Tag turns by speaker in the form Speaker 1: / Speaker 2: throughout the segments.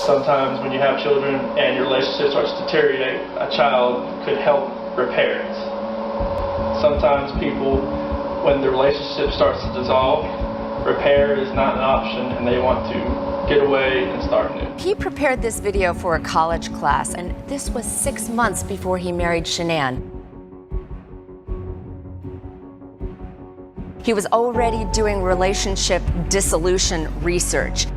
Speaker 1: Sometimes when you have children and your relationship starts to deteriorate, a child could help repair it. Sometimes people, when the relationship starts to dissolve, repair is not an option and they want to get away and start new.
Speaker 2: He prepared this video for a college class, and this was 6 months before he married Shannan. He was already doing relationship dissolution research.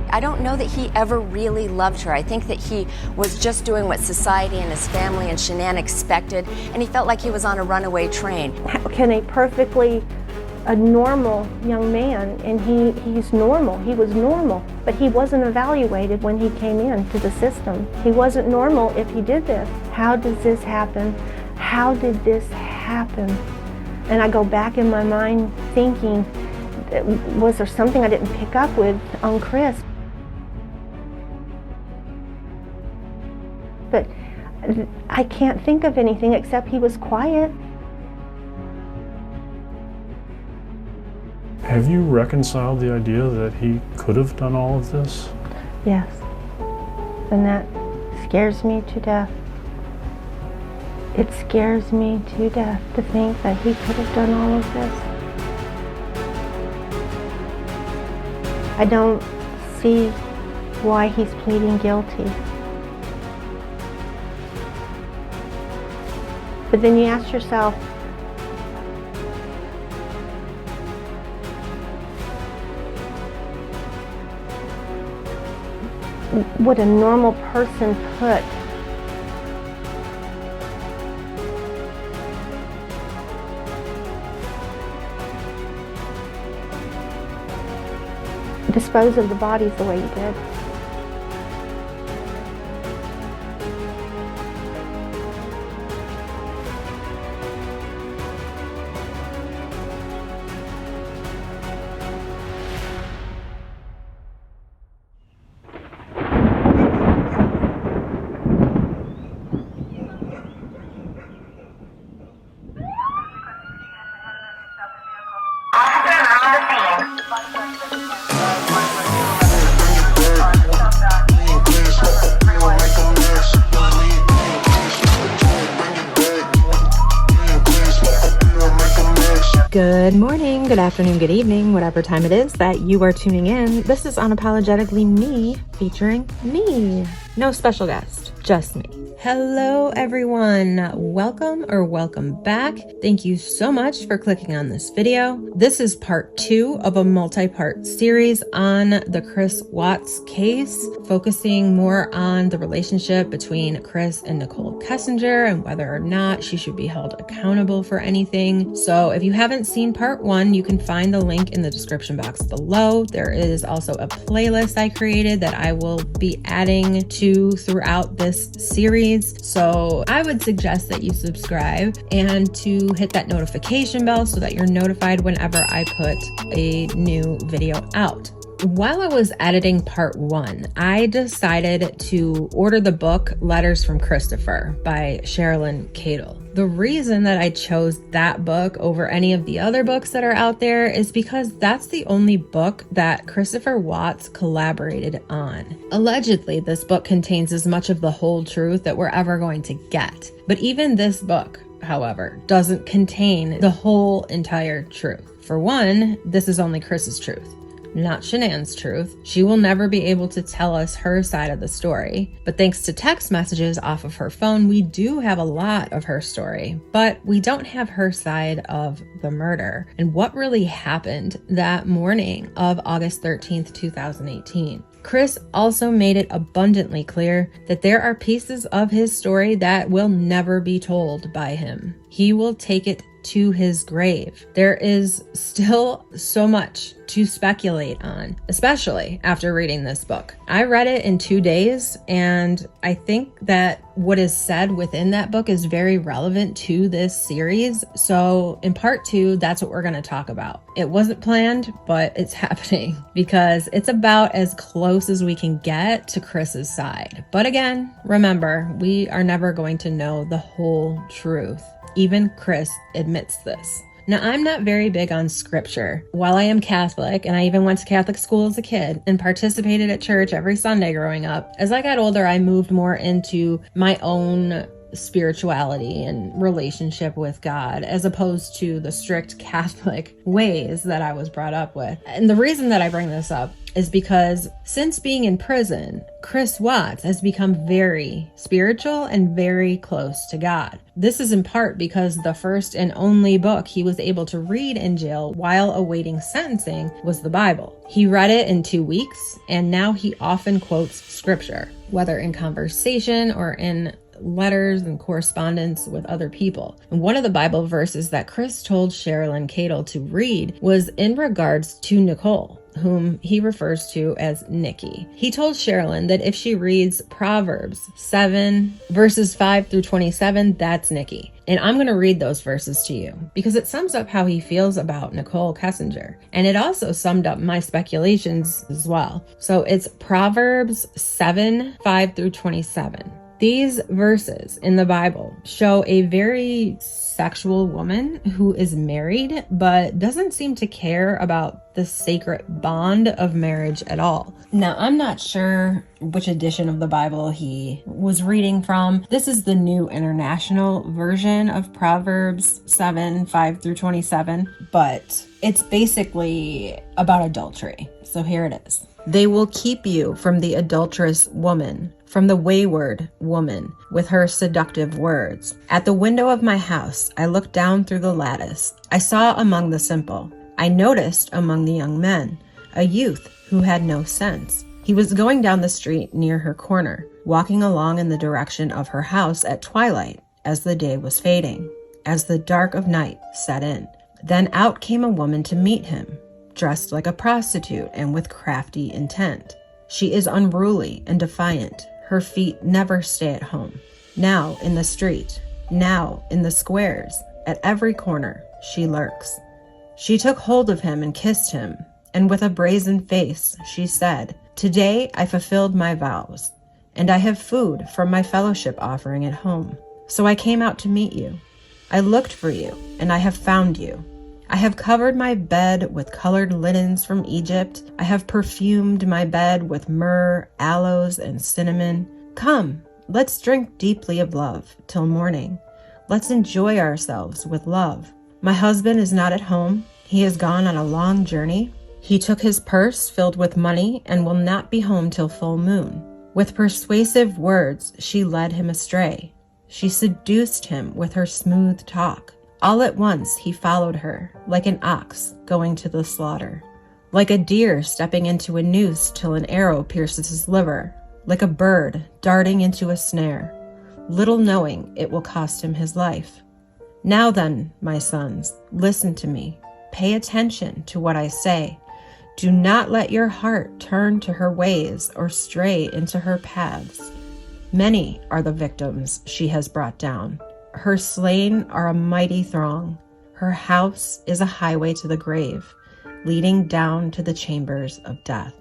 Speaker 2: I don't know that he ever really loved her. I think that he was just doing what society and his family and Shannan expected, and he felt like he was on a runaway train.
Speaker 3: How can a normal young man, and he's normal, he was normal, but he wasn't evaluated when he came into the system. He wasn't normal if he did this. How does this happen? How did this happen? And I go back in my mind thinking, was there something I didn't pick up with on Chris? But I can't think of anything except he was quiet.
Speaker 4: Have you reconciled the idea that he could have done all of this?
Speaker 3: Yes, and that scares me to death. It scares me to death to think that he could have done all of this. I don't see why he's pleading guilty. But then you ask yourself, would a normal person put dispose of the bodies the way you did?
Speaker 5: Good morning, good afternoon, good evening, whatever time it is that you are tuning in. This is Unapologetically me, featuring me. No special guest, just me. Hello everyone, welcome back. Thank you so much for clicking on this video. This is part 2 of a multi-part series on the Chris Watts case, focusing more on the relationship between Chris and Nicole Kessinger and whether or not she should be held accountable for anything. So if you haven't seen part 1, you can find the link in the description box below. There is also a playlist I created that I will be adding to throughout this series. So I would suggest that you subscribe and to hit that notification bell so that you're notified whenever I put a new video out. While I was editing part 1, I decided to order the book Letters from Christopher by Shannan Watts. The reason that I chose that book over any of the other books that are out there is because that's the only book that Christopher Watts collaborated on. Allegedly, this book contains as much of the whole truth that we're ever going to get. But even this book, however, doesn't contain the whole entire truth. For one, this is only Chris's truth, not Shannan's truth. She will never be able to tell us her side of the story. But thanks to text messages off of her phone, we do have a lot of her story, but we don't have her side of the murder and what really happened that morning of August 13th, 2018. Chris also made it abundantly clear that there are pieces of his story that will never be told by him. He will take it to his grave. There is still so much to speculate on, especially after reading this book. I read it in 2 days, and I think that what is said within that book is very relevant to this series. So in part 2, that's what we're going to talk about. It wasn't planned, but it's happening because it's about as close as we can get to Chris's side. But again, remember, we are never going to know the whole truth. Even Chris admits this. Now, I'm not very big on scripture. While I am Catholic, and I even went to Catholic school as a kid and participated at church every Sunday growing up, as I got older, I moved more into my own spirituality and relationship with God, as opposed to the strict Catholic ways that I was brought up with. And the reason that I bring this up is because since being in prison, Chris Watts has become very spiritual and very close to God. This is in part because the first and only book he was able to read in jail while awaiting sentencing was the Bible. He read it in 2 weeks, and now he often quotes scripture, whether in conversation or in letters and correspondence with other people. And one of the Bible verses that Chris told Shannan Watts to read was in regards to NICHOL, whom he refers to as Nikki. He told Shannan that if she reads Proverbs 7 verses 5 through 27, that's Nikki. And I'm going to read those verses to you because it sums up how he feels about NICHOL KESSINGER. And it also summed up my speculations as well. So it's Proverbs 7, 5 through 27. These verses in the Bible show a very sexual woman who is married but doesn't seem to care about the sacred bond of marriage at all. Now, I'm not sure which edition of the Bible he was reading from. This is the New International Version of Proverbs 7, 5 through 27, but it's basically about adultery. So here it is. They will keep you from the adulterous woman, from the wayward woman with her seductive words. At the window of my house, I looked down through the lattice. I saw among the simple. I noticed among the young men a youth who had no sense. He was going down the street near her corner, walking along in the direction of her house at twilight as the day was fading, as the dark of night set in. Then out came a woman to meet him, dressed like a prostitute and with crafty intent. She is unruly and defiant. Her feet never stay at home. Now in the street, now in the squares, at every corner, she lurks. She took hold of him and kissed him, and with a brazen face, she said, "Today I fulfilled my vows, and I have food from my fellowship offering at home. So I came out to meet you. I looked for you, and I have found you. I have covered my bed with colored linens from Egypt. I have perfumed my bed with myrrh, aloes, and cinnamon. Come, let's drink deeply of love till morning. Let's enjoy ourselves with love. My husband is not at home. He has gone on a long journey. He took his purse filled with money and will not be home till full moon." With persuasive words, she led him astray. She seduced him with her smooth talk. All at once he followed her, like an ox going to the slaughter, like a deer stepping into a noose till an arrow pierces his liver, like a bird darting into a snare, little knowing it will cost him his life. Now then, my sons, listen to me. Pay attention to what I say. Do not let your heart turn to her ways or stray into her paths. Many are the victims she has brought down. Her slain are a mighty throng. Her house is a highway to the grave, leading down to the chambers of death.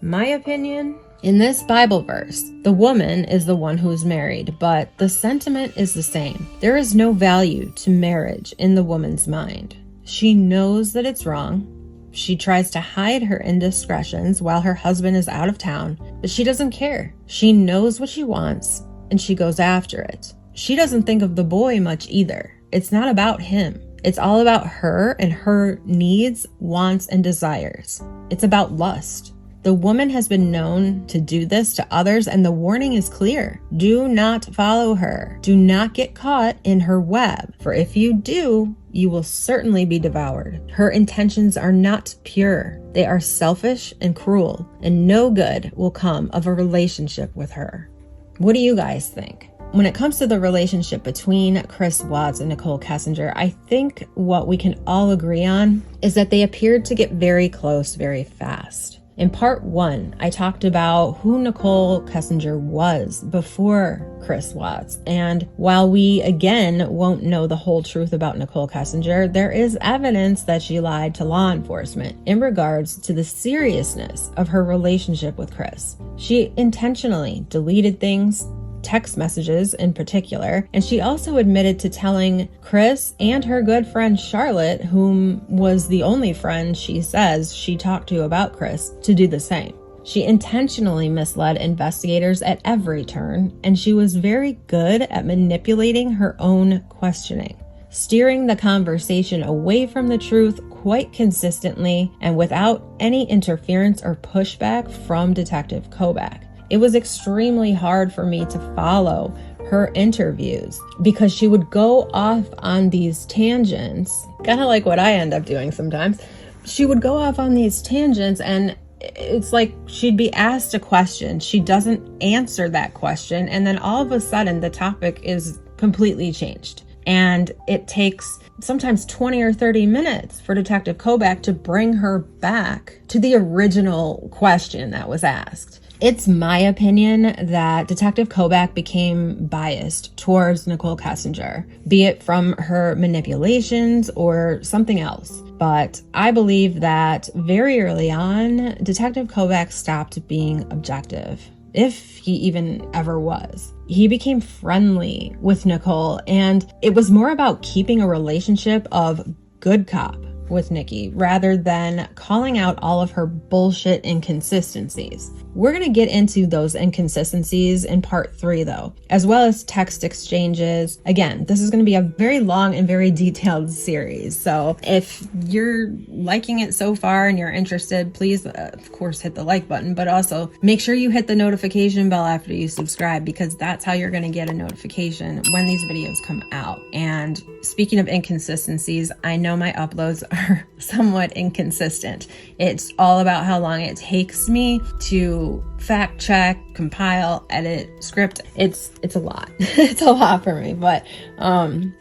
Speaker 5: My opinion, in this Bible verse, the woman is the one who is married, but the sentiment is the same. There is no value to marriage in the woman's mind. She knows that it's wrong. She tries to hide her indiscretions while her husband is out of town, but she doesn't care. She knows what she wants, and she goes after it. She doesn't think of the boy much either. It's not about him. It's all about her and her needs, wants, and desires. It's about lust. The woman has been known to do this to others, and the warning is clear. Do not follow her. Do not get caught in her web, for if you do, you will certainly be devoured. Her intentions are not pure. They are selfish and cruel, and no good will come of a relationship with her. What do you guys think? When it comes to the relationship between Chris Watts and NICHOL KESSINGER, I think what we can all agree on is that they appeared to get very close very fast. In part 1, I talked about who NICHOL KESSINGER was before Chris Watts. And while we, again, won't know the whole truth about NICHOL KESSINGER, there is evidence that she lied to law enforcement in regards to the seriousness of her relationship with Chris. She intentionally deleted things, text messages in particular. And she also admitted to telling Chris and her good friend Charlotte, whom was the only friend she says she talked to about Chris, to do the same. She intentionally misled investigators at every turn, and she was very good at manipulating her own questioning, steering the conversation away from the truth quite consistently and without any interference or pushback from Detective Kobach. It was extremely hard for me to follow her interviews because she would go off on these tangents, kind of like what I end up doing sometimes. She would go off on these tangents, and it's like she'd be asked a question, she doesn't answer that question, and then all of a sudden the topic is completely changed. And it takes sometimes 20 or 30 minutes for Detective Kobach to bring her back to the original question that was asked. It's my opinion that Detective Kobach became biased towards Nicole Kessinger, be it from her manipulations or something else. But I believe that very early on, Detective Kobach stopped being objective, if he even ever was. He became friendly with Nicole, and it was more about keeping a relationship of good cop with Nikki rather than calling out all of her bullshit inconsistencies. We're going to get into those inconsistencies in part 3 though, as well as text exchanges. Again, this is going to be a very long and very detailed series. So if you're liking it so far and you're interested, please, of course, hit the like button, but also make sure you hit the notification bell after you subscribe, because that's how you're going to get a notification when these videos come out. And speaking of inconsistencies, I know my uploads are somewhat inconsistent. It's all about how long it takes me to fact check, compile, edit, script. It's a lot. It's a lot for me. But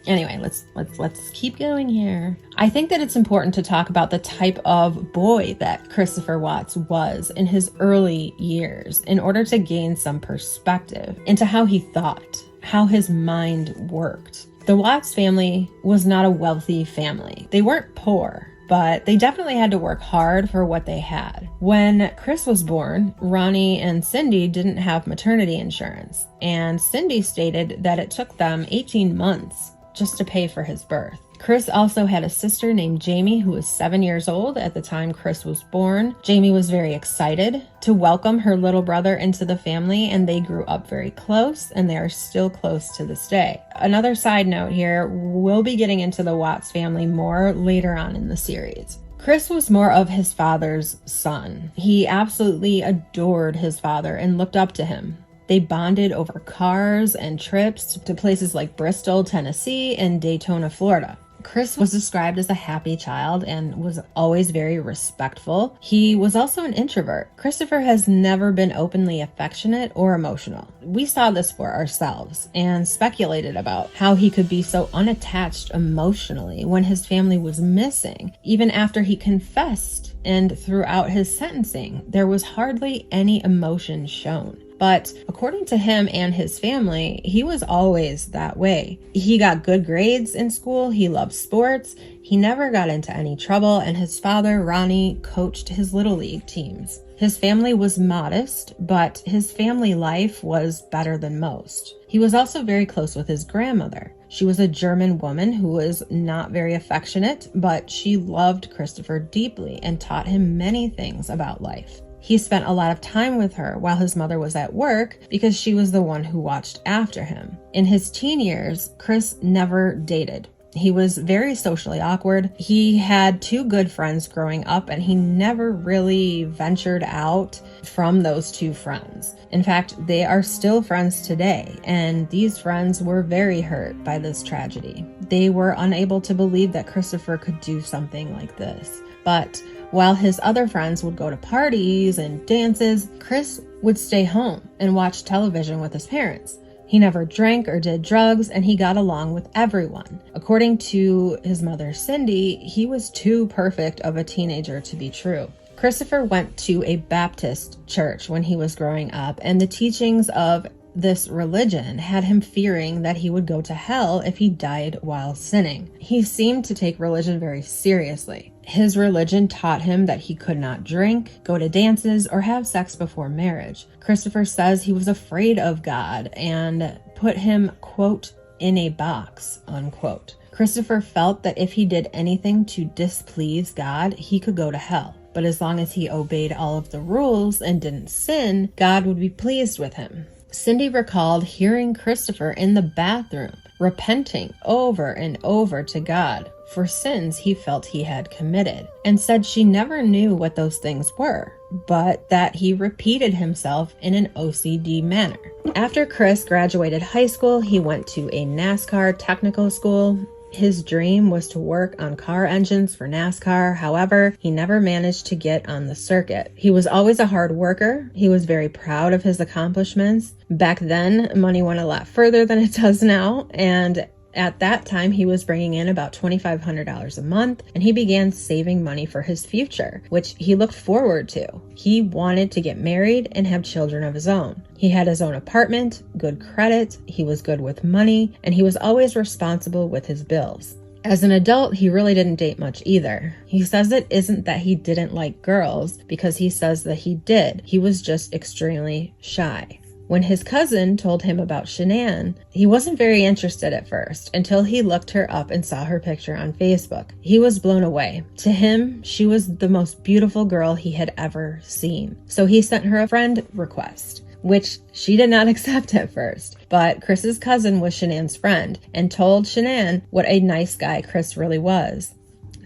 Speaker 5: anyway, let's keep going here. I think that it's important to talk about the type of boy that Christopher Watts was in his early years in order to gain some perspective into how he thought, how his mind worked. The Watts family was not a wealthy family. They weren't poor, but they definitely had to work hard for what they had. When Chris was born, Ronnie and Cindy didn't have maternity insurance, and Cindy stated that it took them 18 months just to pay for his birth. Chris also had a sister named Jamie who was 7 years old at the time Chris was born. Jamie was very excited to welcome her little brother into the family, and they grew up very close, and they are still close to this day. Another side note here, we'll be getting into the Watts family more later on in the series. Chris was more of his father's son. He absolutely adored his father and looked up to him. They bonded over cars and trips to places like Bristol, Tennessee, and Daytona, Florida. Chris was described as a happy child and was always very respectful. He was also an introvert. Christopher has never been openly affectionate or emotional. We saw this for ourselves and speculated about how he could be so unattached emotionally when his family was missing, even after he confessed, and throughout his sentencing, there was hardly any emotion shown. But according to him and his family, he was always that way. He got good grades in school, he loved sports, he never got into any trouble, and his father, Ronnie, coached his Little League teams. His family was modest, but his family life was better than most. He was also very close with his grandmother. She was a German woman who was not very affectionate, but she loved Christopher deeply and taught him many things about life. He spent a lot of time with her while his mother was at work because she was the one who watched after him. In his teen years, Chris never dated. He was very socially awkward. He had 2 good friends growing up, and he never really ventured out from those 2 friends. In fact, they are still friends today, and these friends were very hurt by this tragedy. They were unable to believe that Christopher could do something like this. But while his other friends would go to parties and dances, Chris would stay home and watch television with his parents. He never drank or did drugs, and he got along with everyone. According to his mother, Cindy, he was too perfect of a teenager to be true. Christopher went to a Baptist church when he was growing up, and the teachings of this religion had him fearing that he would go to hell if he died while sinning. He seemed to take religion very seriously. His religion taught him that he could not drink, go to dances, or have sex before marriage. Christopher says he was afraid of God and put him, quote, in a box, unquote. Christopher felt that if he did anything to displease God, he could go to hell. But as long as he obeyed all of the rules and didn't sin, God would be pleased with him. Cindy recalled hearing Christopher in the bathroom, repenting over and over to God for sins he felt he had committed, and said she never knew what those things were, but that he repeated himself in an OCD manner. After Chris graduated high school, he went to a NASCAR technical school. His dream was to work on car engines for NASCAR. However, he never managed to get on the circuit. He was always a hard worker. He was very proud of his accomplishments. Back then, money went a lot further than it does now, and at that time, he was bringing in about $2,500 a month, and he began saving money for his future, which he looked forward to. He wanted to get married and have children of his own. He had his own apartment, good credit, he was good with money, and he was always responsible with his bills. As an adult, he really didn't date much either. He says it isn't that he didn't like girls, because he says that he did. He was just extremely shy. When his cousin told him about Shannan, he wasn't very interested at first until he looked her up and saw her picture on Facebook. He was blown away. To him, she was the most beautiful girl he had ever seen. So he sent her a friend request, which she did not accept at first. But Chris's cousin was Shannan's friend and told Shannan what a nice guy Chris really was.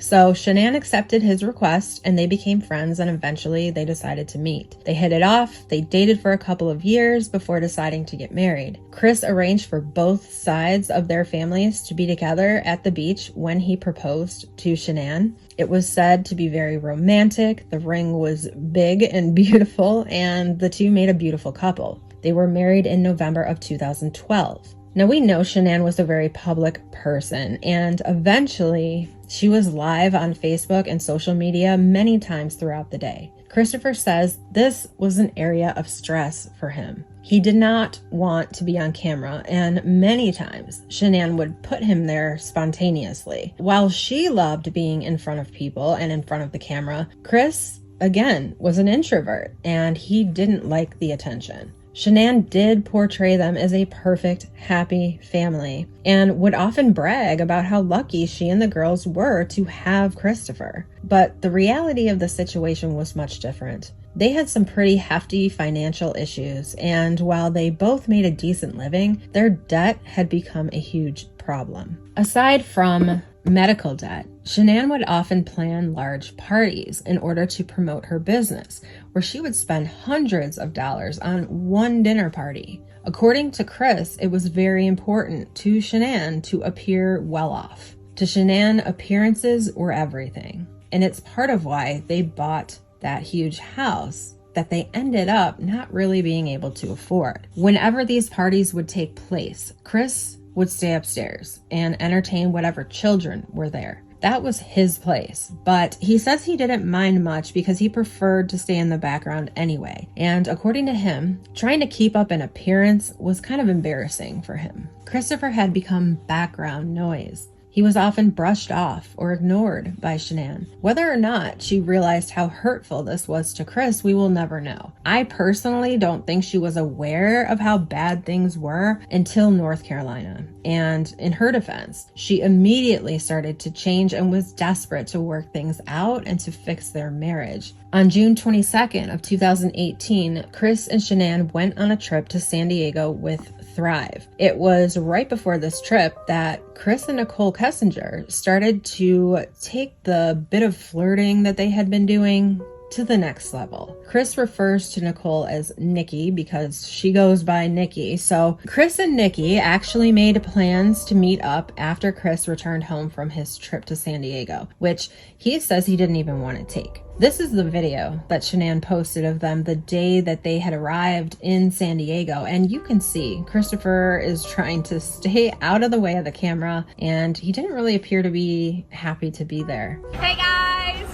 Speaker 5: So Shannan accepted his request and they became friends, and eventually they decided to meet. They hit it off, they dated for a couple of years before deciding to get married. Chris arranged for both sides of their families to be together at the beach when he proposed to Shannan. It was said to be very romantic, the ring was big and beautiful, and the two made a beautiful couple. They were married in November of 2012. Now we know Shannan was a very public person, and eventually she was live on Facebook and social media many times throughout the day. Christopher says this was an area of stress for him. He did not want to be on camera, and many times Shannan would put him there spontaneously. While she loved being in front of people and in front of the camera, Chris, again, was an introvert, and he didn't like the attention. Shannan did portray them as a perfect, happy family and would often brag about how lucky she and the girls were to have Christopher. But the reality of the situation was much different. They had some pretty hefty financial issues, and while they both made a decent living, their debt had become a huge problem. Aside from medical debt, Shannan would often plan large parties in order to promote her business, where she would spend hundreds of dollars on one dinner party. According to Chris, it was very important to Shannan to appear well off. To Shannan, appearances were everything, and it's part of why they bought that huge house that they ended up not really being able to afford. Whenever these parties would take place, Chris would stay upstairs and entertain whatever children were there. That was his place, but he says he didn't mind much because he preferred to stay in the background anyway. And according to him, trying to keep up an appearance was kind of embarrassing for him. Christopher had become background noise. He was often brushed off or ignored by Shannan. Whether or not she realized how hurtful this was to Chris, we will never know. I personally don't think she was aware of how bad things were until North Carolina. And in her defense, she immediately started to change and was desperate to work things out and to fix their marriage. On June 22nd of 2018, Chris and Shannan went on a trip to San Diego with Thrive. It was right before this trip that Chris and NICHOL KESSINGER started to take the bit of flirting that they had been doing to the next level. Chris refers to NICHOL as Nikki because she goes by Nikki. So Chris and Nikki actually made plans to meet up after Chris returned home from his trip to San Diego, which he says he didn't even want to take. This is the video that Shannan posted of them the day that they had arrived in San Diego, and you can see Christopher is trying to stay out of the way of the camera, and he didn't really appear to be happy to be there.
Speaker 2: Hey guys!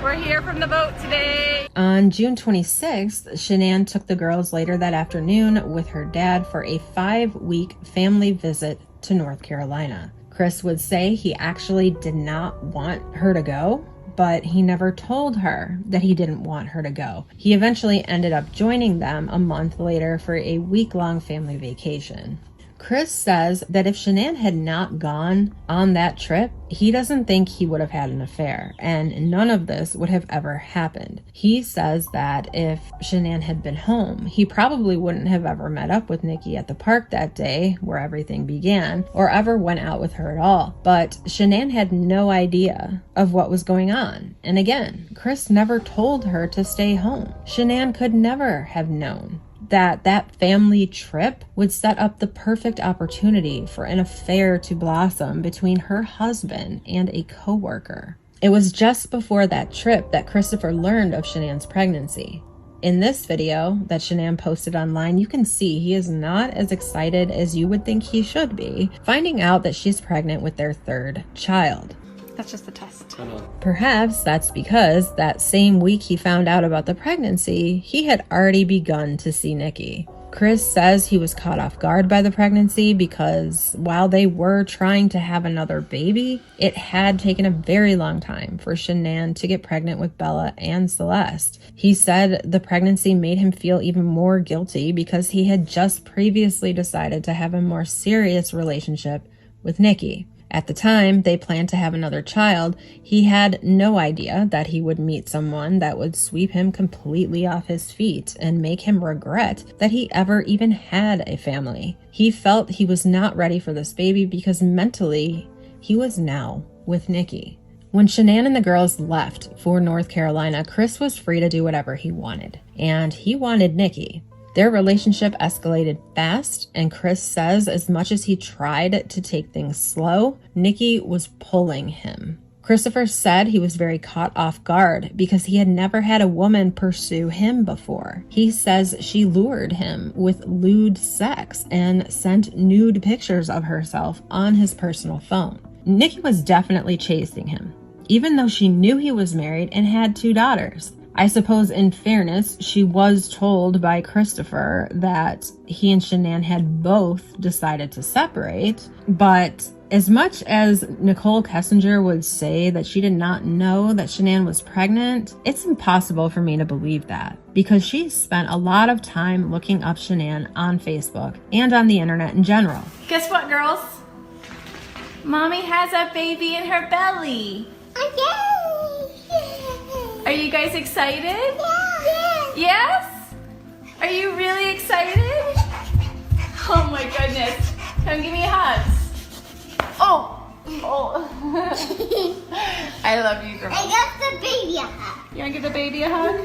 Speaker 6: We're here from the boat today.
Speaker 5: On June 26th, Shannan took the girls later that afternoon with her dad for a 5-week family visit to North Carolina. Chris would say he actually did not want her to go, but he never told her that he didn't want her to go. He eventually ended up joining them a month later for a week-long family vacation. Chris says that if Shannan had not gone on that trip, he doesn't think he would have had an affair, and none of this would have ever happened. He says that if Shannan had been home, he probably wouldn't have ever met up with Nikki at the park that day where everything began, or ever went out with her at all. But Shannan had no idea of what was going on. And again, Chris never told her to stay home. Shannan could never have known that family trip would set up the perfect opportunity for an affair to blossom between her husband and a coworker. It was just before that trip that Christopher learned of Shannan's pregnancy. In this video that Shannan posted online, you can see he is not as excited as you would think he should be, finding out that she's pregnant with their 3rd child.
Speaker 6: That's just a test.
Speaker 5: Perhaps that's because that same week he found out about the pregnancy, he had already begun to see Nikki. Chris says he was caught off guard by the pregnancy because while they were trying to have another baby, it had taken a very long time for Shannan to get pregnant with Bella and Celeste. He said the pregnancy made him feel even more guilty because he had just previously decided to have a more serious relationship with Nikki. At the time they planned to have another child, he had no idea that he would meet someone that would sweep him completely off his feet and make him regret that he ever even had a family. He felt he was not ready for this baby because mentally he was now with Nikki. When Shannan and the girls left for North Carolina, Chris was free to do whatever he wanted, and he wanted Nikki. Their relationship escalated fast, and Chris says as much as he tried to take things slow, Nikki was pulling him. Christopher said he was very caught off guard because he had never had a woman pursue him before. He says she lured him with lewd sex and sent nude pictures of herself on his personal phone. Nikki was definitely chasing him, even though she knew he was married and had 2 daughters. I suppose in fairness, she was told by Christopher that he and Shannan had both decided to separate, but as much as NICHOL KESSINGER would say that she did not know that Shannan was pregnant, it's impossible for me to believe that because she spent a lot of time looking up Shannan on Facebook and on the internet in general.
Speaker 6: Guess what, girls? Mommy has a baby in her belly. Are you guys excited? Yeah. Yes? Are you really excited? Oh my goodness. Come give me a hug. Oh. I love you, girl.
Speaker 7: I got the baby a hug.
Speaker 6: You want to give the baby a hug?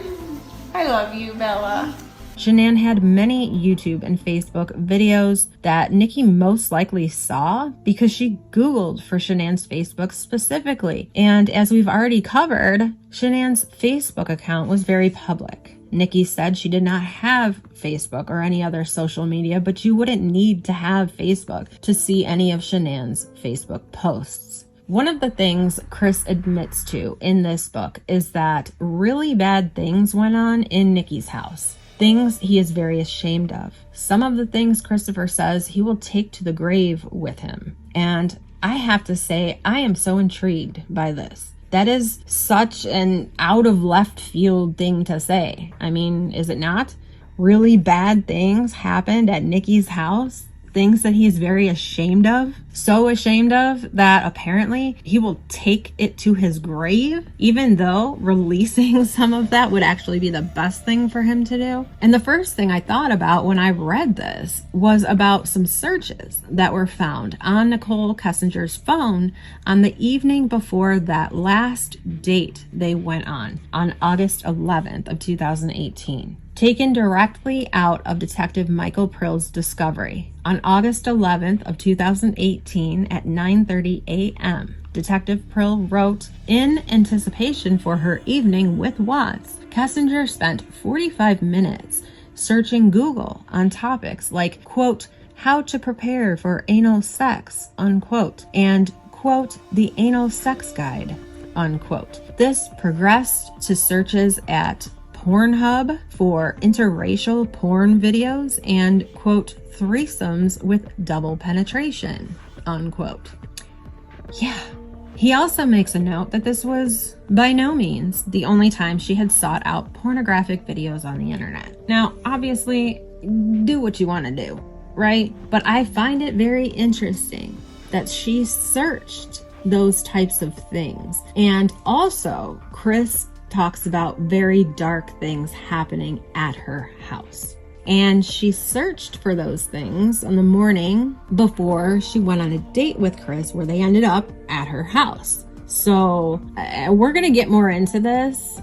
Speaker 6: I love you, Bella.
Speaker 5: Shannan had many YouTube and Facebook videos that Nikki most likely saw because she Googled for Shannan's Facebook specifically. And as we've already covered, Shannan's Facebook account was very public. Nikki said she did not have Facebook or any other social media, but you wouldn't need to have Facebook to see any of Shannan's Facebook posts. One of the things Chris admits to in this book is that really bad things went on in Nikki's house. Things he is very ashamed of. Some of the things Christopher says he will take to the grave with him. And I have to say, I am so intrigued by this. That is such an out of left field thing to say. I mean, is it not? Really bad things happened at Nikki's house. Things that he is very ashamed of. So ashamed of that apparently he will take it to his grave, even though releasing some of that would actually be the best thing for him to do. And the first thing I thought about when I read this was about some searches that were found on NICHOL KESSINGER's phone on the evening before that last date they went on August 11th of 2018. Taken directly out of Detective Michael Prill's discovery. On August 11th of 2018 at 9:30 a.m., Detective Prill wrote, "In anticipation for her evening with Watts, Kessinger spent 45 minutes searching Google on topics like, quote, how to prepare for anal sex, unquote, and, quote, the anal sex guide, unquote. This progressed to searches at Pornhub for interracial porn videos and, quote, threesomes with double penetration, unquote. Yeah. He also makes a note that this was by no means the only time she had sought out pornographic videos on the internet. Now, obviously, do what you want to do, right? But I find it very interesting that she searched those types of things. And also, Chris talks about very dark things happening at her house. And she searched for those things on the morning before she went on a date with Chris, where they ended up at her house. So we're going to get more into this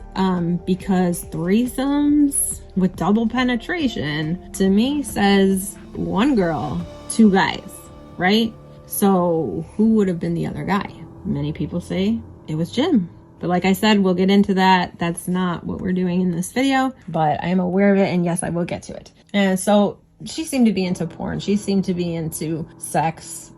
Speaker 5: because threesomes with double penetration to me says one girl, two guys, right? So who would have been the other guy? Many people say it was Jim. But like I said, we'll get into that. That's not what we're doing in this video, but I am aware of it, and yes, I will get to it. And so she seemed to be into porn. She seemed to be into sex,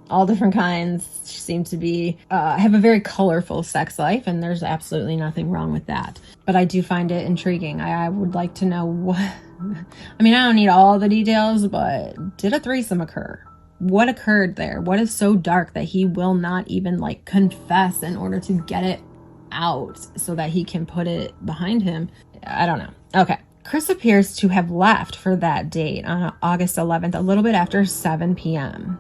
Speaker 5: all different kinds. She seemed to be, have a very colorful sex life, and there's absolutely nothing wrong with that. But I do find it intriguing. I would like to know what, I mean, I don't need all the details, but did a threesome occur? What occurred there? What is so dark that he will not even like confess in order to get it out so that he can put it behind him? I don't know. Okay. Chris appears to have left for that date on August 11th, a little bit after 7 p.m.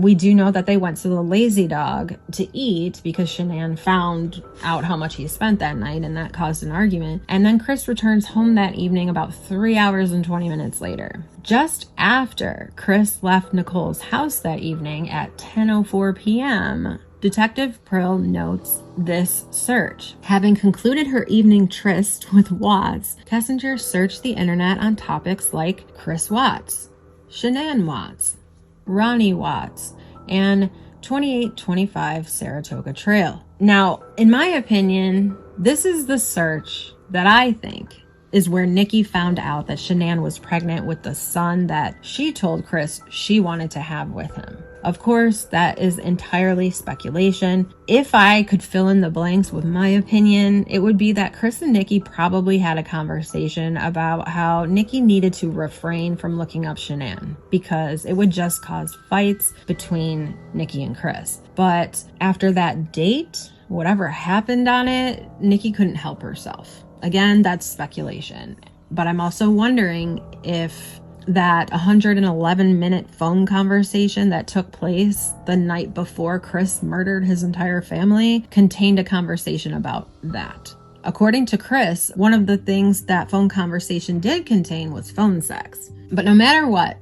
Speaker 5: We do know that they went to the Lazy Dog to eat because Shannan found out how much he spent that night, and that caused an argument. And then Chris returns home that evening about 3 hours and 20 minutes later. Just after Chris left Nicole's house that evening at 10:04 p.m., Detective Prill notes this search. Having concluded her evening tryst with Watts, Kessinger searched the internet on topics like Chris Watts, Shannan Watts, Ronnie Watts, and 2825 Saratoga Trail. Now, in my opinion, this is the search that I think is where Nikki found out that Shannan was pregnant with the son that she told Chris she wanted to have with him. Of course, that is entirely speculation. If I could fill in the blanks with my opinion, it would be that Chris and Nikki probably had a conversation about how Nikki needed to refrain from looking up Shannan because it would just cause fights between Nikki and Chris. But after that date, whatever happened on it, Nikki couldn't help herself. Again, that's speculation. But I'm also wondering if that 111-minute phone conversation that took place the night before Chris murdered his entire family contained a conversation about that. According to Chris, one of the things that phone conversation did contain was phone sex. But no matter what,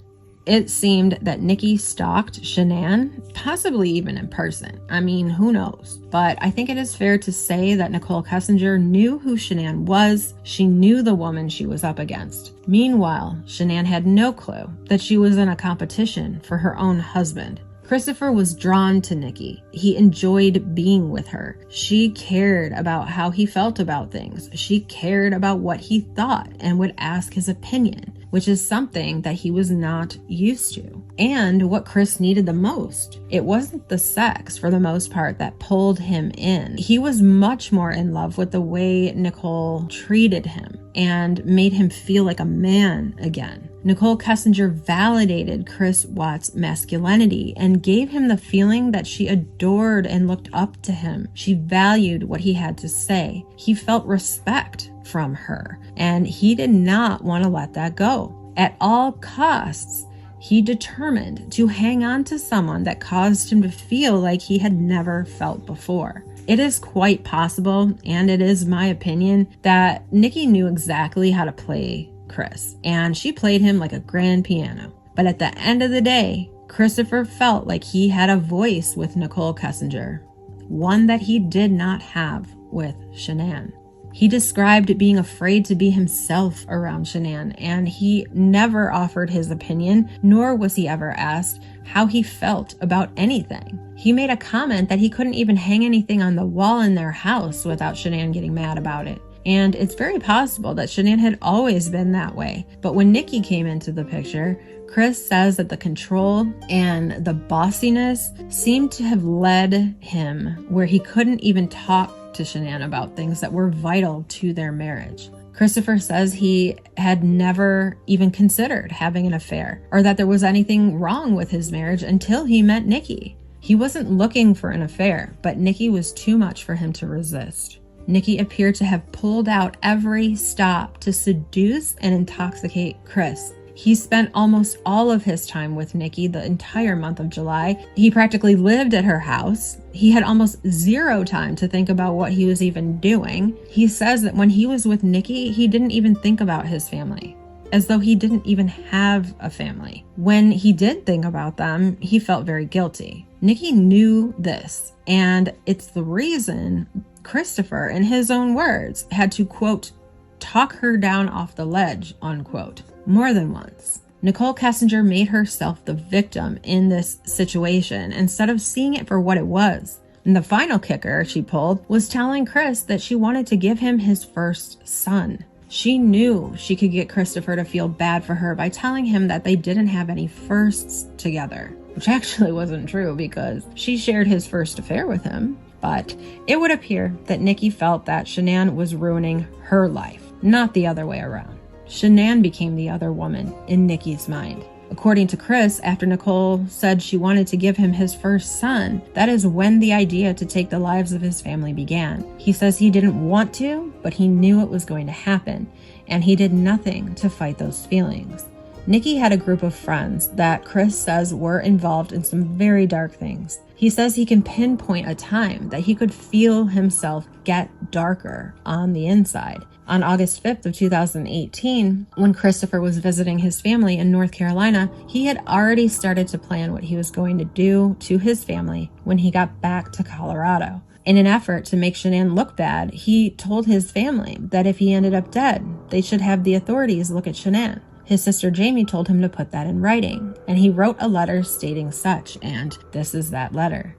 Speaker 5: it seemed that Nikki stalked Shannan, possibly even in person. I mean, who knows? But I think it is fair to say that Nicole Kessinger knew who Shannan was. She knew the woman she was up against. Meanwhile, Shannan had no clue that she was in a competition for her own husband. Christopher was drawn to Nikki. He enjoyed being with her. She cared about how he felt about things. She cared about what he thought and would ask his opinion, which is something that he was not used to. And what Chris needed the most. It wasn't the sex, for the most part, that pulled him in. He was much more in love with the way Nicole treated him and made him feel like a man again. Nicole Kessinger validated Chris Watts' masculinity and gave him the feeling that she adored and looked up to him. She valued what he had to say. He felt respect from her, and he did not want to let that go. At all costs, he determined to hang on to someone that caused him to feel like he had never felt before. It is quite possible, and it is my opinion, that Nikki knew exactly how to play Chris, and she played him like a grand piano. But at the end of the day, Christopher felt like he had a voice with Nicole Kessinger, one that he did not have with Shannan. He described being afraid to be himself around Shannan, and he never offered his opinion, nor was he ever asked how he felt about anything. He made a comment that he couldn't even hang anything on the wall in their house without Shannan getting mad about it. And it's very possible that Shannan had always been that way. But when Nikki came into the picture, Chris says that the control and the bossiness seemed to have led him where he couldn't even talk to Shannan about things that were vital to their marriage. Christopher says he had never even considered having an affair or that there was anything wrong with his marriage until he met Nikki. He wasn't looking for an affair, but Nikki was too much for him to resist. Nikki appeared to have pulled out every stop to seduce and intoxicate Chris. He spent almost all of his time with Nikki the entire month of July. He practically lived at her house. He had almost zero time to think about what he was even doing. He says that when he was with Nikki, he didn't even think about his family, as though he didn't even have a family. When he did think about them, he felt very guilty. Nikki knew this, and it's the reason Christopher, in his own words, had to, quote, talk her down off the ledge, unquote, more than once. Nicole Kessinger made herself the victim in this situation instead of seeing it for what it was. And the final kicker she pulled was telling Chris that she wanted to give him his first son. She knew she could get Christopher to feel bad for her by telling him that they didn't have any firsts together, which actually wasn't true because she shared his first affair with him. But it would appear that Nikki felt that Shannan was ruining her life, not the other way around. Shannan became the other woman in Nikki's mind. According to Chris, after Nicole said she wanted to give him his first son, that is when the idea to take the lives of his family began. He says he didn't want to, but he knew it was going to happen, and he did nothing to fight those feelings. Nikki had a group of friends that Chris says were involved in some very dark things. He says he can pinpoint a time that he could feel himself get darker on the inside. On August 5th of 2018, when Christopher was visiting his family in North Carolina, he had already started to plan what he was going to do to his family when he got back to Colorado. In an effort to make Shannan look bad, he told his family that if he ended up dead, they should have the authorities look at Shannan. His sister Jamie told him to put that in writing, and he wrote a letter stating such, and this is that letter.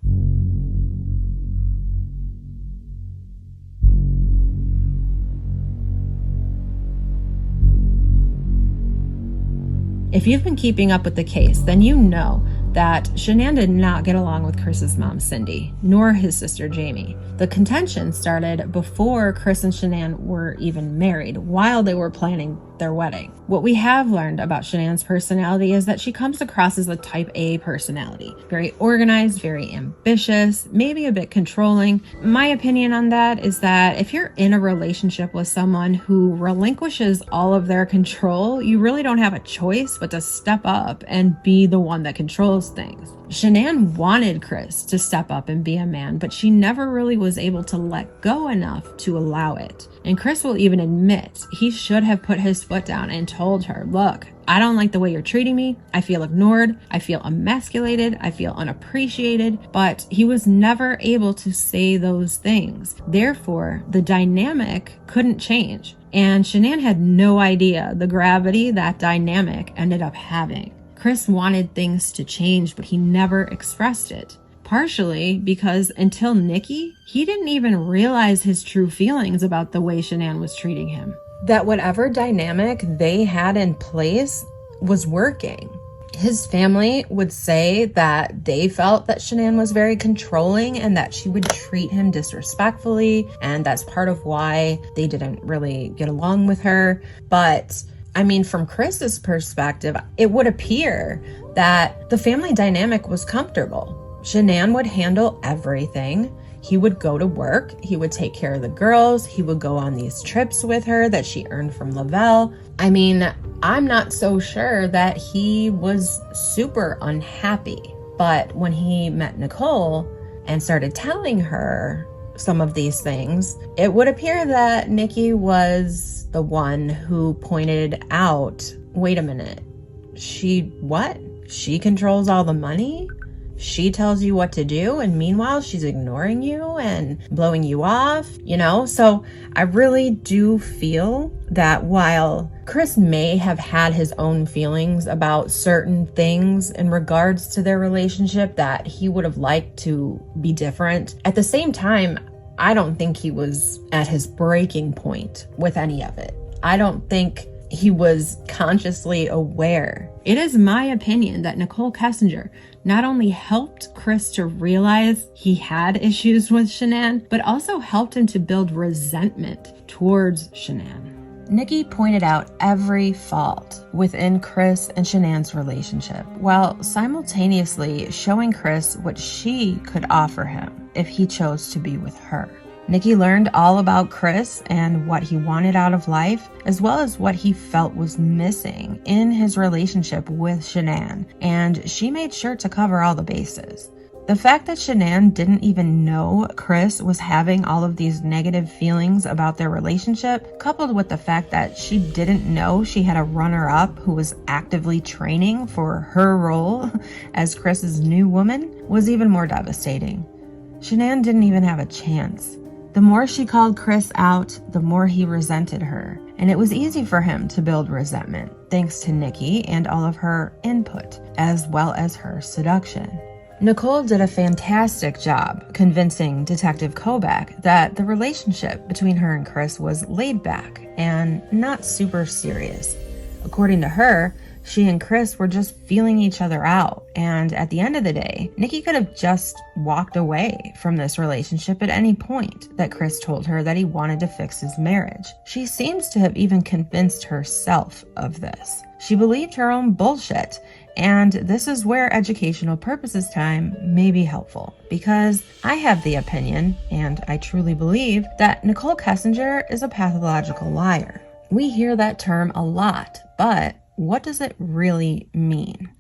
Speaker 5: If you've been keeping up with the case, then you know that Shannan did not get along with Chris's mom, Cindy, nor his sister, Jamie. The contention started before Chris and Shannan were even married, while they were planning their wedding. What we have learned about Shannan's personality is that she comes across as a type A personality. Very organized, very ambitious, maybe a bit controlling. My opinion on that is that if you're in a relationship with someone who relinquishes all of their control, you really don't have a choice but to step up and be the one that controls things. Shannan wanted Chris to step up and be a man, but she never really was able to let go enough to allow it. And Chris will even admit he should have put his foot down and told her, look, I don't like the way you're treating me. I feel ignored. I feel emasculated. I feel unappreciated. But he was never able to say those things. Therefore, the dynamic couldn't change. And Shannan had no idea the gravity that dynamic ended up having. Chris wanted things to change, but he never expressed it. Partially because until Nikki, he didn't even realize his true feelings about the way Shannan was treating him. That whatever dynamic they had in place was working. His family would say that they felt that Shannan was very controlling and that she would treat him disrespectfully, and that's part of why they didn't really get along with her. But I mean, from Chris's perspective, it would appear that the family dynamic was comfortable. Shannan would handle everything. He would go to work. He would take care of the girls. He would go on these trips with her that she earned from Lavelle. I mean, I'm not so sure that he was super unhappy. But when he met Nicole and started telling her some of these things, it would appear that Nikki was the one who pointed out, wait a minute, what? She controls all the money? She tells you what to do, and meanwhile she's ignoring you and blowing you off, So I really do feel that while Chris may have had his own feelings about certain things in regards to their relationship that he would have liked to be different, at the same time, I don't think he was at his breaking point with any of it. I don't think he was consciously aware. It is my opinion that NICHOL KESSINGER not only helped Chris to realize he had issues with Shannan, but also helped him to build resentment towards Shannan. Nikki pointed out every fault within Chris and Shannan's relationship, while simultaneously showing Chris what she could offer him if he chose to be with her. Nikki learned all about Chris and what he wanted out of life, as well as what he felt was missing in his relationship with Shannan, and she made sure to cover all the bases. The fact that Shannan didn't even know Chris was having all of these negative feelings about their relationship, coupled with the fact that she didn't know she had a runner-up who was actively training for her role as Chris's new woman, was even more devastating. Shannan didn't even have a chance. The more she called Chris out, the more he resented her, and it was easy for him to build resentment, thanks to Nikki and all of her input, as well as her seduction. NICHOL did a fantastic job convincing Detective Kobach that the relationship between her and Chris was laid back and not super serious. According to her, she and Chris were just feeling each other out, and at the end of the day, Nikki could have just walked away from this relationship at any point that Chris told her that he wanted to fix his marriage. She seems to have even convinced herself of this. She believed her own bullshit, and this is where educational purposes time may be helpful, because I have the opinion, and I truly believe, that NICHOL KESSINGER is a pathological liar. We hear that term a lot, but what does it really mean?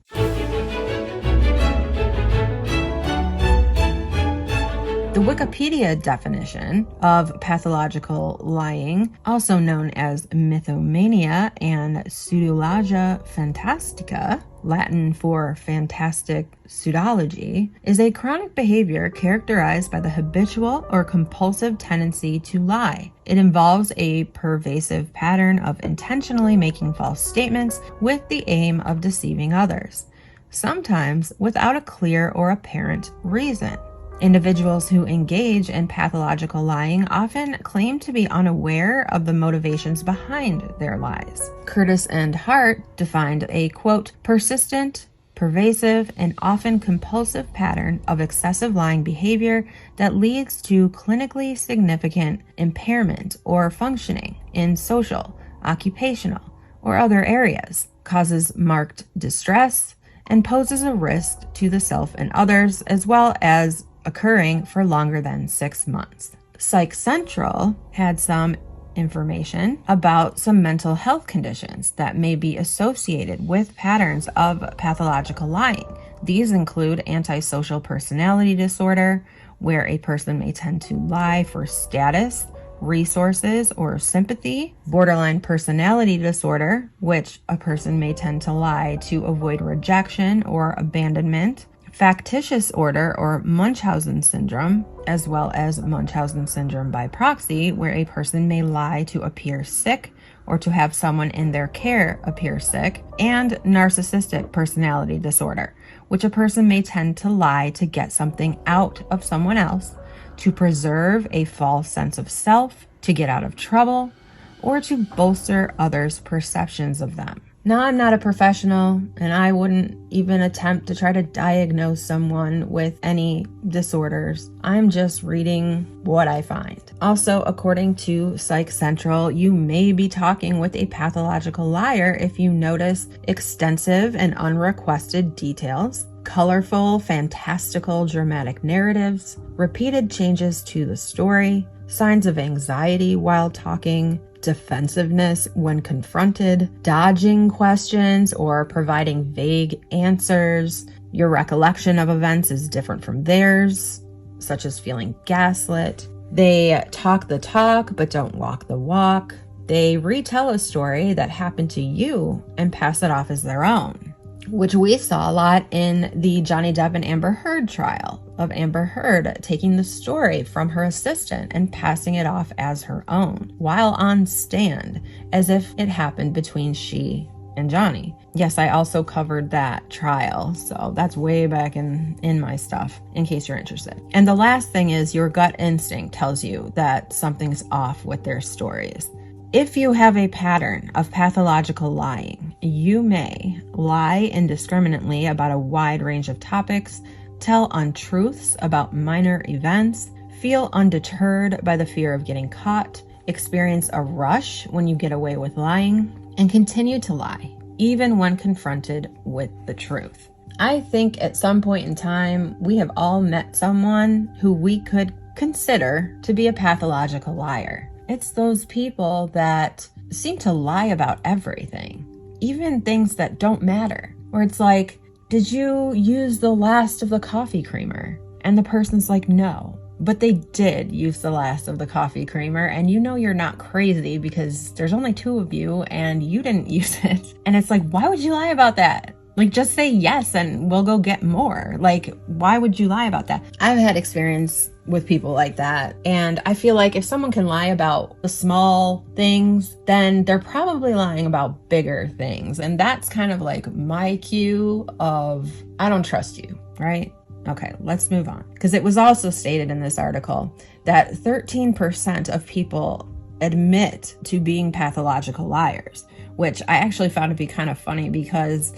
Speaker 5: The Wikipedia definition of pathological lying, also known as mythomania and pseudologia fantastica, Latin for fantastic pseudology, is a chronic behavior characterized by the habitual or compulsive tendency to lie. It involves a pervasive pattern of intentionally making false statements with the aim of deceiving others, sometimes without a clear or apparent reason. Individuals who engage in pathological lying often claim to be unaware of the motivations behind their lies. Curtis and Hart defined a, quote, persistent, pervasive, and often compulsive pattern of excessive lying behavior that leads to clinically significant impairment or functioning in social, occupational, or other areas, causes marked distress, and poses a risk to the self and others, as well as occurring for longer than 6 months. Psych Central had some information about some mental health conditions that may be associated with patterns of pathological lying. These include antisocial personality disorder, where a person may tend to lie for status, resources, or sympathy; borderline personality disorder, which a person may tend to lie to avoid rejection or abandonment; factitious order or Munchausen syndrome, as well as Munchausen syndrome by proxy, where a person may lie to appear sick or to have someone in their care appear sick; and narcissistic personality disorder, which a person may tend to lie to get something out of someone else, to preserve a false sense of self, to get out of trouble, or to bolster others' perceptions of them. Now, I'm not a professional, and I wouldn't even attempt to try to diagnose someone with any disorders. I'm just reading what I find. Also, according to Psych Central, you may be talking with a pathological liar if you notice extensive and unrequested details, colorful, fantastical, dramatic narratives, repeated changes to the story, signs of anxiety while talking, defensiveness when confronted, dodging questions or providing vague answers. Your recollection of events is different from theirs, such as feeling gaslit. They talk the talk but don't walk the walk. They retell a story that happened to you and pass it off as their own, which we saw a lot in the Johnny Depp and Amber Heard trial, of Amber Heard taking the story from her assistant and passing it off as her own while on stand, as if it happened between she and Johnny. Yes, I also covered that trial, so that's way back in my stuff, in case you're interested. And the last thing is your gut instinct tells you that something's off with their stories. If you have a pattern of pathological lying, you may lie indiscriminately about a wide range of topics, tell untruths about minor events, feel undeterred by the fear of getting caught, experience a rush when you get away with lying, and continue to lie, even when confronted with the truth. I think at some point in time, we have all met someone who we could consider to be a pathological liar. It's those people that seem to lie about everything, even things that don't matter, where it's like, did you use the last of the coffee creamer? And the person's like, no. But they did use the last of the coffee creamer, and you know you're not crazy because there's only 2 of you and you didn't use it. And it's like, why would you lie about that? Like, just say yes and we'll go get more. Like, why would you lie about that? I've had experience with people like that, and I feel like if someone can lie about the small things, then they're probably lying about bigger things. And that's kind of like my cue of, I don't trust you, right? Okay, let's move on. Because it was also stated in this article that 13% of people admit to being pathological liars, which I actually found to be kind of funny because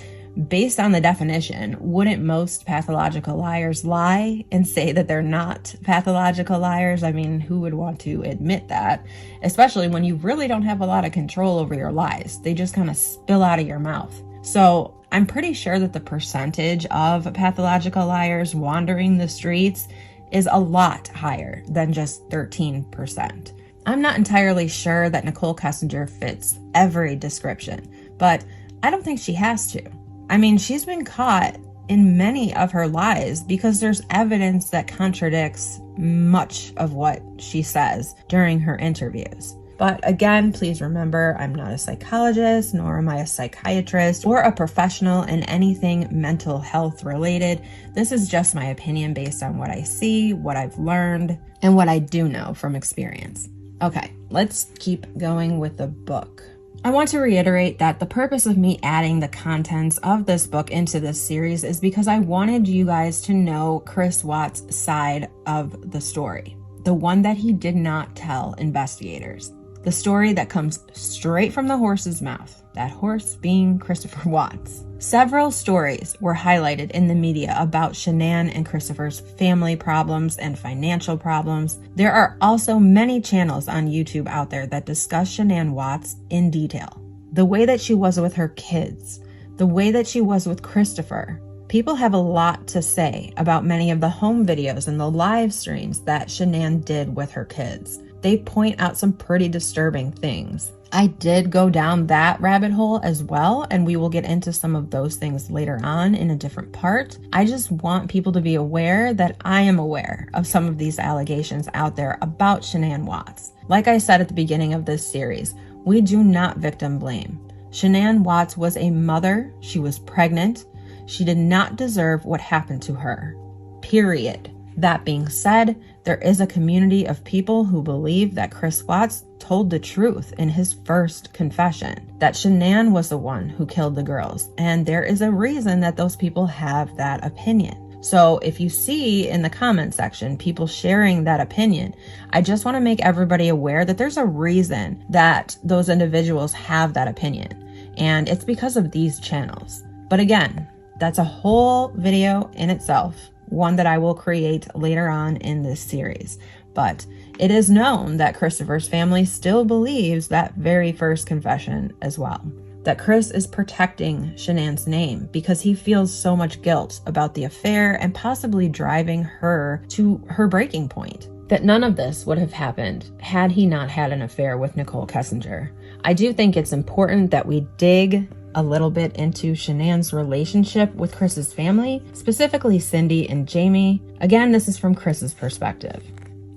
Speaker 5: based on the definition, wouldn't most pathological liars lie and say that they're not pathological liars? I mean, who would want to admit that? Especially when you really don't have a lot of control over your lies. They just kind of spill out of your mouth. So I'm pretty sure that the percentage of pathological liars wandering the streets is a lot higher than just 13%. I'm not entirely sure that Nicole Kessinger fits every description, but I don't think she has to. I mean, she's been caught in many of her lies because there's evidence that contradicts much of what she says during her interviews. But again, please remember, I'm not a psychologist, nor am I a psychiatrist or a professional in anything mental health related. This is just my opinion based on what I see, what I've learned, and what I do know from experience. Okay, let's keep going with the book. I want to reiterate that the purpose of me adding the contents of this book into this series is because I wanted you guys to know Chris Watts' side of the story, the one that he did not tell investigators, the story that comes straight from the horse's mouth, that horse being Christopher Watts. Several stories were highlighted in the media about Shannan and Christopher's family problems and financial problems. There are also many channels on YouTube out there that discuss Shannan Watts in detail. The way that she was with her kids, the way that she was with Christopher. People have a lot to say about many of the home videos and the live streams that Shannan did with her kids. They point out some pretty disturbing things. I did go down that rabbit hole as well, and we will get into some of those things later on in a different part. I just want people to be aware that I am aware of some of these allegations out there about Shannan Watts. Like I said at the beginning of this series, we do not victim blame. Shannan Watts was a mother. She was pregnant. She did not deserve what happened to her. Period. That being said, there is a community of people who believe that Chris Watts told the truth in his first confession, that Shannan was the one who killed the girls, and there is a reason that those people have that opinion. So if you see in the comment section people sharing that opinion, I just want to make everybody aware that there's a reason that those individuals have that opinion, and it's because of these channels. But again, that's a whole video in itself, one that I will create later on in this series. But it is known that Christopher's family still believes that very first confession as well. That Chris is protecting Shannan's name because he feels so much guilt about the affair and possibly driving her to her breaking point. That none of this would have happened had he not had an affair with Nicole Kessinger. I do think it's important that we dig a little bit into Shannan's relationship with Chris's family, specifically Cindy and Jamie. Again, this is from Chris's perspective.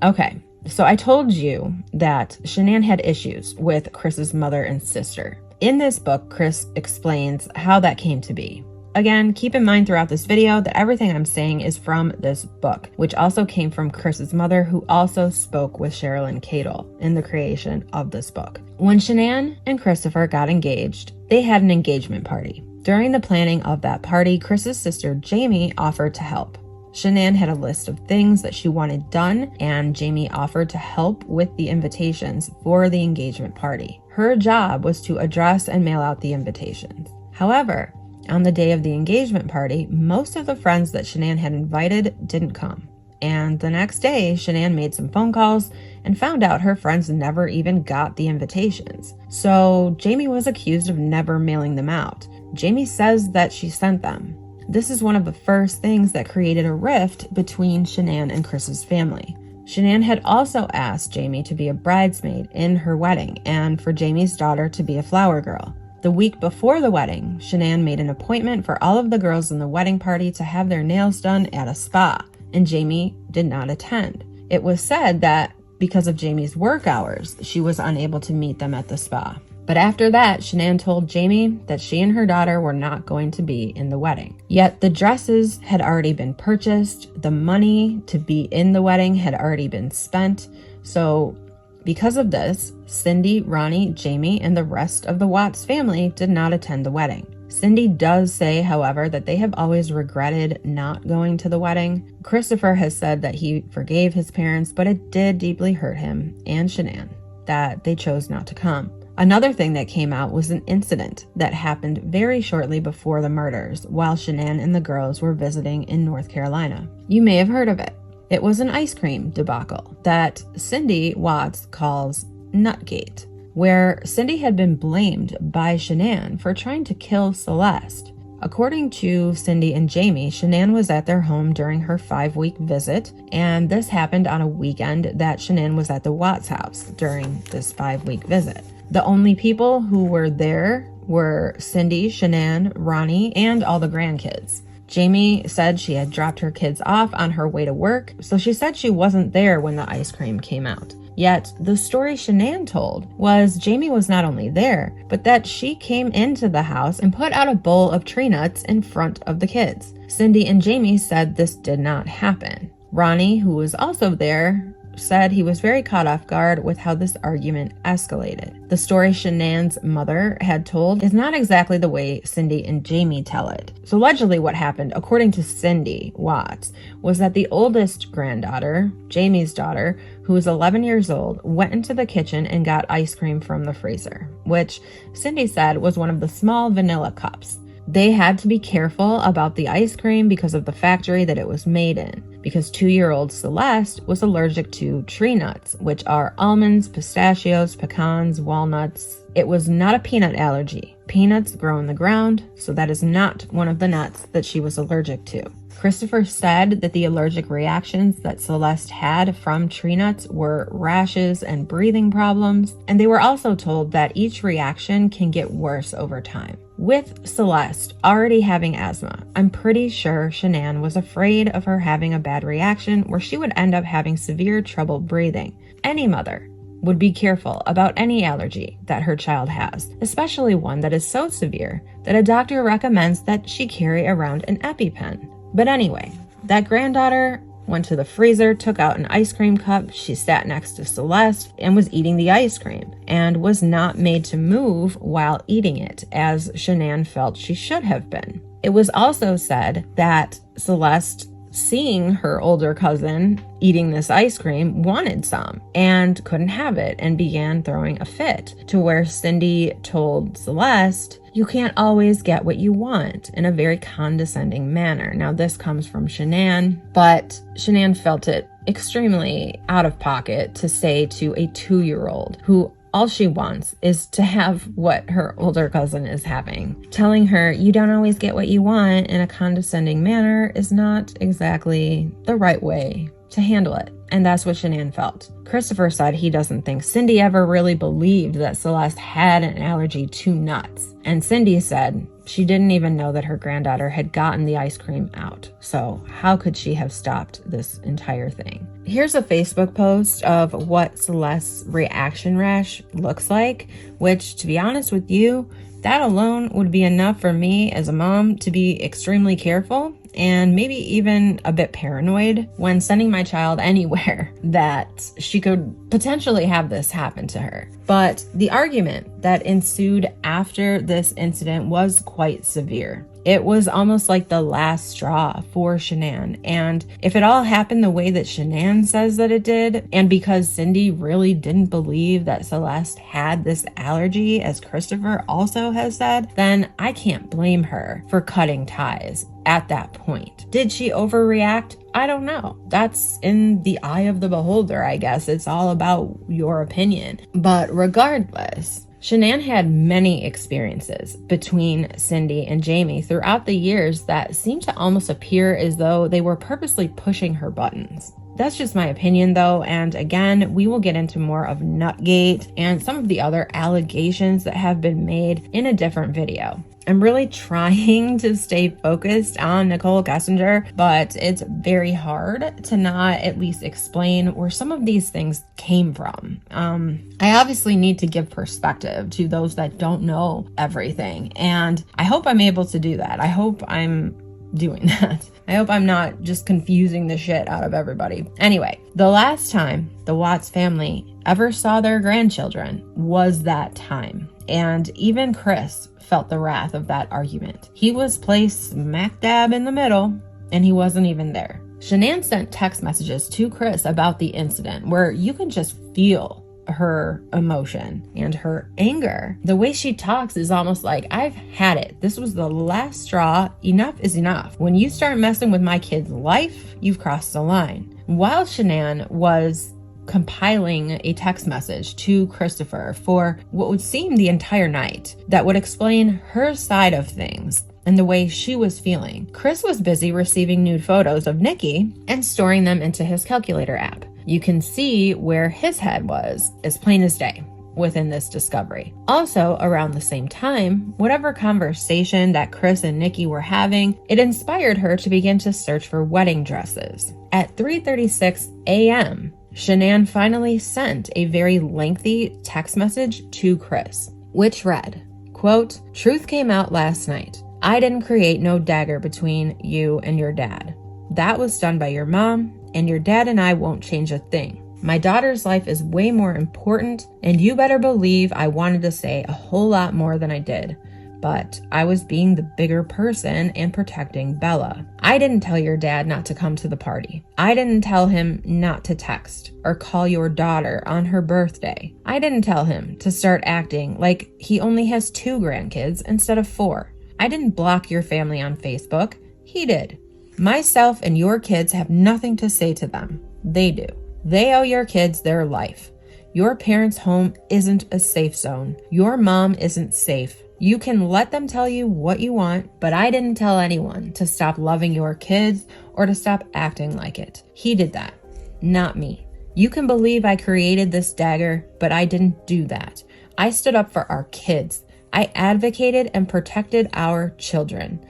Speaker 5: Okay, so I told you that Shannan had issues with Chris's mother and sister. In this book, Chris explains how that came to be. Again, keep in mind throughout this video that everything I'm saying is from this book, which also came from Chris's mother, who also spoke with Sherilyn Cadle in the creation of this book. When Shannan and Christopher got engaged, they had an engagement party. During the planning of that party, Chris's sister Jamie offered to help. Shannan had a list of things that she wanted done, and Jamie offered to help with the invitations for the engagement party. Her job was to address and mail out the invitations. However, on the day of the engagement party, most of the friends that Shannan had invited didn't come. And the next day, Shannan made some phone calls and found out her friends never even got the invitations. So Jamie was accused of never mailing them out. Jamie says that she sent them. This is one of the first things that created a rift between Shannan and Chris's family. Shannan had also asked Jamie to be a bridesmaid in her wedding and for Jamie's daughter to be a flower girl. The week before the wedding, Shannan made an appointment for all of the girls in the wedding party to have their nails done at a spa, and Jamie did not attend. It was said that because of Jamie's work hours, she was unable to meet them at the spa. But after that, Shannan told Jamie that she and her daughter were not going to be in the wedding. Yet the dresses had already been purchased, the money to be in the wedding had already been spent. So because of this, Cindy, Ronnie, Jamie, and the rest of the Watts family did not attend the wedding. Cindy does say, however, that they have always regretted not going to the wedding. Christopher has said that he forgave his parents, but it did deeply hurt him and Shannan that they chose not to come. Another thing that came out was an incident that happened very shortly before the murders while Shannan and the girls were visiting in North Carolina. You may have heard of it. It was an ice cream debacle that Cindy Watts calls Nutgate, where Cindy had been blamed by Shannan for trying to kill Celeste. According to Cindy and Jamie, Shannan was at their home during her 5-week visit, and this happened on a weekend that Shannan was at the Watts house during this 5-week visit. The only people who were there were Cindy, Shannan, Ronnie, and all the grandkids. Jamie said she had dropped her kids off on her way to work, so she said she wasn't there when the ice cream came out. Yet, the story Shannan told was Jamie was not only there, but that she came into the house and put out a bowl of tree nuts in front of the kids. Cindy and Jamie said this did not happen. Ronnie, who was also there, said he was very caught off guard with how this argument escalated. The story Shannan's mother had told is not exactly the way Cindy and Jamie tell it. So allegedly what happened, according to Cindy Watts, was that the oldest granddaughter, Jamie's daughter, who was 11 years old, went into the kitchen and got ice cream from the freezer, which Cindy said was one of the small vanilla cups. They had to be careful about the ice cream because of the factory that it was made in, because 2-year-old Celeste was allergic to tree nuts, which are almonds, pistachios, pecans, walnuts. It was not a peanut allergy. Peanuts grow in the ground, so that is not one of the nuts that she was allergic to. Christopher said that the allergic reactions that Celeste had from tree nuts were rashes and breathing problems, and they were also told that each reaction can get worse over time. With Celeste already having asthma, I'm pretty sure Shannan was afraid of her having a bad reaction where she would end up having severe trouble breathing. Any mother would be careful about any allergy that her child has, especially one that is so severe that a doctor recommends that she carry around an EpiPen. But anyway, that granddaughter went to the freezer, took out an ice cream cup. She sat next to Celeste and was eating the ice cream and was not made to move while eating it, as Shannan felt she should have been. It was also said that Celeste, seeing her older cousin eating this ice cream, wanted some and couldn't have it and began throwing a fit, to where Cindy told Celeste, "You can't always get what you want," in a very condescending manner. Now, this comes from Shannan, but Shannan felt it extremely out of pocket to say to a 2-year-old who all she wants is to have what her older cousin is having. Telling her you don't always get what you want in a condescending manner is not exactly the right way to handle it. And that's what Shannan felt. Christopher said he doesn't think Cindy ever really believed that Celeste had an allergy to nuts. And Cindy said she didn't even know that her granddaughter had gotten the ice cream out. So how could she have stopped this entire thing? Here's a Facebook post of what Celeste's reaction rash looks like, which, to be honest with you, That alone would be enough for me as a mom to be extremely careful and maybe even a bit paranoid when sending my child anywhere that she could potentially have this happen to her. But the argument that ensued after this incident was quite severe. It was almost like the last straw for Shannan. And if it all happened the way that Shannan says that it did, and because Cindy really didn't believe that Celeste had this allergy, as Christopher also has said, then I can't blame her for cutting ties at that point. Did she overreact? I don't know. That's in the eye of the beholder, I guess. It's all about your opinion. But regardless, Shannan had many experiences between Cindy and Jamie throughout the years that seemed to almost appear as though they were purposely pushing her buttons. That's just my opinion though, and again, we will get into more of Nutgate and some of the other allegations that have been made in a different video. I'm really trying to stay focused on NICHOL KESSINGER, but it's very hard to not at least explain where some of these things came from. I obviously need to give perspective to those that don't know everything, and I hope I'm able to do that. I hope I'm doing that. I hope I'm not just confusing the shit out of everybody. Anyway, the last time the Watts family ever saw their grandchildren was that time, and even Chris felt the wrath of that argument. He was placed smack dab in the middle, and he wasn't even there. Shannan sent text messages to Chris about the incident where you can just feel her emotion and her anger. The way she talks is almost like, I've had it. This was the last straw. Enough is enough. When you start messing with my kid's life, you've crossed the line. While Shannan was compiling a text message to Christopher for what would seem the entire night that would explain her side of things and the way she was feeling, Chris was busy receiving nude photos of Nikki and storing them into his calculator app. You can see where his head was as plain as day within this discovery. Also, around the same time, whatever conversation that Chris and Nikki were having, it inspired her to begin to search for wedding dresses. At 3:36 a.m., Shannan finally sent a very lengthy text message to Chris, which read, quote, "Truth came out last night. I didn't create no dagger between you and your dad. That was done by your mom, and your dad and I won't change a thing. My daughter's life is way more important, and you better believe I wanted to say a whole lot more than I did. But I was being the bigger person and protecting Bella. I didn't tell your dad not to come to the party. I didn't tell him not to text or call your daughter on her birthday. I didn't tell him to start acting like he only has 2 grandkids instead of 4. I didn't block your family on Facebook. He did. Myself and your kids have nothing to say to them. They do. They owe your kids their life. Your parents' home isn't a safe zone. Your mom isn't safe. You can let them tell you what you want, but I didn't tell anyone to stop loving your kids or to stop acting like it. He did that, not me. You can believe I created this dagger, but I didn't do that. I stood up for our kids. I advocated and protected our children.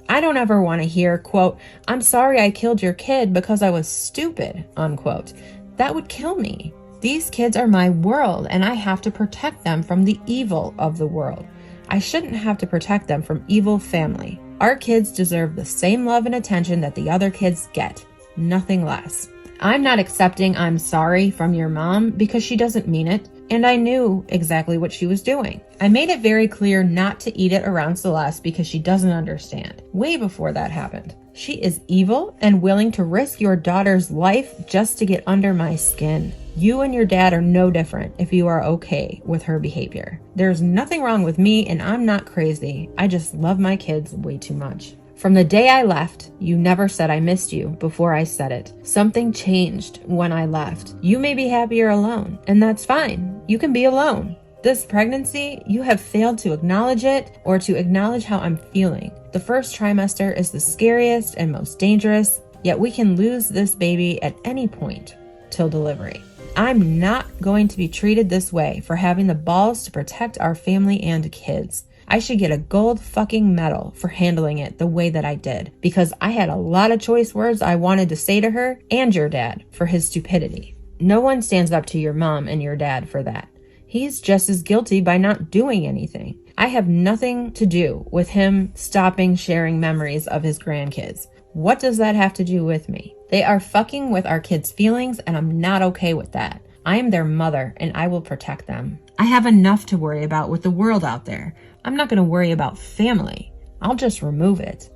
Speaker 5: I don't ever want to hear, quote, I'm sorry I killed your kid because I was stupid, unquote. That would kill me. These kids are my world, and I have to protect them from the evil of the world. I shouldn't have to protect them from evil family. Our kids deserve the same love and attention that the other kids get, nothing less. I'm not accepting I'm sorry from your mom because she doesn't mean it, and I knew exactly what she was doing. I made it very clear not to eat it around Celeste because she doesn't understand. Way before that happened. She is evil and willing to risk your daughter's life just to get under my skin. You and your dad are no different if you are okay with her behavior. There's nothing wrong with me and I'm not crazy. I just love my kids way too much. From the day I left, you never said I missed you before I said it. Something changed when I left. You may be happier alone, and that's fine. You can be alone. This pregnancy, you have failed to acknowledge it or to acknowledge how I'm feeling. The first trimester is the scariest and most dangerous, yet we can lose this baby at any point till delivery. I'm not going to be treated this way for having the balls to protect our family and kids. I should get a gold fucking medal for handling it the way that I did, because I had a lot of choice words I wanted to say to her and your dad for his stupidity. No one stands up to your mom and your dad for that. He's just as guilty by not doing anything. I have nothing to do with him stopping sharing memories of his grandkids. What does that have to do with me? They are fucking with our kids' feelings, and I'm not okay with that. I am their mother, and I will protect them. I have enough to worry about with the world out there. I'm not going to worry about family. I'll just remove it.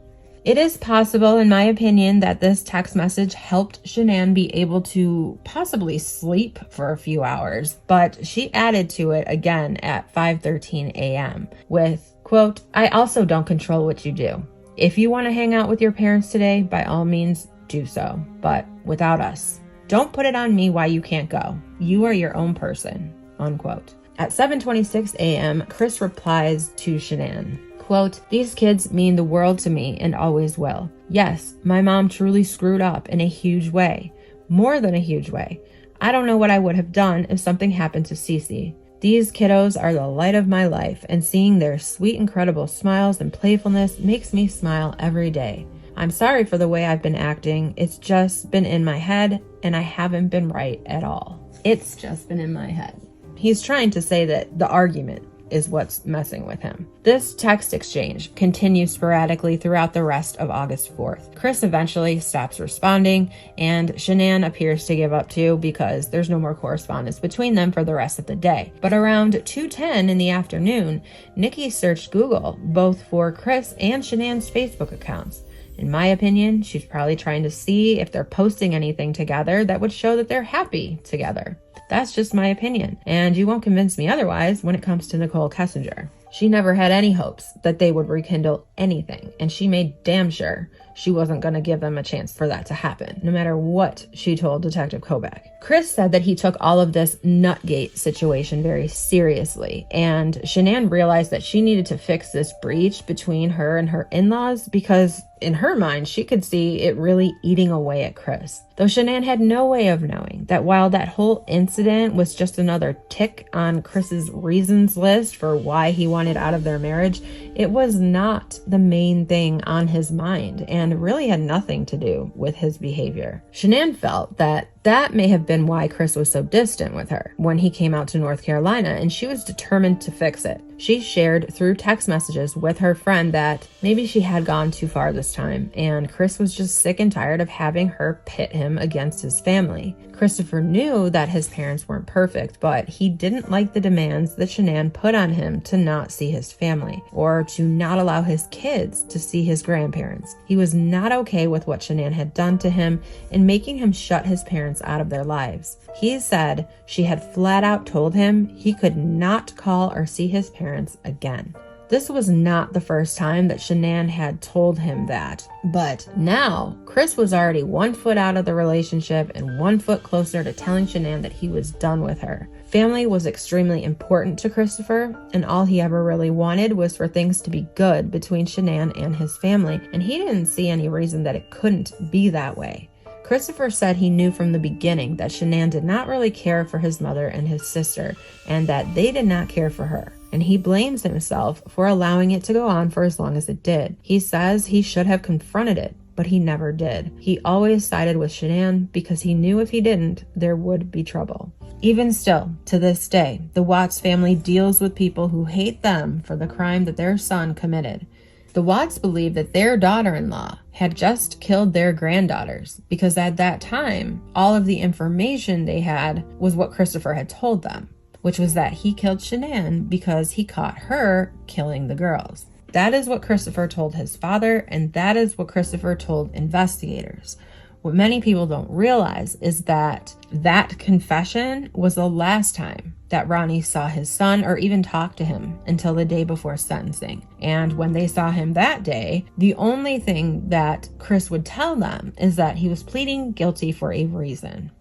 Speaker 5: It is possible, in my opinion, that this text message helped Shannan be able to possibly sleep for a few hours, but she added to it again at 5:13 a.m. with, quote, I also don't control what you do. If you want to hang out with your parents today, by all means, do so, but without us. Don't put it on me why you can't go. You are your own person, unquote. At 7:26 a.m., Chris replies to Shannan, quote, these kids mean the world to me and always will. Yes, my mom truly screwed up in a huge way. More than a huge way. I don't know what I would have done if something happened to Cece. These kiddos are the light of my life, and seeing their sweet, incredible smiles and playfulness makes me smile every day. I'm sorry for the way I've been acting. It's just been in my head, and I haven't been right at all. It's just been in my head. He's trying to say that the argument is what's messing with him. This text exchange continues sporadically throughout the rest of August 4th. Chris eventually stops responding, and Shannan appears to give up too because there's no more correspondence between them for the rest of the day. But around 2:10 in the afternoon, Nikki searched Google both for Chris and Shannan's Facebook accounts. In my opinion, she's probably trying to see if they're posting anything together that would show that they're happy together. That's just my opinion, and you won't convince me otherwise when it comes to NICHOL KESSINGER. She never had any hopes that they would rekindle anything, and she made damn sure she wasn't going to give them a chance for that to happen, no matter what she told Detective Kobach. Chris said that he took all of this Nutgate situation very seriously, and Shannan realized that she needed to fix this breach between her and her in-laws because in her mind, she could see it really eating away at Chris. Though Shannan had no way of knowing that while that whole incident was just another tick on Chris's reasons list for why he wanted out of their marriage, it was not the main thing on his mind and really had nothing to do with his behavior. Shannan felt that may have been why Chris was so distant with her when he came out to North Carolina, and she was determined to fix it. She shared through text messages with her friend that maybe she had gone too far this time, and Chris was just sick and tired of having her pit him against his family. Christopher knew that his parents weren't perfect, but he didn't like the demands that Shannan put on him to not see his family, or to not allow his kids to see his grandparents. He was not okay with what Shannan had done to him in making him shut his parents out of their lives. He said she had flat out told him he could not call or see his parents again. This was not the first time that Shannan had told him that, but now Chris was already 1 foot out of the relationship and 1 foot closer to telling Shannan that he was done with her. Family was extremely important to Christopher, and all he ever really wanted was for things to be good between Shannan and his family, and he didn't see any reason that it couldn't be that way. Christopher said he knew from the beginning that Shannan did not really care for his mother and his sister, and that they did not care for her. And he blames himself for allowing it to go on for as long as it did. He says he should have confronted it, but he never did. He always sided with Shannan because he knew if he didn't, there would be trouble. Even still, to this day, the Watts family deals with people who hate them for the crime that their son committed. The Watts believe that their daughter-in-law had just killed their granddaughters because at that time, all of the information they had was what Christopher had told them, which was that he killed Shannan because he caught her killing the girls. That is what Christopher told his father, and that is what Christopher told investigators. What many people don't realize is that that confession was the last time that Ronnie saw his son or even talked to him until the day before sentencing. And when they saw him that day, the only thing that Chris would tell them is that he was pleading guilty for a reason.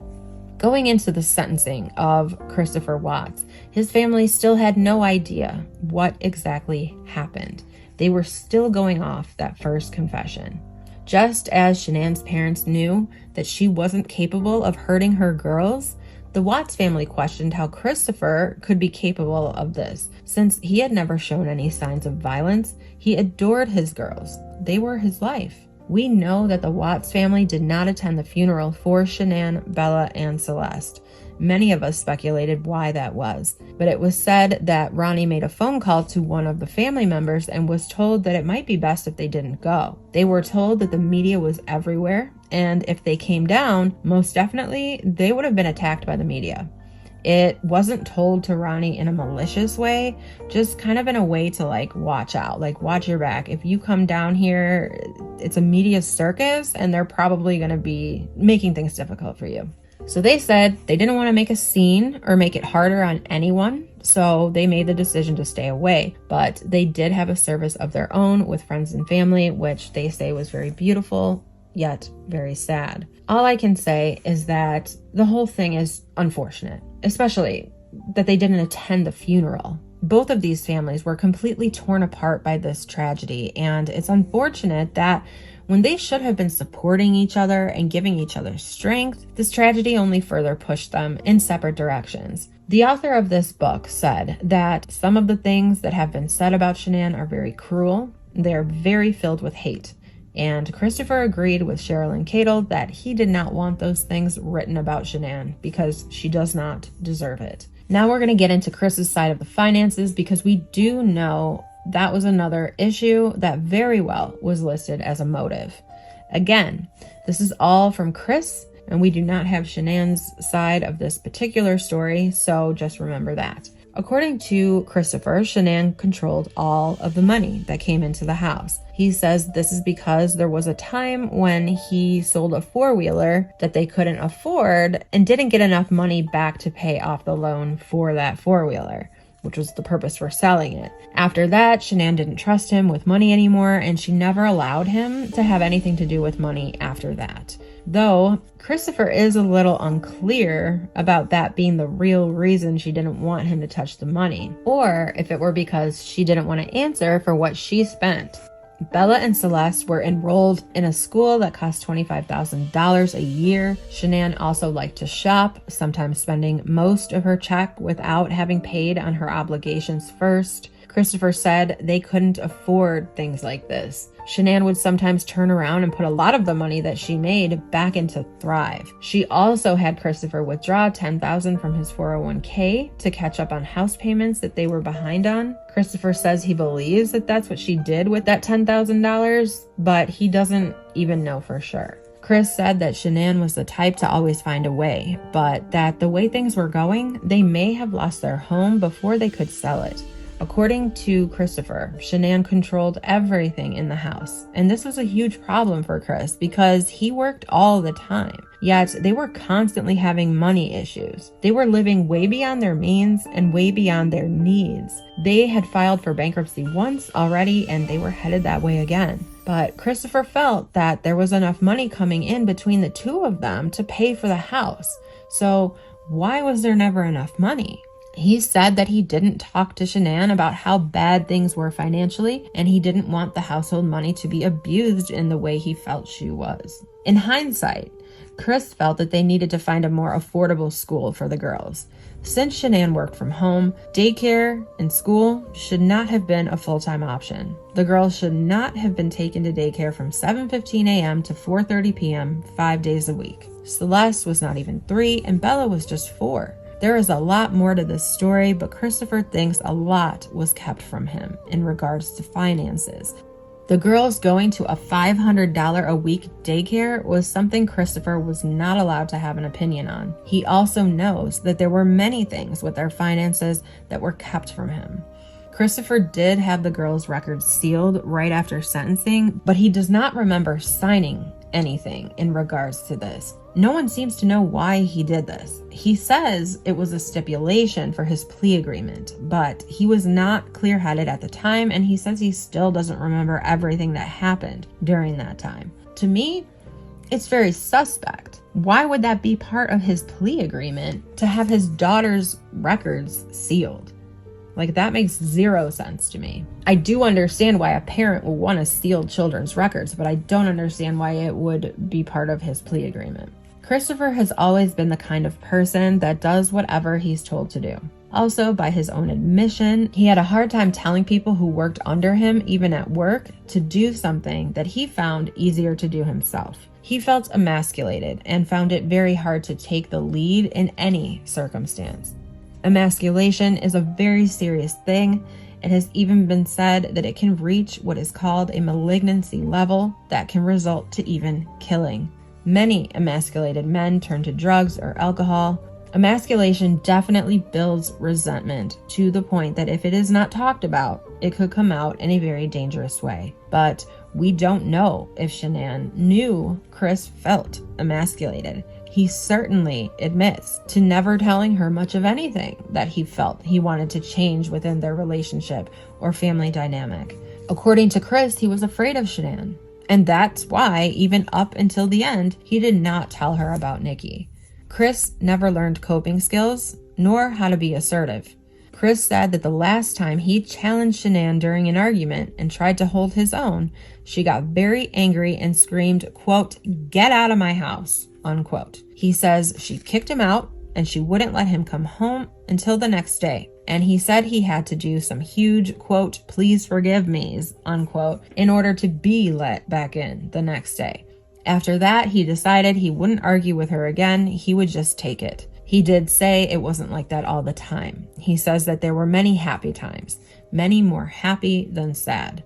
Speaker 5: Going into the sentencing of Christopher Watts, his family still had no idea what exactly happened. They were still going off that first confession. Just as Shannan's parents knew that she wasn't capable of hurting her girls, the Watts family questioned how Christopher could be capable of this, since he had never shown any signs of violence. He adored his girls. They were his life. We know that the Watts family did not attend the funeral for Shannan, Bella, and Celeste. Many of us speculated why that was, but it was said that Ronnie made a phone call to one of the family members and was told that it might be best if they didn't go. They were told that the media was everywhere, and if they came down, most definitely they would have been attacked by the media. It wasn't told to Ronnie in a malicious way, just kind of in a way to like watch out, like watch your back. If you come down here, it's a media circus and they're probably going to be making things difficult for you. So they said they didn't want to make a scene or make it harder on anyone, so they made the decision to stay away. But they did have a service of their own with friends and family, which they say was very beautiful, yet very sad. All I can say is that the whole thing is unfortunate, especially that they didn't attend the funeral. Both of these families were completely torn apart by this tragedy, and it's unfortunate that when they should have been supporting each other and giving each other strength, this tragedy only further pushed them in separate directions. The author of this book said that some of the things that have been said about Shannan are very cruel. They're very filled with hate. And Christopher agreed with Cheryl and Cadel that he did not want those things written about Shannan because she does not deserve it. Now we're going to get into Chris's side of the finances because we do know that was another issue that very well was listed as a motive. Again, this is all from Chris, and we do not have Shannan's side of this particular story, so just remember that. According to Christopher, Shannan controlled all of the money that came into the house. He says this is because there was a time when he sold a four-wheeler that they couldn't afford and didn't get enough money back to pay off the loan for that four-wheeler, which was the purpose for selling it. After that, Shannan didn't trust him with money anymore, and she never allowed him to have anything to do with money after that. Though, Christopher is a little unclear about that being the real reason she didn't want him to touch the money, or if it were because she didn't want to answer for what she spent. Bella and Celeste were enrolled in a school that cost $25,000 a year. Shannan also liked to shop, sometimes spending most of her check without having paid on her obligations first. Christopher said they couldn't afford things like this. Shannan would sometimes turn around and put a lot of the money that she made back into Thrive. She also had Christopher withdraw $10,000 from his 401k to catch up on house payments that they were behind on. Christopher says he believes that that's what she did with that $10,000, but he doesn't even know for sure. Chris said that Shannan was the type to always find a way, but that the way things were going, they may have lost their home before they could sell it. According to Christopher, Shannan controlled everything in the house, and this was a huge problem for Chris because he worked all the time, yet they were constantly having money issues. They were living way beyond their means and way beyond their needs. They had filed for bankruptcy once already, and they were headed that way again. But Christopher felt that there was enough money coming in between the two of them to pay for the house. So why was there never enough money? He said that he didn't talk to Shannan about how bad things were financially, and he didn't want the household money to be abused in the way he felt she was. In hindsight, Chris felt that they needed to find a more affordable school for the girls. Since Shannan worked from home, daycare and school should not have been a full-time option. The girls should not have been taken to daycare from 7:15 a.m. to 4:30 p.m. 5 days a week. Celeste was not even 3, and Bella was just 4. There is a lot more to this story, but Christopher thinks a lot was kept from him in regards to finances. The girls going to a $500 a week daycare was something Christopher was not allowed to have an opinion on. He also knows that there were many things with their finances that were kept from him. Christopher did have the girls' records sealed right after sentencing, but he does not remember signing anything in regards to this. No one seems to know why he did this. He says it was a stipulation for his plea agreement, but he was not clear-headed at the time, and he says he still doesn't remember everything that happened during that time. To me, it's very suspect. Why would that be part of his plea agreement to have his daughter's records sealed? Like, that makes zero sense to me. I do understand why a parent will want to seal children's records, but I don't understand why it would be part of his plea agreement. Christopher has always been the kind of person that does whatever he's told to do. Also, by his own admission, he had a hard time telling people who worked under him, even at work, to do something that he found easier to do himself. He felt emasculated and found it very hard to take the lead in any circumstance. Emasculation is a very serious thing. It has even been said that it can reach what is called a malignancy level that can result to even killing. Many emasculated men turn to drugs or alcohol. Emasculation definitely builds resentment to the point that if it is not talked about, it could come out in a very dangerous way. But we don't know if Shannan knew Chris felt emasculated. He certainly admits to never telling her much of anything that he felt he wanted to change within their relationship or family dynamic. According to Chris, he was afraid of Shannan. And that's why, even up until the end, he did not tell her about Nikki. Chris never learned coping skills, nor how to be assertive. Chris said that the last time he challenged Shannan during an argument and tried to hold his own, she got very angry and screamed, quote, "Get out of my house," unquote. He says she kicked him out and she wouldn't let him come home until the next day. And he said he had to do some huge, quote, "please forgive me's," unquote, in order to be let back in the next day. After that, he decided he wouldn't argue with her again. He would just take it. He did say it wasn't like that all the time. He says that there were many happy times, many more happy than sad.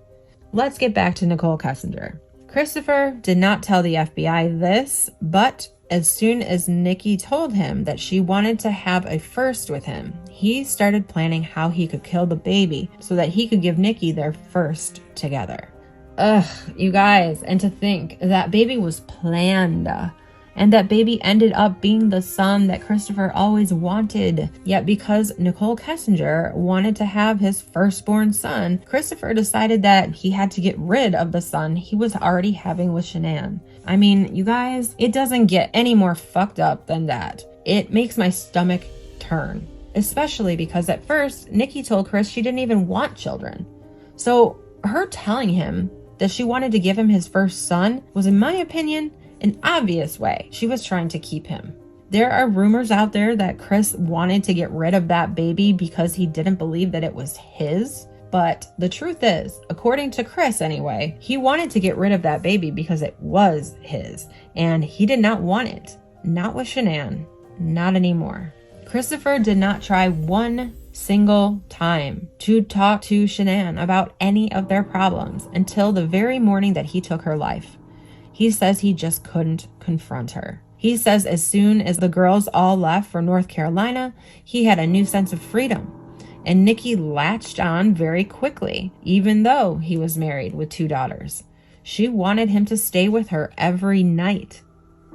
Speaker 5: Let's get back to Nicole Kessinger. Christopher did not tell the FBI this, but as soon as Nikki told him that she wanted to have a first with him, he started planning how he could kill the baby so that he could give Nikki their first together. Ugh, you guys, and to think that baby was planned. And that baby ended up being the son that Christopher always wanted. Yet because Nicole Kessinger wanted to have his firstborn son, Christopher decided that he had to get rid of the son he was already having with Shannan. I mean, you guys, it doesn't get any more fucked up than that. It makes my stomach turn. Especially because at first, Nikki told Chris she didn't even want children. So her telling him that she wanted to give him his first son was, in my opinion, an obvious way she was trying to keep him. There are rumors out there that Chris wanted to get rid of that baby because he didn't believe that it was his. But the truth is, according to Chris anyway, he wanted to get rid of that baby because it was his. And he did not want it. Not with Shannan. Not anymore. Christopher did not try one single time to talk to Shannan about any of their problems until the very morning that he took her life. He says he just couldn't confront her. He says as soon as the girls all left for North Carolina, he had a new sense of freedom. And Nikki latched on very quickly, even though he was married with 2 daughters. She wanted him to stay with her every night.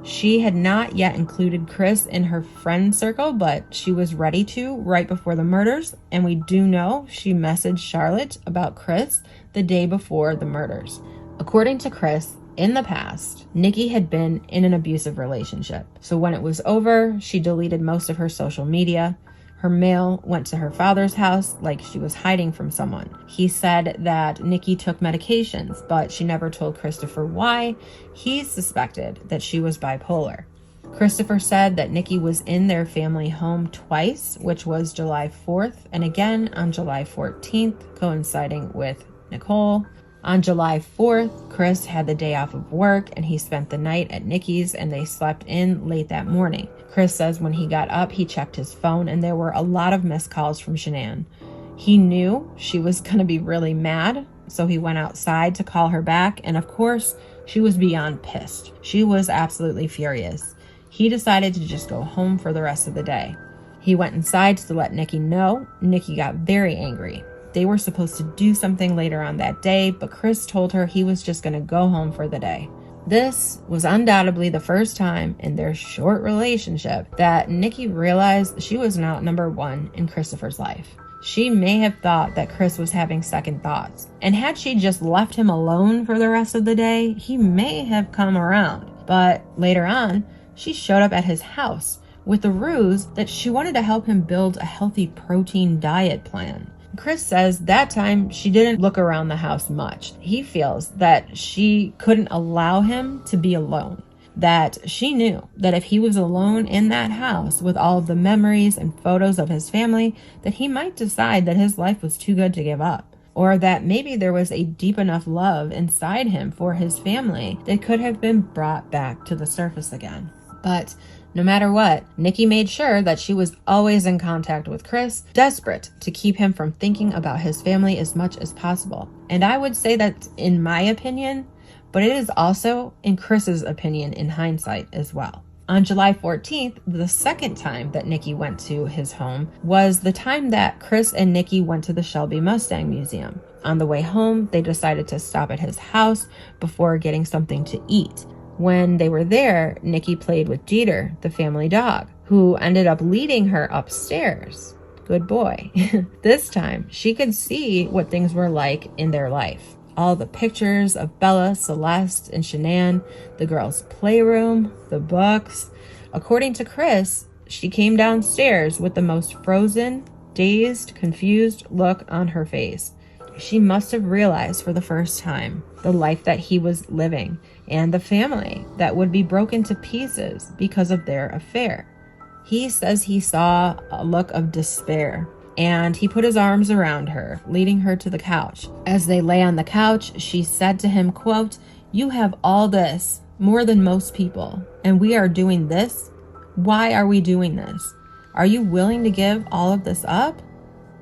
Speaker 5: She had not yet included Chris in her friend circle, but she was ready to right before the murders. And we do know she messaged Charlotte about Chris the day before the murders. According to Chris, in the past, Nikki had been in an abusive relationship. So when it was over, she deleted most of her social media. Her mail went to her father's house like she was hiding from someone. He said that Nikki took medications, but she never told Christopher why. He suspected that she was bipolar. Christopher said that Nikki was in their family home twice, which was July 4th and again on July 14th, coinciding with Nicole. On July 4th, Chris had the day off of work and he spent the night at Nikki's and they slept in late that morning. Chris says when he got up, he checked his phone and there were a lot of missed calls from Shannan. He knew she was going to be really mad, so he went outside to call her back, and of course, she was beyond pissed. She was absolutely furious. He decided to just go home for the rest of the day. He went inside to let Nikki know. Nikki got very angry. They were supposed to do something later on that day, but Chris told her he was just going to go home for the day. This was undoubtedly the first time in their short relationship that Nikki realized she was not number one in Christopher's life. She may have thought that Chris was having second thoughts, and had she just left him alone for the rest of the day, he may have come around. But later on, she showed up at his house with the ruse that she wanted to help him build a healthy protein diet plan. Chris says that time she didn't look around the house much. He feels that she couldn't allow him to be alone. that she knew that if he was alone in that house with all of the memories and photos of his family, that he might decide that his life was too good to give up. Or that maybe there was a deep enough love inside him for his family that could have been brought back to the surface again. But no matter what, Nikki made sure that she was always in contact with Chris, desperate to keep him from thinking about his family as much as possible. And I would say that's in my opinion, but it is also in Chris's opinion in hindsight as well. On July 14th, the second time that Nikki went to his home was the time that Chris and Nikki went to the Shelby Mustang Museum. On the way home, they decided to stop at his house before getting something to eat. When they were there, Nikki played with Jeter, the family dog, who ended up leading her upstairs. Good boy. This time, she could see what things were like in their life. All the pictures of Bella, Celeste, and Shannan, the girls' playroom, the books. According to Chris, she came downstairs with the most frozen, dazed, confused look on her face. She must have realized for the first time the life that he was living and the family that would be broken to pieces because of their affair. He says he saw a look of despair, and he put his arms around her, leading her to the couch. As they lay on the couch, she said to him, quote, "You have all this, more than most people, and we are doing this? Why are we doing this? Are you willing to give all of this up?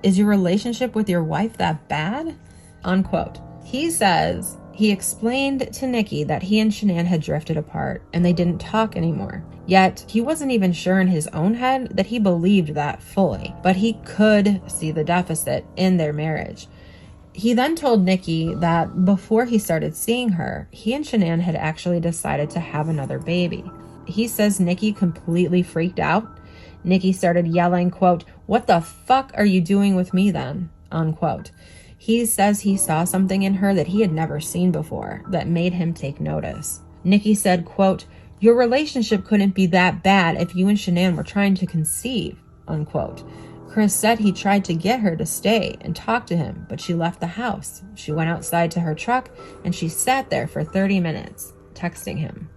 Speaker 5: Is your relationship with your wife that bad?" Unquote. He says he explained to Nikki that he and Shannan had drifted apart and they didn't talk anymore. Yet he wasn't even sure in his own head that he believed that fully, but he could see the deficit in their marriage. He then told Nikki that before he started seeing her, he and Shannan had actually decided to have another baby. He says Nikki completely freaked out. Nikki started yelling, quote, "What the fuck are you doing with me then?" Unquote. He says he saw something in her that he had never seen before that made him take notice. Nikki said, quote, "Your relationship couldn't be that bad if you and Shannan were trying to conceive," unquote. Chris said he tried to get her to stay and talk to him, but she left the house. She went outside to her truck and she sat there for 30 minutes, texting him.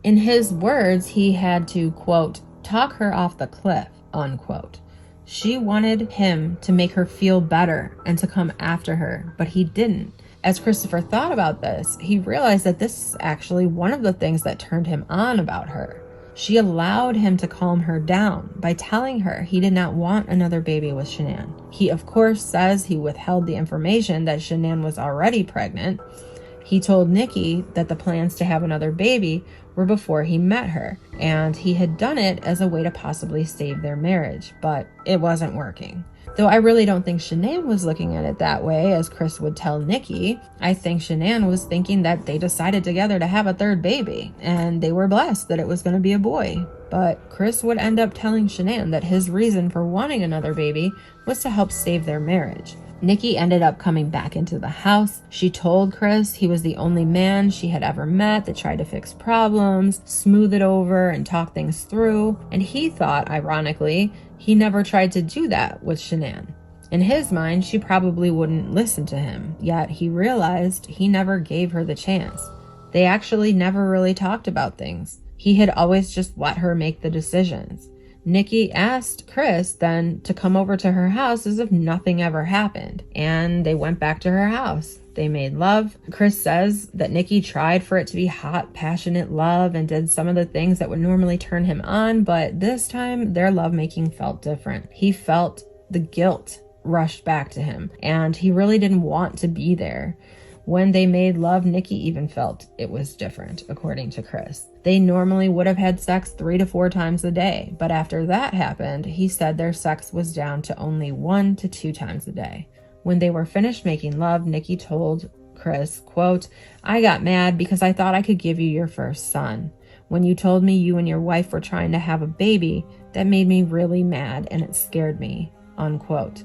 Speaker 5: In his words, he had to, quote, "talk her off the cliff," unquote. She wanted him to make her feel better and to come after her, but he didn't. As Christopher thought about this, he realized that this is actually one of the things that turned him on about her. She allowed him to calm her down by telling her he did not want another baby with Shannan. He, of course, says he withheld the information that Shannan was already pregnant. He told Nikki that the plans to have another baby were before he met her, and he had done it as a way to possibly save their marriage, but it wasn't working. Though I really don't think Shannan was looking at it that way, as Chris would tell Nikki. I think Shannan was thinking that they decided together to have a third baby, and they were blessed that it was going to be a boy. But Chris would end up telling Shannan that his reason for wanting another baby was to help save their marriage. Nikki ended up coming back into the house. She told Chris he was the only man she had ever met that tried to fix problems, smooth it over, and talk things through. And he thought, ironically, he never tried to do that with Shannan. In his mind, she probably wouldn't listen to him, yet he realized he never gave her the chance. They actually never really talked about things. He had always just let her make the decisions. Nikki asked Chris then to come over to her house as if nothing ever happened, and they went back to her house. They made love. Chris says that Nikki tried for it to be hot, passionate love and did some of the things that would normally turn him on, but this time their lovemaking felt different. He felt the guilt rushed back to him, and he really didn't want to be there. When they made love, Nikki even felt it was different, according to Chris. They normally would have had sex 3 to 4 times a day, but after that happened, he said their sex was down to only 1 to 2 times a day. When they were finished making love, Nikki told Chris, quote, "I got mad because I thought I could give you your first son. When you told me you and your wife were trying to have a baby, that made me really mad and it scared me," unquote.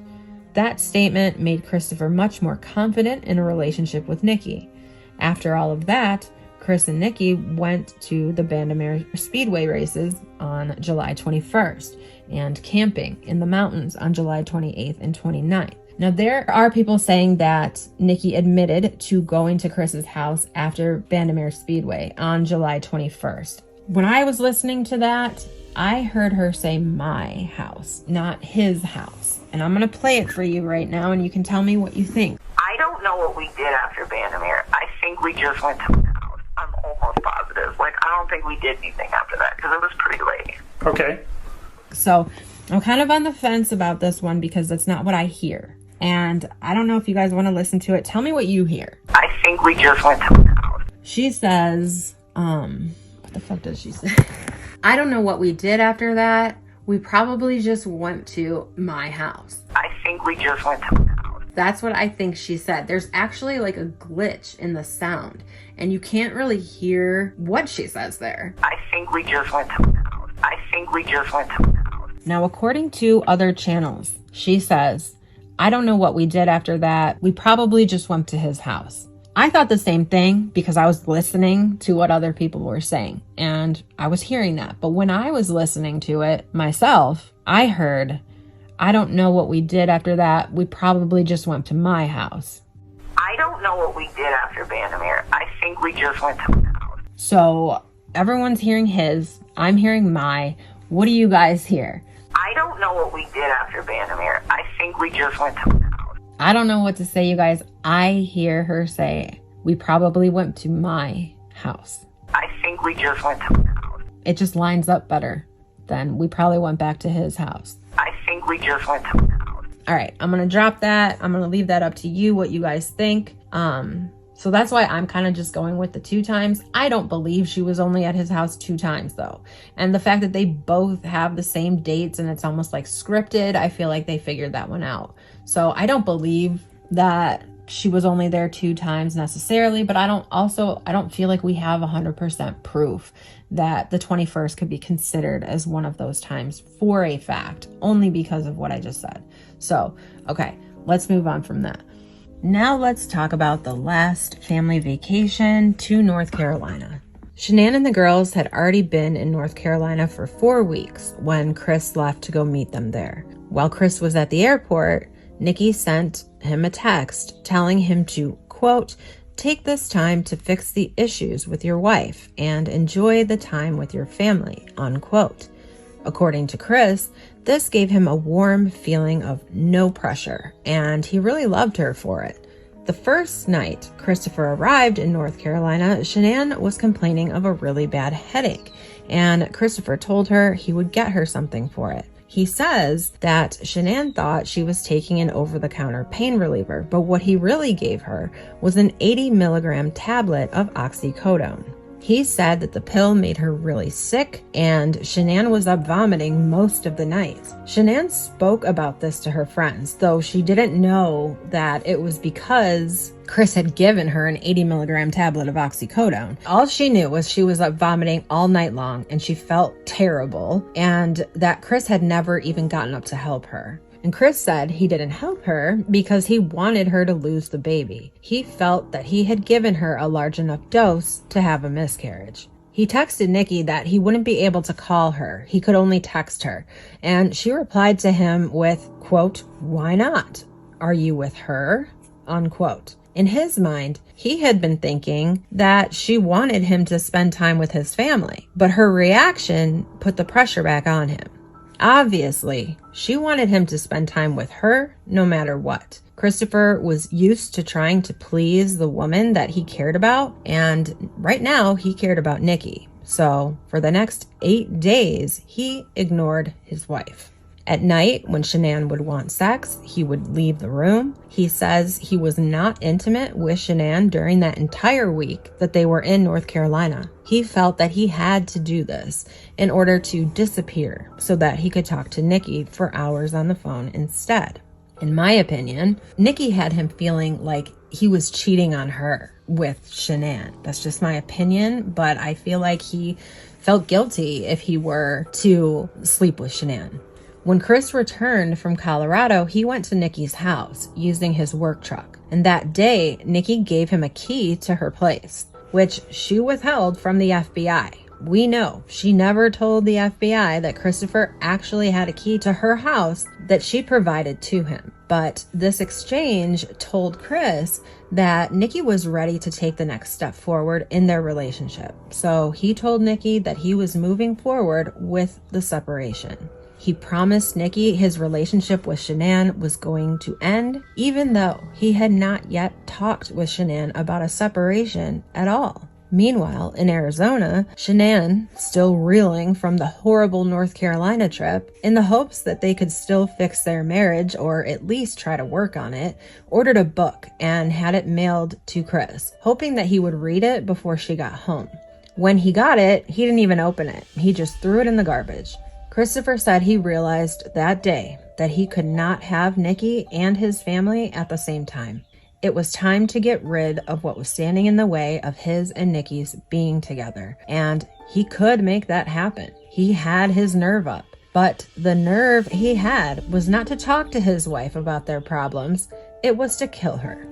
Speaker 5: That statement made Christopher much more confident in a relationship with Nikki. After all of that, Chris and Nikki went to the Bandamere Speedway races on July 21st and camping in the mountains on July 28th and 29th. Now, there are people saying that Nikki admitted to going to Chris's house after Bandamere Speedway on July 21st. When I was listening to that, I heard her say my house, not his house. And I'm going to play it for you right now, and you can tell me what you think.
Speaker 8: I don't know what we did after Vandermeer. I think we just went to my house. I'm almost positive. Like, I don't think we did anything after that because it was pretty late.
Speaker 1: Okay.
Speaker 5: So I'm kind of on the fence about this one because that's not what I hear. And I don't know if you guys want to listen to it. Tell me what you hear.
Speaker 8: I think we just went to my house.
Speaker 5: She says, what the fuck does she say? I don't know what we did after that. We probably just went to my house.
Speaker 8: I think we just went to my house.
Speaker 5: That's what I think she said. There's actually like a glitch in the sound, and you can't really hear what she says there.
Speaker 8: I think we just went to my house. I think we just went to my house.
Speaker 5: Now, according to other channels, she says, I don't know what we did after that. We probably just went to his house. I thought the same thing because I was listening to what other people were saying and I was hearing that. But when I was listening to it myself, I heard, I don't know what we did after that. We probably just went to my house.
Speaker 8: I don't know what we did after Vandermeer. I think we just went to my house.
Speaker 5: So everyone's hearing his, I'm hearing my. What do you guys hear?
Speaker 8: I don't know what we did after Vandermeer. I think we just went to my house.
Speaker 5: I don't know what to say, you guys. I hear her say, we probably went to my house.
Speaker 8: I think we just went to my house.
Speaker 5: It just lines up better than we probably went back to his house.
Speaker 8: I think we just went to my house.
Speaker 5: All right, I'm going to drop that. I'm going to leave that up to you, what you guys think. So that's why I'm kind of just going with the 2 times. I don't believe she was only at his house 2 times though. And the fact that they both have the same dates and it's almost like scripted, I feel like they figured that one out. So I don't believe that she was only there 2 times necessarily, but I don't feel like we have 100% proof that the 21st could be considered as one of those times for a fact, only because of what I just said. So, okay, let's move on from that. Now let's talk about the last family vacation to North Carolina. Shannan and the girls had already been in North Carolina for 4 weeks when Chris left to go meet them there. While Chris was at the airport, Nikki sent him a text telling him to, quote, take this time to fix the issues with your wife and enjoy the time with your family, unquote. According to Chris, this gave him a warm feeling of no pressure, and he really loved her for it. The first night Christopher arrived in North Carolina, Shannan was complaining of a really bad headache, and Christopher told her he would get her something for it. He says that Shannan thought she was taking an over-the-counter pain reliever, but what he really gave her was an 80-milligram tablet of oxycodone. He said that the pill made her really sick, and Shannan was up vomiting most of the night. Shannan spoke about this to her friends, though she didn't know that it was because Chris had given her an 80-milligram tablet of oxycodone. All she knew was she was up vomiting all night long, and she felt terrible, and that Chris had never even gotten up to help her. And Chris said he didn't help her because he wanted her to lose the baby. He felt that he had given her a large enough dose to have a miscarriage. He texted Nikki that he wouldn't be able to call her. He could only text her. And she replied to him with, quote, why not? Are you with her? Unquote. In his mind, he had been thinking that she wanted him to spend time with his family, but her reaction put the pressure back on him. Obviously, she wanted him to spend time with her no matter what. Christopher was used to trying to please the woman that he cared about, and right now he cared about Nikki. So for the next 8 days, he ignored his wife. At night, when Shannan would want sex, he would leave the room. He says he was not intimate with Shannan during that entire week that they were in North Carolina. He felt that he had to do this in order to disappear so that he could talk to Nikki for hours on the phone instead. In my opinion, Nikki had him feeling like he was cheating on her with Shannan. That's just my opinion, but I feel like he felt guilty if he were to sleep with Shannan. When Chris returned from Colorado, he went to Nikki's house using his work truck. And that day, Nikki gave him a key to her place, which she withheld from the FBI. we know she never told the FBI that Christopher actually had a key to her house that she provided to him. But this exchange told Chris that Nikki was ready to take the next step forward in their relationship. So he told Nikki that he was moving forward with the separation. He promised Nikki his relationship with Shannan was going to end, even though he had not yet talked with Shannan about a separation at all. Meanwhile, in Arizona, Shannan, still reeling from the horrible North Carolina trip, in the hopes that they could still fix their marriage or at least try to work on it, ordered a book and had it mailed to Chris, hoping that he would read it before she got home. When he got it, he didn't even open it. He just threw it in the garbage. Christopher said he realized that day that he could not have Nikki and his family at the same time. It was time to get rid of what was standing in the way of his and Nikki's being together, and he could make that happen. He had his nerve up, but the nerve he had was not to talk to his wife about their problems, it was to kill her.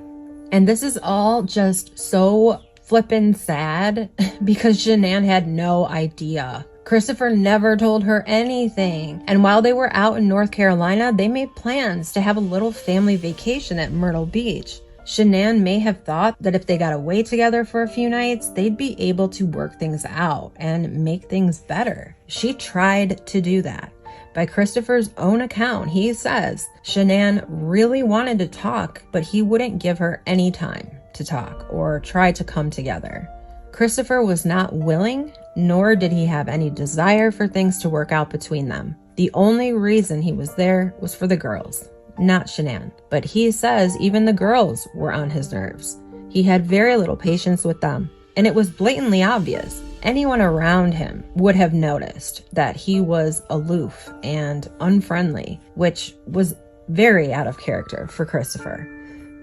Speaker 5: And this is all just so flippin' sad because Shannan had no idea. Christopher never told her anything. And while they were out in North Carolina, they made plans to have a little family vacation at Myrtle Beach. Shannan may have thought that if they got away together for a few nights, they'd be able to work things out and make things better. She tried to do that. By Christopher's own account, he says Shannan really wanted to talk, but he wouldn't give her any time to talk or try to come together. Christopher was not willing, nor did he have any desire for things to work out between them. The only reason he was there was for the girls, not Shannan. But he says even the girls were on his nerves. He had very little patience with them, and it was blatantly obvious. Anyone around him would have noticed that he was aloof and unfriendly, which was very out of character for Christopher.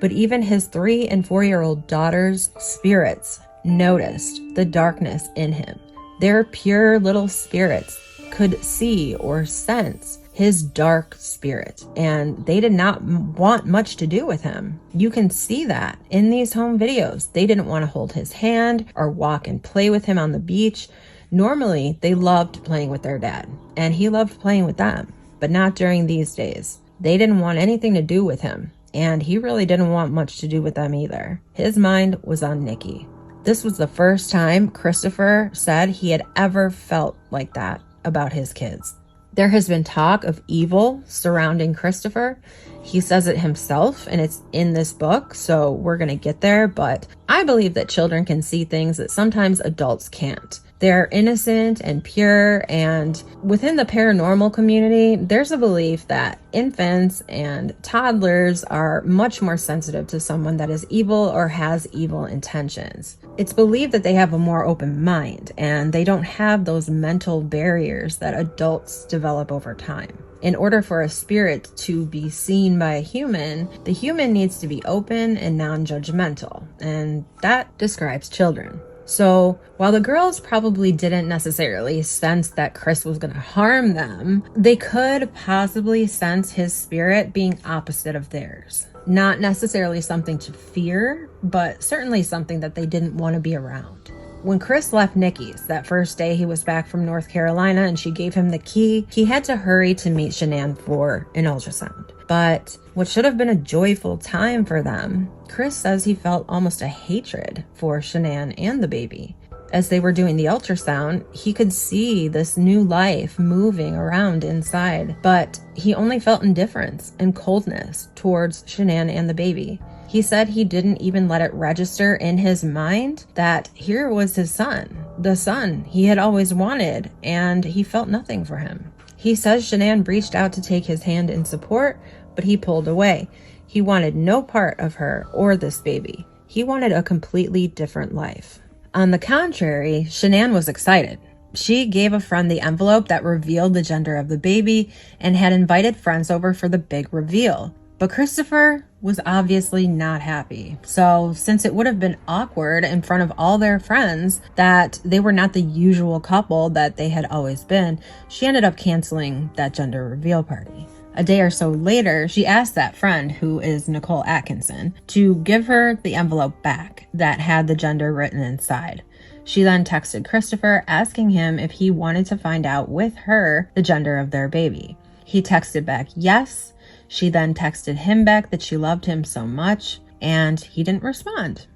Speaker 5: But even his 3- and 4-year-old daughters' spirits noticed the darkness in him. Their pure little spirits could see or sense his dark spirit, and they did not want much to do with him. You can see that in these home videos. They didn't want to hold his hand or walk and play with him on the beach. Normally, they loved playing with their dad, and he loved playing with them, but not during these days. They didn't want anything to do with him, and he really didn't want much to do with them either. His mind was on Nikki. This was the first time Christopher said he had ever felt like that about his kids. There has been talk of evil surrounding Christopher. He says it himself, and it's in this book, so we're going to get there, but I believe that children can see things that sometimes adults can't. They're innocent and pure, and within the paranormal community, there's a belief that infants and toddlers are much more sensitive to someone that is evil or has evil intentions. It's believed that they have a more open mind, and they don't have those mental barriers that adults develop over time. In order for a spirit to be seen by a human, the human needs to be open and non-judgmental, and that describes children. So while the girls probably didn't necessarily sense that Chris was going to harm them, they could possibly sense his spirit being opposite of theirs. Not necessarily something to fear, but certainly something that they didn't want to be around. When Chris left Nikki's that first day he was back from North Carolina and she gave him the key, he had to hurry to meet Shannan for an ultrasound. But what should have been a joyful time for them, Chris says he felt almost a hatred for Shannan and the baby. As they were doing the ultrasound, he could see this new life moving around inside, but he only felt indifference and coldness towards Shannan and the baby. He said he didn't even let it register in his mind that here was his son, the son he had always wanted, and he felt nothing for him. He says Shannan reached out to take his hand in support, but he pulled away. He wanted no part of her or this baby. He wanted a completely different life. On the contrary, Shannan was excited. She gave a friend the envelope that revealed the gender of the baby and had invited friends over for the big reveal. But Christopher was obviously not happy. So since it would have been awkward in front of all their friends that they were not the usual couple that they had always been, she ended up canceling that gender reveal party. A day or so later, she asked that friend, who is Nicole Atkinson, to give her the envelope back that had the gender written inside. She then texted Christopher asking him if he wanted to find out with her the gender of their baby. He texted back yes. She then texted him back that she loved him so much, and he didn't respond.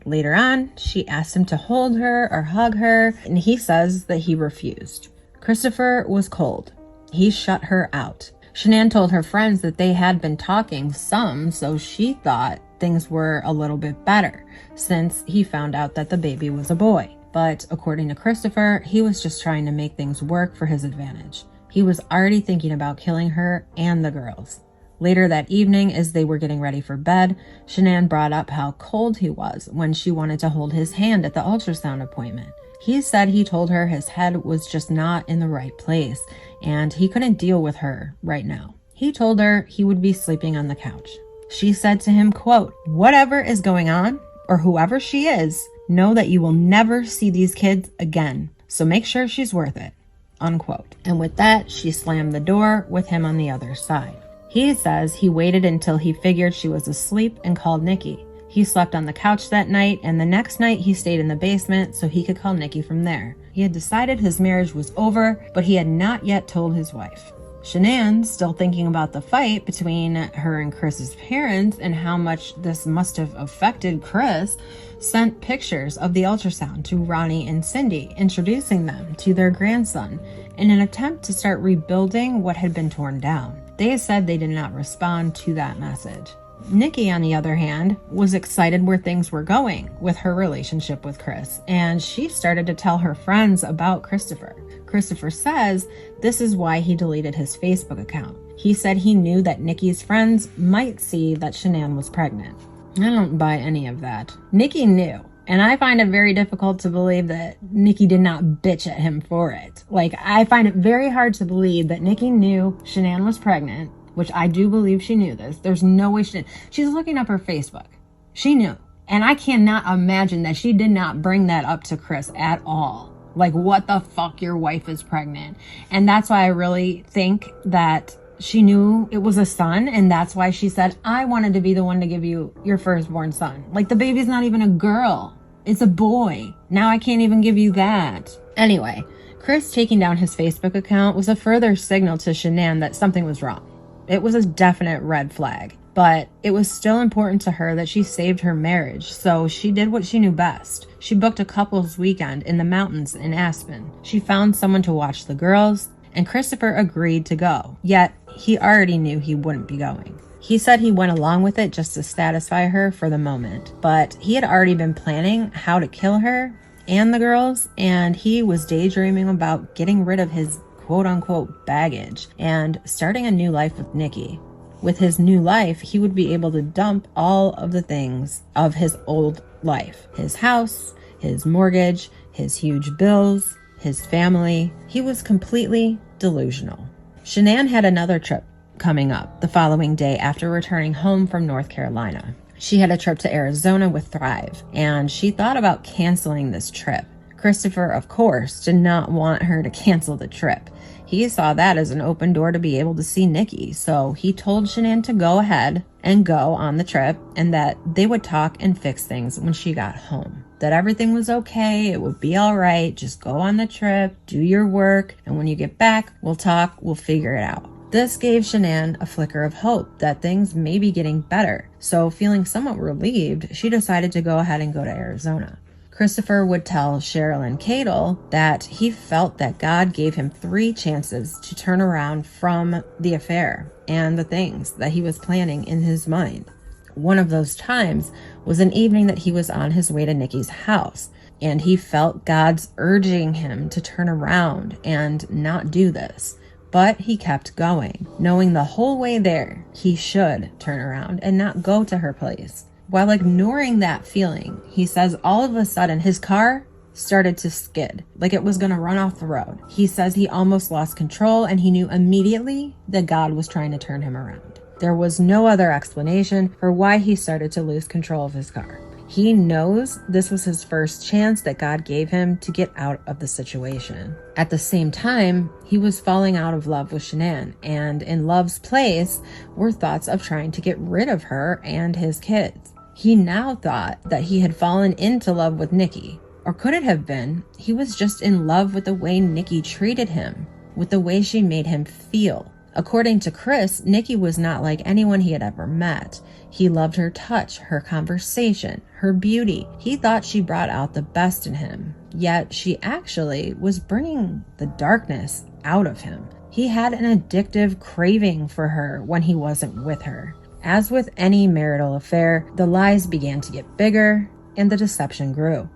Speaker 5: Later on, she asked him to hold her or hug her, and he says that he refused. Christopher was cold. He shut her out. Shannan told her friends that they had been talking some, so she thought things were a little bit better since he found out that the baby was a boy. But according to Christopher, he was just trying to make things work for his advantage. He was already thinking about killing her and the girls. Later that evening, as they were getting ready for bed, Shannan brought up how cold he was when she wanted to hold his hand at the ultrasound appointment. He said he told her his head was just not in the right place and he couldn't deal with her right now. He told her he would be sleeping on the couch. She said to him, quote, "Whatever is going on, or whoever she is, know that you will never see these kids again. So make sure she's worth it," unquote. And with that, she slammed the door with him on the other side. He says he waited until he figured she was asleep and called Nikki. He slept on the couch that night, and the next night he stayed in the basement so he could call Nikki from there. He had decided his marriage was over, but he had not yet told his wife. Shannan, still thinking about the fight between her and Chris's parents and how much this must have affected Chris, sent pictures of the ultrasound to Ronnie and Cindy, introducing them to their grandson in an attempt to start rebuilding what had been torn down. They said they did not respond to that message. Nikki, on the other hand, was excited where things were going with her relationship with Chris, and she started to tell her friends about Christopher. Christopher says this is why he deleted his Facebook account. He said he knew that Nikki's friends might see that Shannan was pregnant. I don't buy any of that. Nikki knew, and I find it very difficult to believe that Nikki did not bitch at him for it. I find it very hard to believe that Nikki knew Shannan was pregnant, which I do believe she knew this. There's no way she didn't. She's looking up her Facebook. She knew. And I cannot imagine that she did not bring that up to Chris at all. What the fuck, your wife is pregnant. And that's why I really think that she knew it was a son, and that's why she said, I wanted to be the one to give you your firstborn son. The baby's not even a girl. It's a boy. Now I can't even give you that. Anyway, Chris taking down his Facebook account was a further signal to Shannan that something was wrong. It was a definite red flag, but it was still important to her that she saved her marriage, so she did what she knew best. She booked a couple's weekend in the mountains in Aspen. She found someone to watch the girls, and Christopher agreed to go, yet he already knew he wouldn't be going. He said he went along with it just to satisfy her for the moment, but he had already been planning how to kill her and the girls, and he was daydreaming about getting rid of his quote-unquote baggage and starting a new life with Nikki. With his new life, he would be able to dump all of the things of his old life. His house, his mortgage, his huge bills, his family. He was completely delusional. Shannan had another trip coming up the following day after returning home from North Carolina. She had a trip to Arizona with Thrive, and she thought about canceling this trip. Christopher, of course, did not want her to cancel the trip. He saw that as an open door to be able to see Nikki, so he told Shannan to go ahead and go on the trip and that they would talk and fix things when she got home. That everything was okay, it would be all right, just go on the trip, do your work, and when you get back, we'll talk, we'll figure it out. This gave Shannan a flicker of hope that things may be getting better, so feeling somewhat relieved, she decided to go ahead and go to Arizona. Christopher would tell Cheryl and Cadel that he felt that God gave him 3 chances to turn around from the affair and the things that he was planning in his mind. One of those times was an evening that he was on his way to Nikki's house, and he felt God's urging him to turn around and not do this. But he kept going, knowing the whole way there he should turn around and not go to her place. While ignoring that feeling, he says all of a sudden his car started to skid, like it was going to run off the road. He says he almost lost control and he knew immediately that God was trying to turn him around. There was no other explanation for why he started to lose control of his car. He knows this was his first chance that God gave him to get out of the situation. At the same time, he was falling out of love with Shannan, and in love's place were thoughts of trying to get rid of her and his kids. He now thought that he had fallen into love with Nikki, Or could it have been he was just in love with the way Nikki treated him, with the way she made him feel? According to Chris, Nikki was not like anyone he had ever met. He loved her touch, her conversation, her beauty. He thought she brought out the best in him, yet she actually was bringing the darkness out of him. He had an addictive craving for her when he wasn't with her. As with any marital affair, the lies began to get bigger and the deception grew.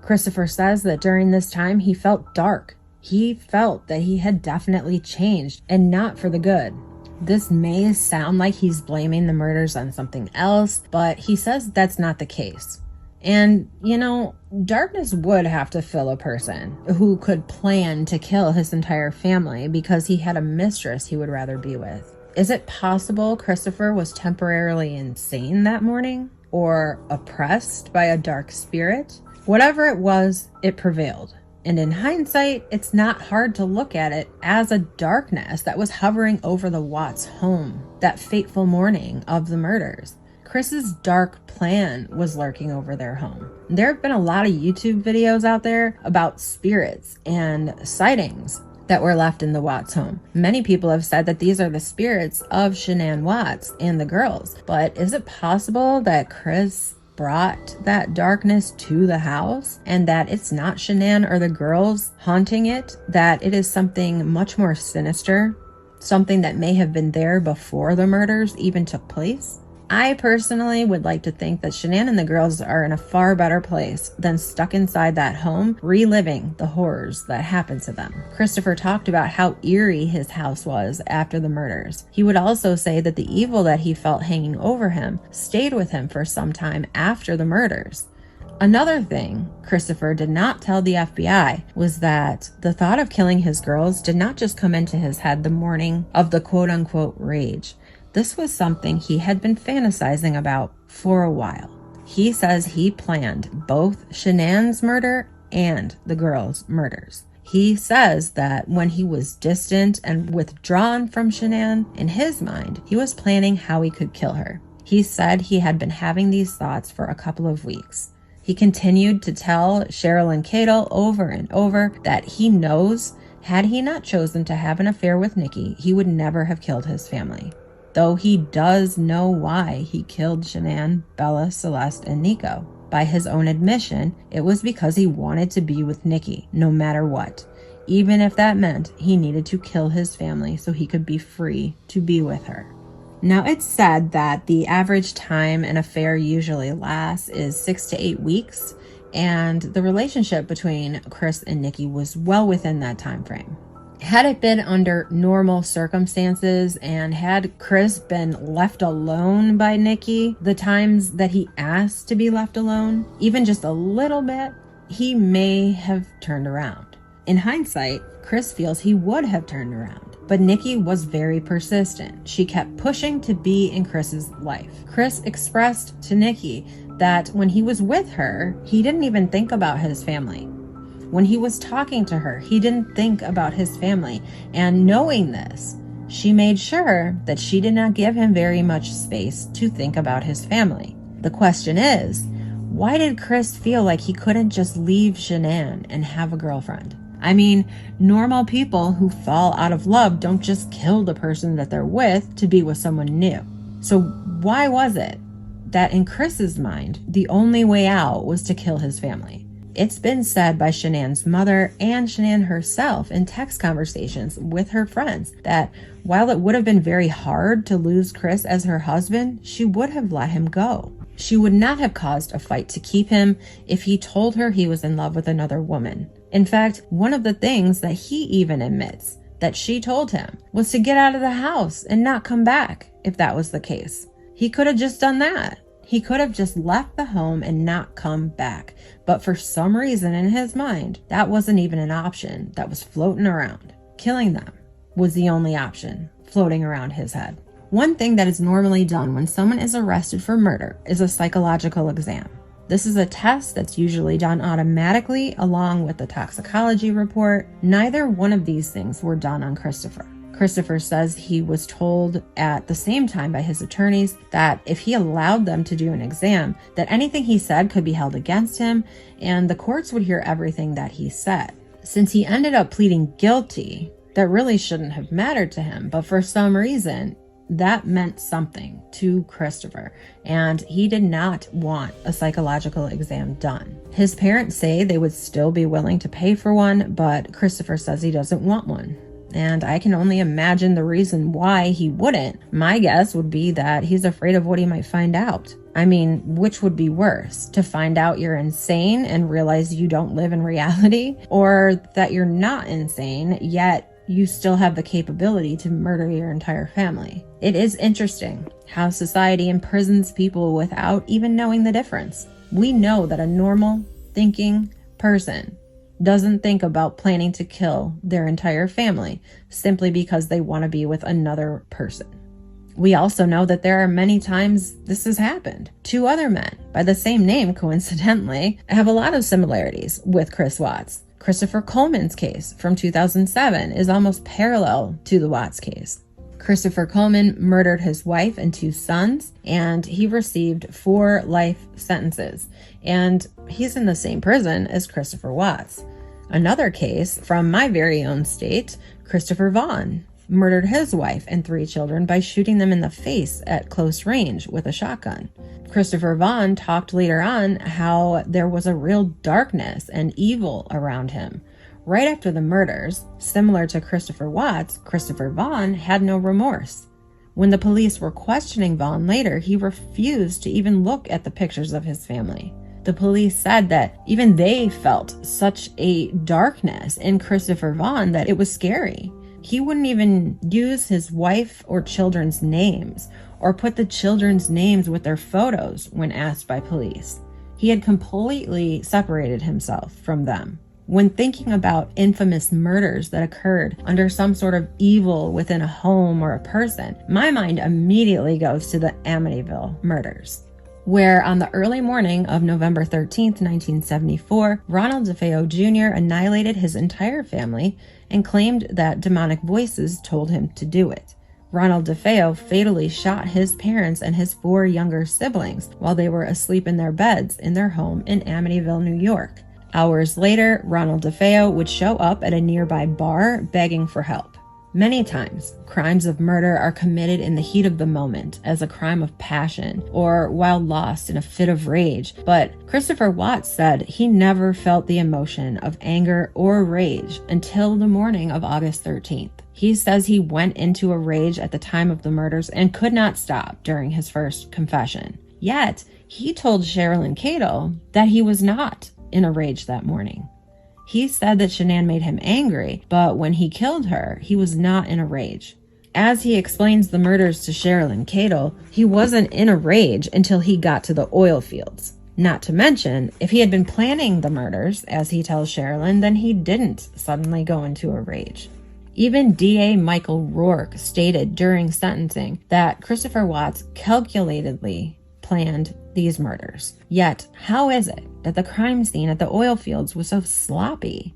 Speaker 5: Christopher says that during this time he felt dark. He felt that he had definitely changed, and not for the good. This may sound like he's blaming the murders on something else, but he says that's not the case. And, darkness would have to fill a person who could plan to kill his entire family because he had a mistress he would rather be with. Is it possible Christopher was temporarily insane that morning? Or oppressed by a dark spirit? Whatever it was, it prevailed. And in hindsight, it's not hard to look at it as a darkness that was hovering over the Watts home that fateful morning of the murders. Chris's dark plan was lurking over their home. There have been a lot of YouTube videos out there about spirits and sightings that were left in the Watts home. Many people have said that these are the spirits of Shannan Watts and the girls. But is it possible that Chris brought that darkness to the house and that it's not Shannan or the girls haunting it, that it is something much more sinister, something that may have been there before the murders even took place? I personally would like to think that Shannan and the girls are in a far better place than stuck inside that home, reliving the horrors that happened to them. Christopher talked about how eerie his house was after the murders. He would also say that the evil that he felt hanging over him stayed with him for some time after the murders. Another thing Christopher did not tell the FBI was that the thought of killing his girls did not just come into his head the morning of the quote-unquote rage. This was something he had been fantasizing about for a while. He says he planned both Shannan's murder and the girls' murders. He says that when he was distant and withdrawn from Shannan, in his mind, he was planning how he could kill her. He said he had been having these thoughts for a couple of weeks. He continued to tell Cheryl and Cato over and over that he knows, had he not chosen to have an affair with Nikki, he would never have killed his family. Though he does know why he killed Shannan, Bella, Celeste, and Nico. By his own admission, it was because he wanted to be with Nikki, no matter what. Even if that meant he needed to kill his family so he could be free to be with her. Now, it's said that the average time an affair usually lasts is 6 to 8 weeks, and the relationship between Chris and Nikki was well within that time frame. Had it been under normal circumstances and had Chris been left alone by Nikki, the times that he asked to be left alone, even just a little bit, he may have turned around. In hindsight, Chris feels he would have turned around, but Nikki was very persistent. She kept pushing to be in Chris's life. Chris expressed to Nikki that when he was with her, he didn't even think about his family. When he was talking to her, he didn't think about his family, and knowing this, she made sure that she did not give him very much space to think about his family. The question is, why did Chris feel like he couldn't just leave Shannan and have a girlfriend? I mean, normal people who fall out of love don't just kill the person that they're with to be with someone new. So why was it that in Chris's mind, the only way out was to kill his family? It's been said by Shannan's mother and Shannan herself in text conversations with her friends that while it would have been very hard to lose Chris as her husband, she would have let him go. She would not have caused a fight to keep him if he told her he was in love with another woman. In fact, one of the things that he even admits that she told him was to get out of the house and not come back if that was the case. He could have just done that. He could have just left the home and not come back. But for some reason in his mind, that wasn't even an option that was floating around. Killing them was the only option floating around his head. One thing that is normally done when someone is arrested for murder is a psychological exam. This is a test that's usually done automatically along with the toxicology report. Neither one of these things were done on Christopher. Christopher says he was told at the same time by his attorneys that if he allowed them to do an exam, that anything he said could be held against him, and the courts would hear everything that he said. Since he ended up pleading guilty, that really shouldn't have mattered to him, but for some reason, that meant something to Christopher, and he did not want a psychological exam done. His parents say they would still be willing to pay for one, but Christopher says he doesn't want one. And I can only imagine the reason why he wouldn't. My guess would be that he's afraid of what he might find out. I mean, which would be worse? To find out you're insane and realize you don't live in reality? Or that you're not insane, yet you still have the capability to murder your entire family? It is interesting how society imprisons people without even knowing the difference. We know that a normal, thinking person doesn't think about planning to kill their entire family simply because they want to be with another person. We also know that there are many times this has happened. 2 other men by the same name, coincidentally, have a lot of similarities with Chris Watts. Christopher Coleman's case from 2007 is almost parallel to the Watts case. Christopher Coleman murdered his wife and 2 sons, and he received 4 life sentences, and he's in the same prison as Christopher Watts. Another case from my very own state, Christopher Vaughn murdered his wife and 3 children by shooting them in the face at close range with a shotgun. Christopher Vaughn talked later on how there was a real darkness and evil around him. Right after the murders, similar to Christopher Watts, Christopher Vaughn had no remorse. When the police were questioning Vaughn later, he refused to even look at the pictures of his family. The police said that even they felt such a darkness in Christopher Vaughn that it was scary. He wouldn't even use his wife or children's names or put the children's names with their photos when asked by police. He had completely separated himself from them. When thinking about infamous murders that occurred under some sort of evil within a home or a person, my mind immediately goes to the Amityville murders, where on the early morning of November 13th, 1974, Ronald DeFeo Jr. annihilated his entire family and claimed that demonic voices told him to do it. Ronald DeFeo fatally shot his parents and his 4 younger siblings while they were asleep in their beds in their home in Amityville, New York. Hours later, Ronald DeFeo would show up at a nearby bar begging for help. Many times, crimes of murder are committed in the heat of the moment as a crime of passion or while lost in a fit of rage, but Christopher Watts said he never felt the emotion of anger or rage until the morning of August 13th. He says he went into a rage at the time of the murders and could not stop during his first confession. Yet, he told Sherilyn Cato that he was not in a rage that morning. He said that Shannan made him angry, but when he killed her, he was not in a rage. As he explains the murders to Sherilyn Cato, he wasn't in a rage until he got to the oil fields. Not to mention, if he had been planning the murders, as he tells Sherilyn, then he didn't suddenly go into a rage. Even DA Michael Rourke stated during sentencing that Christopher Watts calculatedly planned these murders. Yet, how is it that the crime scene at the oil fields was so sloppy?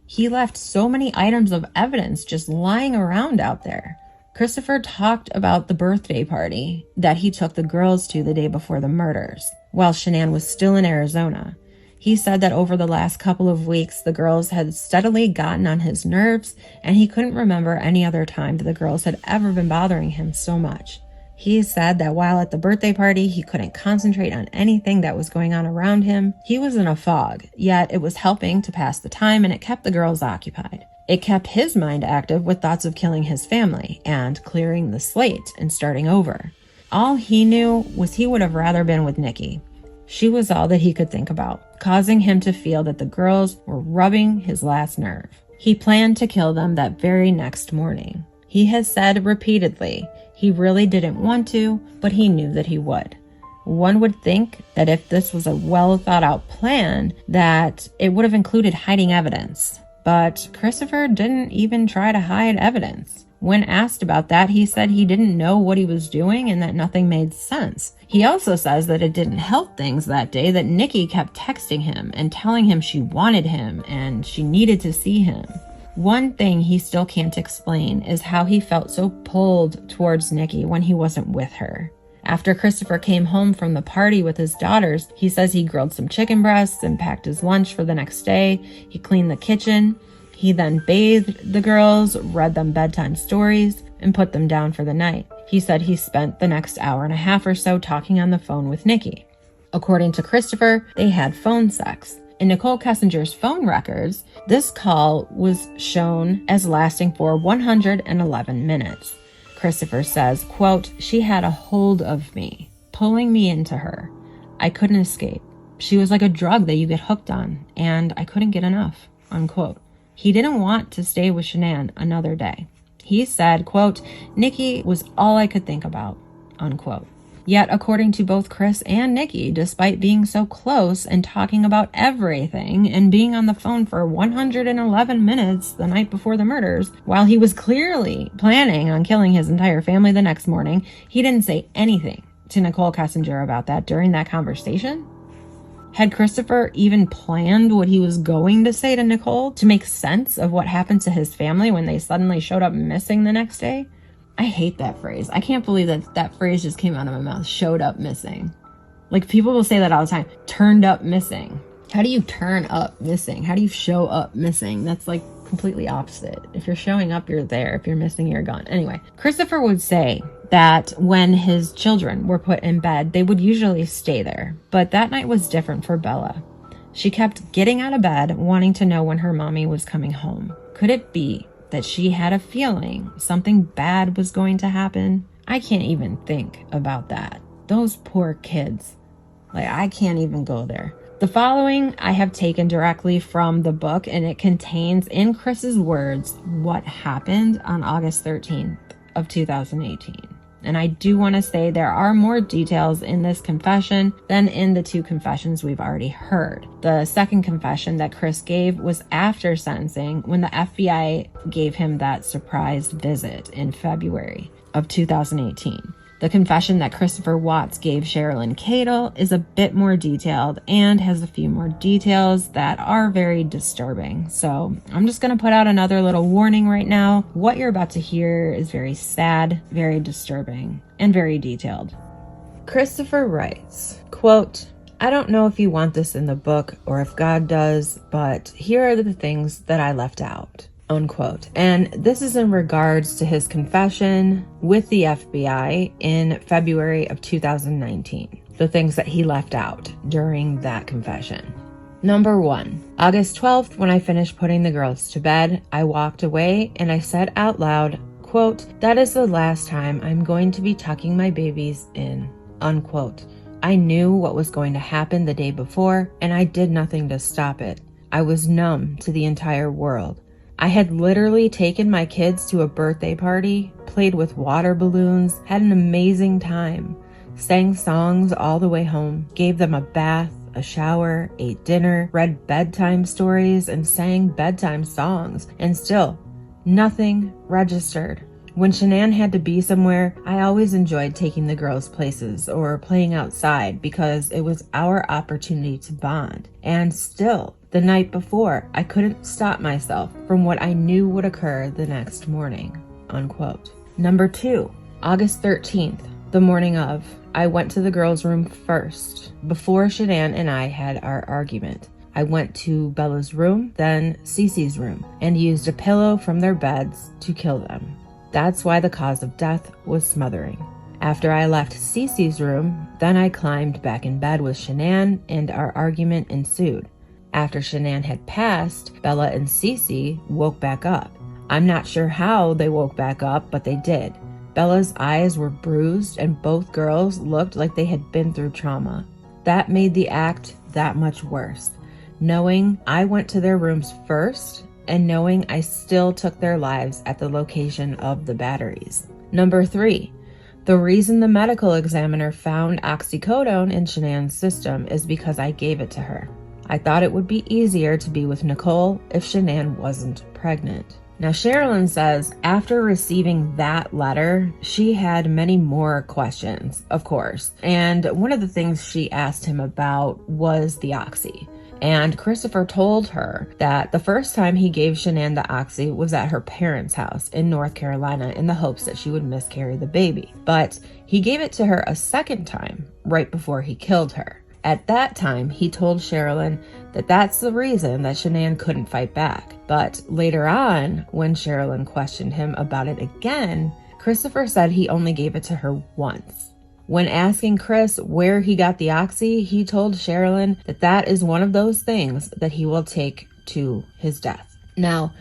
Speaker 5: He left so many items of evidence just lying around out there. Christopher talked about the birthday party that he took the girls to the day before the murders, while Shannan was still in Arizona. He said that over the last couple of weeks, the girls had steadily gotten on his nerves, and he couldn't remember any other time that the girls had ever been bothering him so much. He said that while at the birthday party, he couldn't concentrate on anything that was going on around him. He was in a fog, yet it was helping to pass the time, and it kept the girls occupied. It kept his mind active with thoughts of killing his family and clearing the slate and starting over. All he knew was he would have rather been with Nikki. She was all that he could think about, causing him to feel that the girls were rubbing his last nerve. He planned to kill them that very next morning. He has said repeatedly he really didn't want to, but he knew that he would. One would think that if this was a well thought out plan, that it would have included hiding evidence. But Christopher didn't even try to hide evidence. When asked about that, he said he didn't know what he was doing and that nothing made sense. He also says that it didn't help things that day that Nikki kept texting him and telling him she wanted him and she needed to see him. One thing he still can't explain is how he felt so pulled towards Nikki when he wasn't with her. After Christopher came home from the party with his daughters, he says he grilled some chicken breasts and packed his lunch for the next day. He cleaned the kitchen. He then bathed the girls, read them bedtime stories, and put them down for the night. He said he spent the next hour and a half or so talking on the phone with Nikki. According to Christopher, they had phone sex. In Nicole Kessinger's phone records, this call was shown as lasting for 111 minutes. Christopher says, quote, "She had a hold of me, pulling me into her. I couldn't escape. She was like a drug that you get hooked on, and I couldn't get enough," unquote. He didn't want to stay with Shannan another day. He said, quote, "Nikki was all I could think about," unquote. Yet, according to both Chris and Nikki, despite being so close and talking about everything and being on the phone for 111 minutes the night before the murders, while he was clearly planning on killing his entire family the next morning, he didn't say anything to Nicole Kessinger about that during that conversation. Had Christopher even planned what he was going to say to Nicole to make sense of what happened to his family when they suddenly showed up missing the next day? I hate that phrase. I can't believe that phrase just came out of my mouth. Showed up missing. Like, people will say that all the time. Turned up missing. How do you turn up missing? How do you show up missing? That's like completely opposite. If you're showing up, you're there. If you're missing, you're gone. Anyway, Christopher would say that when his children were put in bed, they would usually stay there. But that night was different for Bella. She kept getting out of bed, wanting to know when her mommy was coming home. Could it be that she had a feeling something bad was going to happen? I can't even think about that. Those poor kids. Like, I can't even go there. The following I have taken directly from the book, and it contains, in Chris's words, what happened on August 13th of 2018. And I do want to say there are more details in this confession than in the two confessions we've already heard. The second confession that Chris gave was after sentencing, when the FBI gave him that surprise visit in February of 2018. The confession that Christopher Watts gave Sherilyn Cadle is a bit more detailed and has a few more details that are very disturbing. So I'm just going to put out another little warning right now. What you're about to hear is very sad, very disturbing, and very detailed. Christopher writes, quote, "I don't know if you want this in the book or if God does, but here are the things that I left out," unquote. And this is in regards to his confession with the FBI in February of 2019. The things that he left out during that confession. Number 1, August 12th, when I finished putting the girls to bed, I walked away and I said out loud, quote, "That is the last time I'm going to be tucking my babies in," unquote. I knew what was going to happen the day before, and I did nothing to stop it. I was numb to the entire world. I had literally taken my kids to a birthday party, played with water balloons, had an amazing time, sang songs all the way home, gave them a bath, a shower, ate dinner, read bedtime stories, and sang bedtime songs, and still, nothing registered. When Shannan had to be somewhere, I always enjoyed taking the girls places or playing outside because it was our opportunity to bond. And still, the night before, I couldn't stop myself from what I knew would occur the next morning, unquote. Number 2, August 13th, the morning of, I went to the girls' room first, before Shannan and I had our argument. I went to Bella's room, then Cece's room, and used a pillow from their beds to kill them. That's why the cause of death was smothering. After I left Cece's room, then I climbed back in bed with Shannan and our argument ensued. After Shannan had passed, Bella and Cece woke back up. I'm not sure how they woke back up, but they did. Bella's eyes were bruised and both girls looked like they had been through trauma. That made the act that much worse. Knowing I went to their rooms first and knowing I still took their lives at the location of the batteries. Number 3, the reason the medical examiner found oxycodone in Shannan's system is because I gave it to her. I thought it would be easier to be with Nicole if Shannan wasn't pregnant. Now, Sherilyn says after receiving that letter, she had many more questions, of course. And one of the things she asked him about was the oxy. And Christopher told her that the first time he gave Shannan the oxy was at her parents' house in North Carolina in the hopes that she would miscarry the baby. But he gave it to her a second time right before he killed her. At that time, he told Sherilyn that that's the reason that Shannan couldn't fight back. But later on, when Sherilyn questioned him about it again, Christopher said he only gave it to her once. When asking Chris where he got the oxy, he told Sherilyn that that is one of those things that he will take to his death. Now,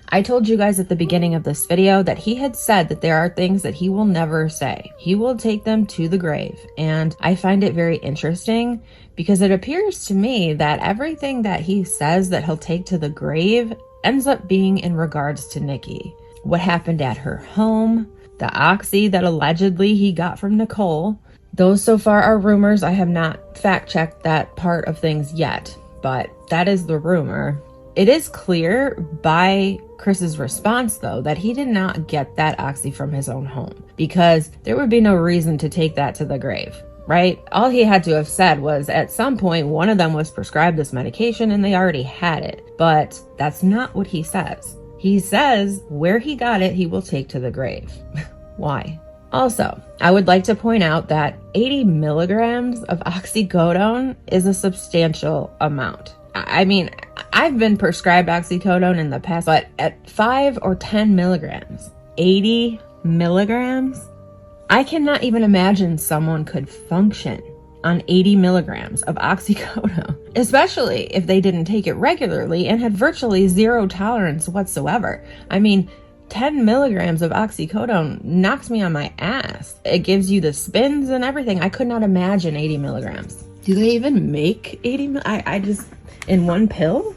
Speaker 5: I told you guys at the beginning of this video that he had said that there are things that he will never say. He will take them to the grave. And I find it very interesting because it appears to me that everything that he says that he'll take to the grave ends up being in regards to Nikki. What happened at her home, the oxy that allegedly he got from NICHOL. Those so far are rumors. I have not fact-checked that part of things yet, but that is the rumor. It is clear by Chris's response, though, that he did not get that oxy from his own home because there would be no reason to take that to the grave, right? All he had to have said was at some point one of them was prescribed this medication and they already had it, but that's not what he says. He says where he got it, he will take to the grave. Why? Also, I would like to point out that 80 milligrams of oxycodone is a substantial amount. I mean, I've been prescribed oxycodone in the past, but at 5 or 10 milligrams, 80 milligrams, I cannot even imagine someone could function on 80 milligrams of oxycodone, especially if they didn't take it regularly and had virtually zero tolerance whatsoever. I mean, 10 milligrams of oxycodone knocks me on my ass. It gives you the spins and everything. I could not imagine 80 milligrams. Do they even make 80? I just, in one pill?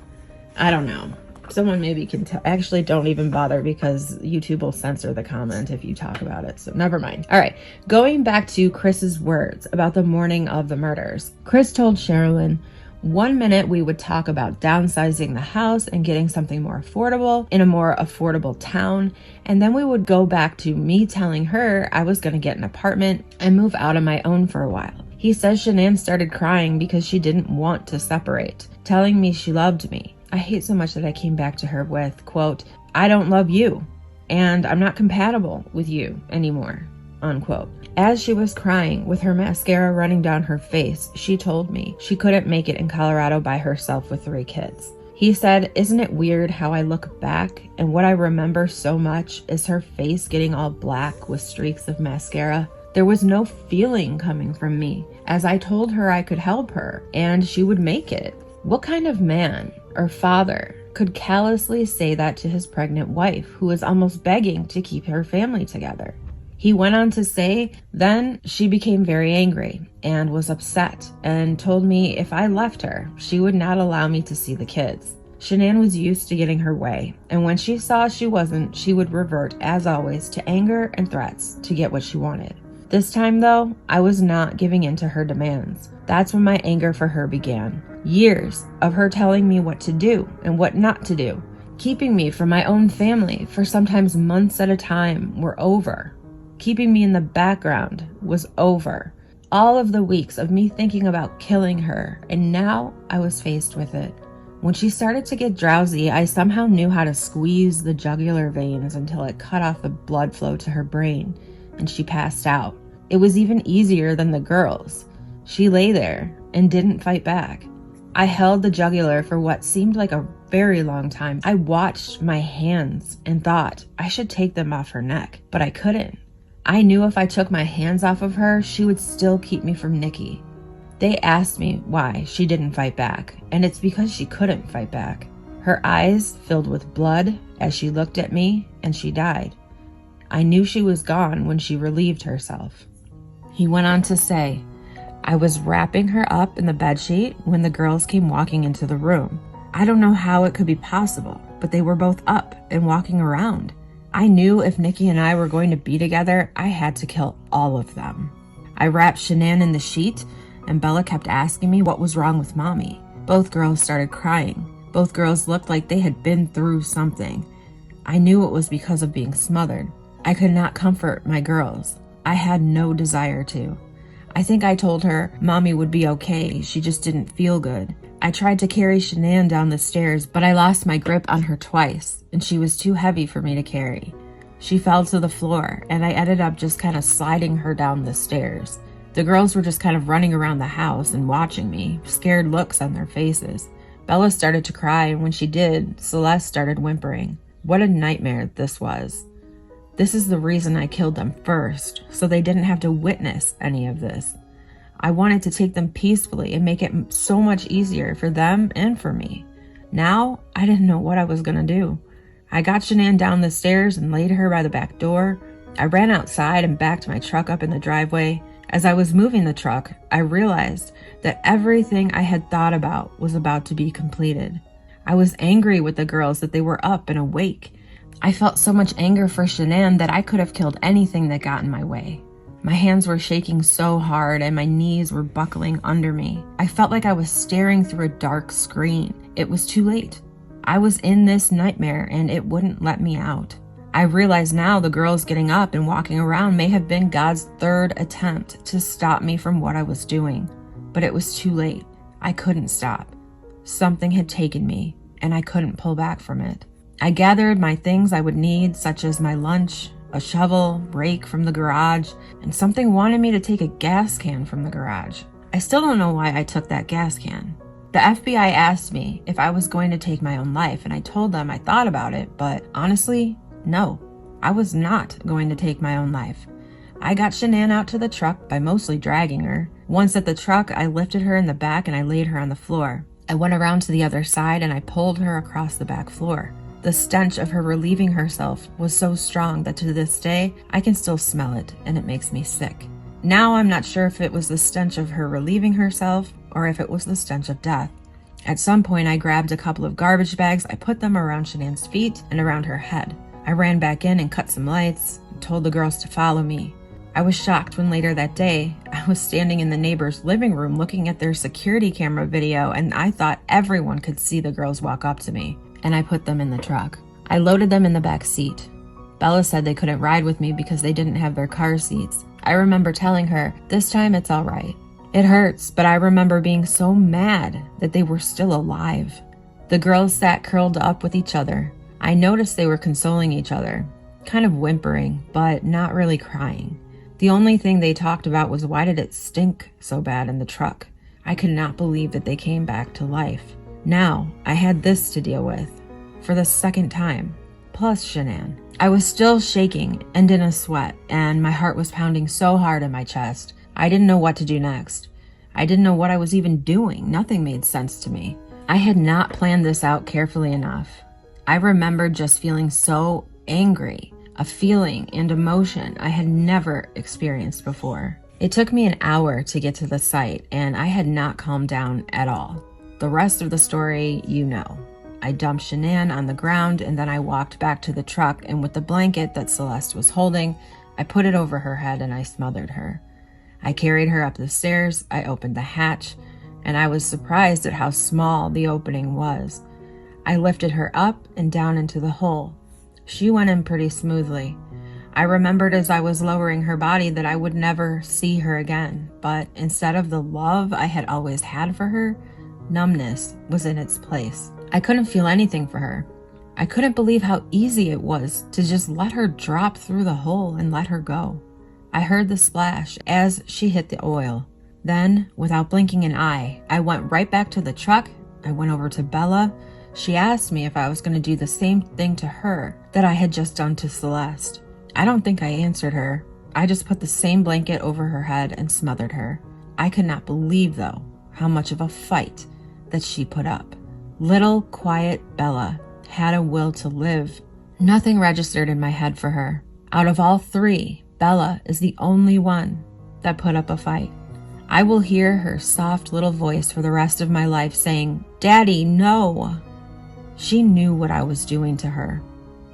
Speaker 5: I don't know. Someone maybe can tell. Actually, don't even bother because YouTube will censor the comment if you talk about it. So never mind. All right. Going back to Chris's words about the morning of the murders. Chris told Sherilyn, 1 minute we would talk about downsizing the house and getting something more affordable in a more affordable town. And then we would go back to me telling her I was going to get an apartment and move out on my own for a while. He says Shannan started crying because she didn't want to separate, telling me she loved me. I hate so much that I came back to her with, quote, I don't love you and I'm not compatible with you anymore, unquote. As she was crying with her mascara running down her face, she told me she couldn't make it in Colorado by herself with 3 kids. He said, isn't it weird how I look back and what I remember so much is her face getting all black with streaks of mascara? There was no feeling coming from me as I told her I could help her and she would make it. What kind of man or father could callously say that to his pregnant wife who is almost begging to keep her family together? He went on to say, then she became very angry and was upset and told me if I left her, she would not allow me to see the kids. Shannan was used to getting her way, and when she saw she wasn't, she would revert, as always, to anger and threats to get what she wanted. This time, though, I was not giving in to her demands. That's when my anger for her began. Years of her telling me what to do and what not to do, keeping me from my own family for sometimes months at a time, were over. Keeping me in the background was over. All of the weeks of me thinking about killing her, and now I was faced with it. When she started to get drowsy, I somehow knew how to squeeze the jugular veins until it cut off the blood flow to her brain, and she passed out. It was even easier than the girls. She lay there and didn't fight back. I held the jugular for what seemed like a very long time. I watched my hands and thought I should take them off her neck, but I couldn't. I knew if I took my hands off of her, she would still keep me from Nikki. They asked me why she didn't fight back, and it's because she couldn't fight back. Her eyes filled with blood as she looked at me, and she died. I knew she was gone when she relieved herself. He went on to say, I was wrapping her up in the bedsheet when the girls came walking into the room. I don't know how it could be possible, but they were both up and walking around. I knew if Nikki and I were going to be together, I had to kill all of them. I wrapped Shannan in the sheet, and Bella kept asking me what was wrong with Mommy. Both girls started crying. Both girls looked like they had been through something. I knew it was because of being smothered. I could not comfort my girls. I had no desire to. I think I told her Mommy would be okay, she just didn't feel good. I tried to carry Shannan down the stairs, but I lost my grip on her twice, and she was too heavy for me to carry. She fell to the floor, and I ended up just kind of sliding her down the stairs. The girls were just kind of running around the house and watching me, scared looks on their faces. Bella started to cry, and when she did, Celeste started whimpering. What a nightmare this was. This is the reason I killed them first, so they didn't have to witness any of this. I wanted to take them peacefully and make it so much easier for them and for me. Now, I didn't know what I was going to do. I got Shannan down the stairs and laid her by the back door. I ran outside and backed my truck up in the driveway. As I was moving the truck, I realized that everything I had thought about was about to be completed. I was angry with the girls that they were up and awake. I felt so much anger for Shannan that I could have killed anything that got in my way. My hands were shaking so hard and my knees were buckling under me. I felt like I was staring through a dark screen. It was too late. I was in this nightmare and it wouldn't let me out. I realize now the girls getting up and walking around may have been God's third attempt to stop me from what I was doing. But it was too late. I couldn't stop. Something had taken me, and I couldn't pull back from it. I gathered my things I would need, such as my lunch, a shovel, rake from the garage, and something wanted me to take a gas can from the garage. I still don't know why I took that gas can. The FBI asked me if I was going to take my own life, and I told them I thought about it, but honestly, no, I was not going to take my own life. I got Shannan out to the truck by mostly dragging her. Once at the truck, I lifted her in the back and I laid her on the floor. I went around to the other side and I pulled her across the back floor. The stench of her relieving herself was so strong that to this day, I can still smell it and it makes me sick. Now I'm not sure if it was the stench of her relieving herself or if it was the stench of death. At some point, I grabbed a couple of garbage bags, I put them around Shannan's feet and around her head. I ran back in and cut some lights and told the girls to follow me. I was shocked when later that day, I was standing in the neighbor's living room looking at their security camera video and I thought everyone could see the girls walk up to me, and I put them in the truck. I loaded them in the back seat. Bella said they couldn't ride with me because they didn't have their car seats. I remember telling her, this time it's all right. It hurts, but I remember being so mad that they were still alive. The girls sat curled up with each other. I noticed they were consoling each other, kind of whimpering, but not really crying. The only thing they talked about was why did it stink so bad in the truck. I could not believe that they came back to life. Now, I had this to deal with, for the second time, plus Shannan. I was still shaking and in a sweat, and my heart was pounding so hard in my chest. I didn't know what to do next. I didn't know what I was even doing. Nothing made sense to me. I had not planned this out carefully enough. I remembered just feeling so angry, a feeling and emotion I had never experienced before. It took me an hour to get to the site, and I had not calmed down at all. The rest of the story, you know. I dumped Shannan on the ground, and then I walked back to the truck, and with the blanket that Celeste was holding, I put it over her head and I smothered her. I carried her up the stairs, I opened the hatch, and I was surprised at how small the opening was. I lifted her up and down into the hole. She went in pretty smoothly. I remembered as I was lowering her body that I would never see her again, but instead of the love I had always had for her, numbness was in its place. I couldn't feel anything for her. I couldn't believe how easy it was to just let her drop through the hole and let her go. I heard the splash as she hit the oil. Then, without blinking an eye, I went right back to the truck. I went over to Bella. She asked me if I was going to do the same thing to her that I had just done to Celeste. I don't think I answered her. I just put the same blanket over her head and smothered her. I could not believe, though, how much of a fight that she put up. Little, quiet Bella had a will to live. Nothing registered in my head for her. Out of all three, Bella is the only one that put up a fight. I will hear her soft little voice for the rest of my life saying, "Daddy, no." She knew what I was doing to her.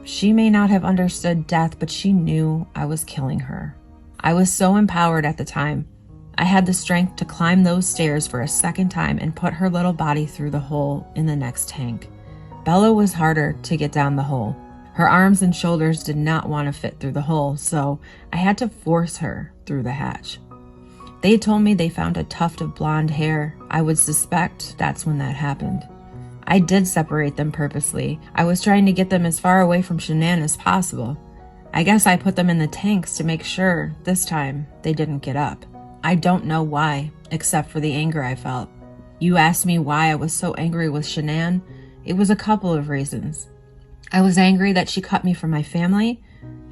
Speaker 5: She may not have understood death, but she knew I was killing her. I was so empowered at the time. I had the strength to climb those stairs for a second time and put her little body through the hole in the next tank. Bella was harder to get down the hole. Her arms and shoulders did not want to fit through the hole, so I had to force her through the hatch. They told me they found a tuft of blonde hair. I would suspect that's when that happened. I did separate them purposely. I was trying to get them as far away from Shannan as possible. I guess I put them in the tanks to make sure this time they didn't get up. I don't know why, except for the anger I felt. You asked me why I was so angry with Shannan. It was a couple of reasons. I was angry that she cut me from my family,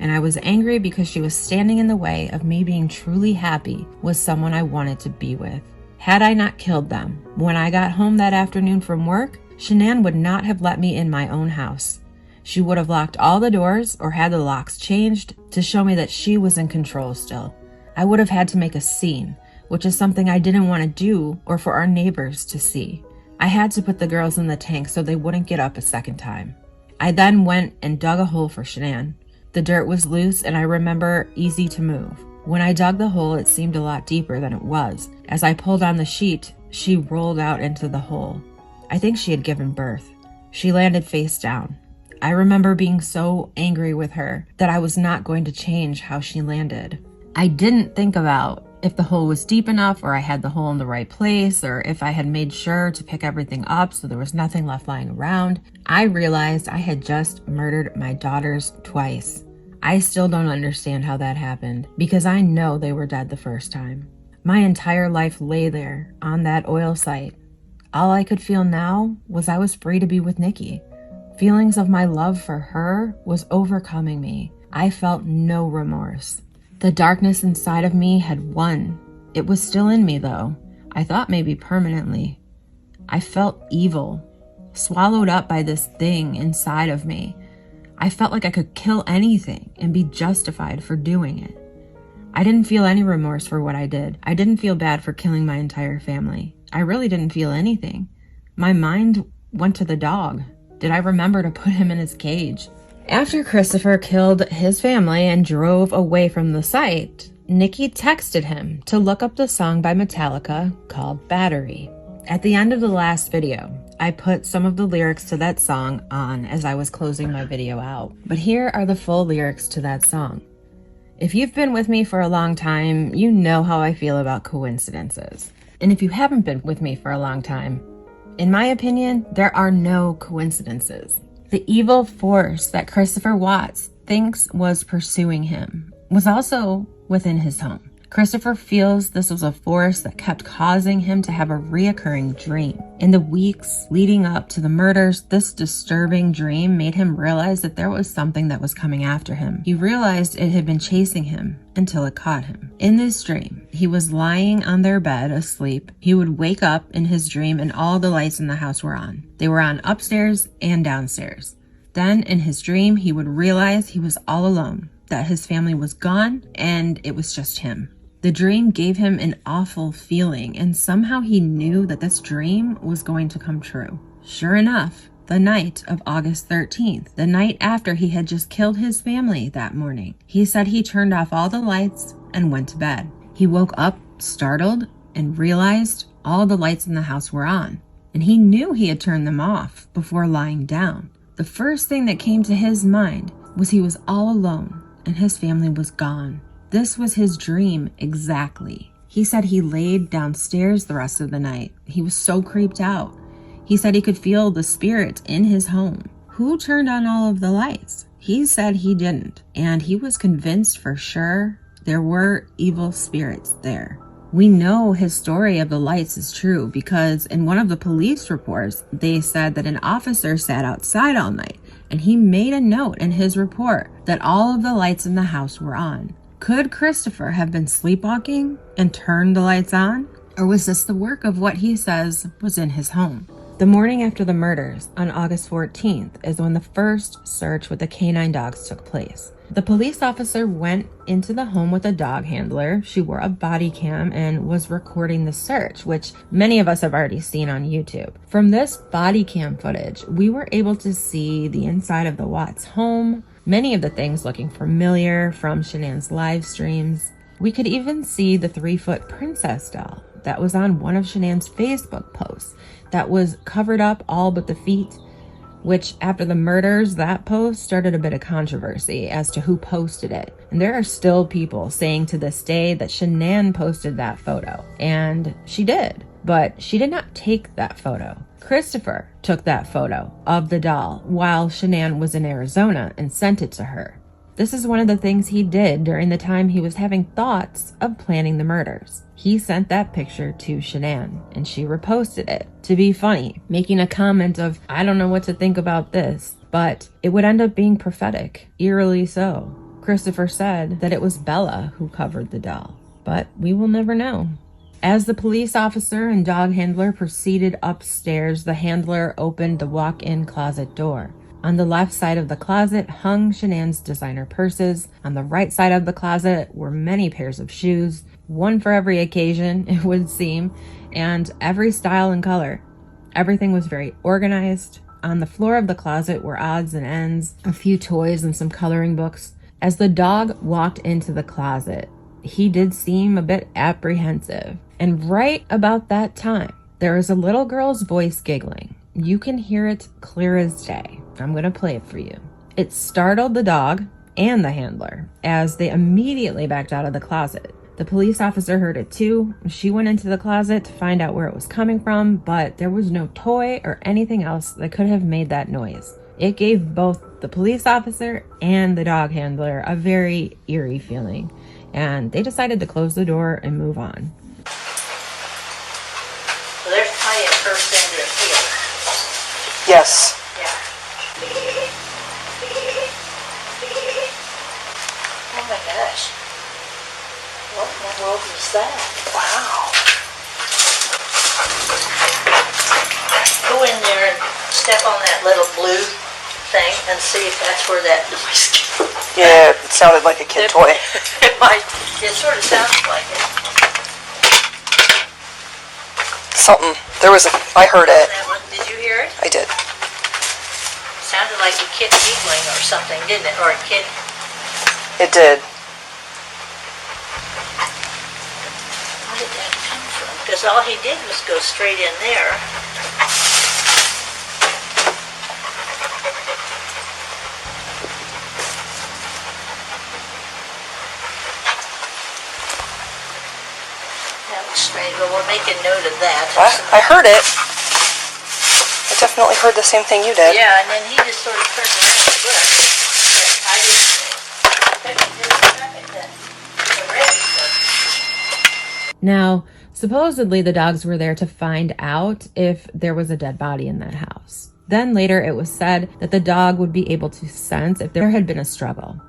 Speaker 5: and I was angry because she was standing in the way of me being truly happy with someone I wanted to be with. Had I not killed them, when I got home that afternoon from work, Shannan would not have let me in my own house. She would have locked all the doors or had the locks changed to show me that she was in control still. I would have had to make a scene, which is something I didn't want to do or for our neighbors to see. I had to put the girls in the tank so they wouldn't get up a second time. I then went and dug a hole for Shannan. The dirt was loose and I remember easy to move. When I dug the hole, it seemed a lot deeper than it was. As I pulled on the sheet, she rolled out into the hole. I think she had given birth. She landed face down. I remember being so angry with her that I was not going to change how she landed. I didn't think about if the hole was deep enough or I had the hole in the right place or if I had made sure to pick everything up so there was nothing left lying around. I realized I had just murdered my daughters twice. I still don't understand how that happened because I know they were dead the first time. My entire life lay there on that oil site. All I could feel now was I was free to be with Nikki. Feelings of my love for her was overcoming me. I felt no remorse. The darkness inside of me had won. It was still in me though. I thought maybe permanently. I felt evil, swallowed up by this thing inside of me. I felt like I could kill anything and be justified for doing it. I didn't feel any remorse for what I did. I didn't feel bad for killing my entire family. I really didn't feel anything. My mind went to the dog. Did I remember to put him in his cage? After Christopher killed his family and drove away from the site, Nikki texted him to look up the song by Metallica called Battery. At the end of the last video, I put some of the lyrics to that song on as I was closing my video out. But here are the full lyrics to that song. If you've been with me for a long time, you know how I feel about coincidences. And if you haven't been with me for a long time, in my opinion, there are no coincidences. The evil force that Christopher Watts thinks was pursuing him was also within his home. Christopher feels this was a force that kept causing him to have a reoccurring dream. In the weeks leading up to the murders, this disturbing dream made him realize that there was something that was coming after him. He realized it had been chasing him until it caught him. In this dream, he was lying on their bed asleep. He would wake up in his dream and all the lights in the house were on. They were on upstairs and downstairs. Then in his dream, he would realize he was all alone, that his family was gone and it was just him. The dream gave him an awful feeling, and somehow he knew that this dream was going to come true. Sure enough, the night of August 13th, the night after he had just killed his family that morning, he said he turned off all the lights and went to bed. He woke up startled and realized all the lights in the house were on, and he knew he had turned them off before lying down. The first thing that came to his mind was he was all alone and his family was gone. This was his dream exactly. He said he laid downstairs the rest of the night. He was so creeped out. He said he could feel the spirits in his home. Who turned on all of the lights? He said he didn't, and he was convinced for sure there were evil spirits there. We know his story of the lights is true because in one of the police reports, they said that an officer sat outside all night, and he made a note in his report that all of the lights in the house were on. Could Christopher have been sleepwalking and turned the lights on? Or was this the work of what he says was in his home? The morning after the murders, on August 14th, is when the first search with the canine dogs took place. The police officer went into the home with a dog handler. She wore a body cam and was recording the search, which many of us have already seen on YouTube. From this body cam footage, we were able to see the inside of the Watts home, many of the things looking familiar from Shannan's live streams. We could even see the 3-foot princess doll that was on one of Shannan's Facebook posts that was covered up all but the feet, which after the murders, that post started a bit of controversy as to who posted it. And there are still people saying to this day that Shannan posted that photo. And she did, but she did not take that photo. Christopher took that photo of the doll while Shannan was in Arizona and sent it to her. This is one of the things he did during the time he was having thoughts of planning the murders. He sent that picture to Shannan, and she reposted it to be funny, making a comment of, I don't know what to think about this, but it would end up being prophetic, eerily so. Christopher said that it was Bella who covered the doll, but we will never know. As the police officer and dog handler proceeded upstairs, the handler opened the walk-in closet door. On the left side of the closet hung Shannan's designer purses. On the right side of the closet were many pairs of shoes, one for every occasion, it would seem, and every style and color. Everything was very organized. On the floor of the closet were odds and ends, a few toys and some coloring books. As the dog walked into the closet, he did seem a bit apprehensive. And right about that time, there is a little girl's voice giggling. You can hear it clear as day. I'm going to play it for you. It startled the dog and the handler as they immediately backed out of the closet. The police officer heard it too. She went into the closet to find out where it was coming from, but there was no toy or anything else that could have made that noise. It gave both the police officer and the dog handler a very eerie feeling, and they decided to close the door and move on.
Speaker 9: So there's plenty of first in here.
Speaker 10: Yes.
Speaker 9: Yeah. Oh my gosh. What in the world was that? Wow. Go in there and step on that little blue thing and see if that's where that noise came.
Speaker 10: Yeah, it sounded like a kid toy.
Speaker 9: It might. It sort of sounds like it.
Speaker 10: Something. There was a... I heard it.
Speaker 9: That one, did you hear it?
Speaker 10: I did.
Speaker 9: Sounded like a kid giggling or something, didn't it? Or a kid.
Speaker 10: It did.
Speaker 9: Where did that come from? Because all he did was go straight in there. That was strange. Well, we'll make a note of that.
Speaker 10: I heard it. I definitely heard the same thing you did.
Speaker 9: Yeah, and then he just sort of turned around and looked. But I didn't expect that already.
Speaker 5: Now, supposedly the dogs were there to find out if there was a dead body in that house. Then later it was said that the dog would be able to sense if there had been a struggle.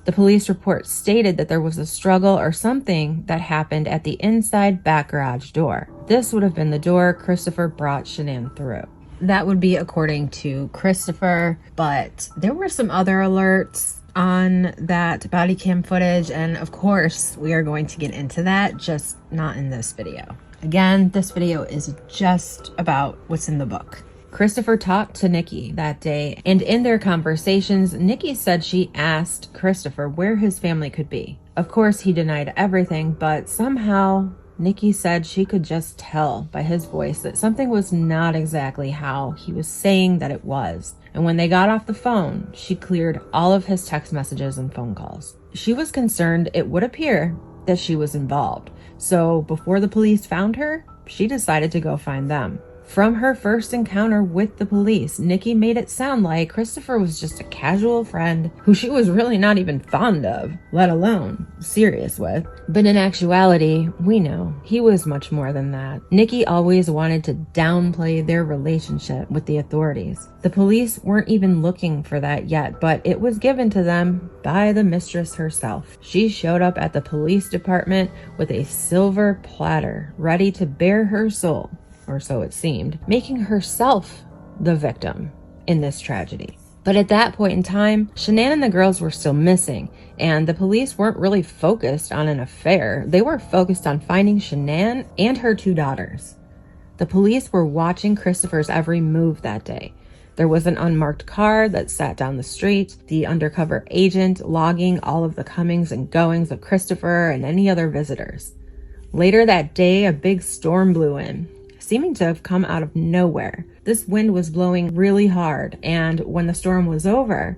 Speaker 5: The police report stated that there was a struggle or something that happened at the inside back garage door. This would have been the door Christopher brought Shannan through. That would be according to Christopher, but there were some other alerts on that body cam footage, and of course we are going to get into that, just not in this video. Again, this video is just about what's in the book. Christopher talked to Nikki that day, and in their conversations, Nikki said she asked Christopher where his family could be. Of course, he denied everything, but somehow Nikki said she could just tell by his voice that something was not exactly how he was saying that it was. And when they got off the phone, she cleared all of his text messages and phone calls. She was concerned it would appear that she was involved. So before the police found her, she decided to go find them. From her first encounter with the police, Nikki made it sound like Christopher was just a casual friend who she was really not even fond of, let alone serious with. But in actuality, we know he was much more than that. Nikki always wanted to downplay their relationship with the authorities. The police weren't even looking for that yet, but it was given to them by the mistress herself. She showed up at the police department with a silver platter ready to bare her soul, or so it seemed, making herself the victim in this tragedy. But at that point in time, Shannan and the girls were still missing, and the police weren't really focused on an affair. They were focused on finding Shannan and her two daughters. The police were watching Christopher's every move that day. There was an unmarked car that sat down the street, the undercover agent logging all of the comings and goings of Christopher and any other visitors. Later that day, a big storm blew in, seeming to have come out of nowhere. This wind was blowing really hard, and when the storm was over,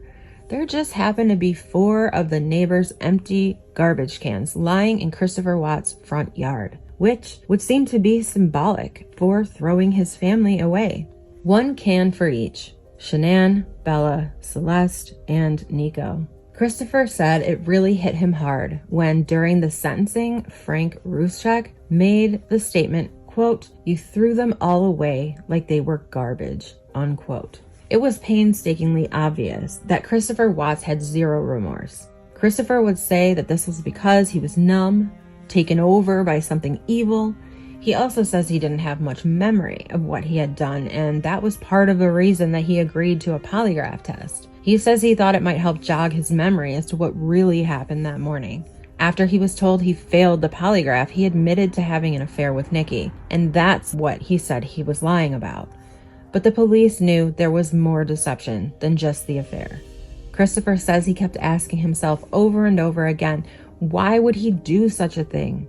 Speaker 5: there just happened to be 4 of the neighbors' empty garbage cans lying in Christopher Watts' front yard, which would seem to be symbolic for throwing his family away. 1 can for each: Shannan, Bella, Celeste, and NICHOL. Christopher said it really hit him hard when, during the sentencing, Frank Ruszczyk made the statement, quote, "You threw them all away like they were garbage," unquote. It was painstakingly obvious that Christopher Watts had zero remorse. Christopher would say that this was because he was numb, taken over by something evil. He also says he didn't have much memory of what he had done, and that was part of the reason that he agreed to a polygraph test. He says he thought it might help jog his memory as to what really happened that morning. After he was told he failed the polygraph, he admitted to having an affair with Nikki, and that's what he said he was lying about. But the police knew there was more deception than just the affair. Christopher says he kept asking himself over and over again, why would he do such a thing?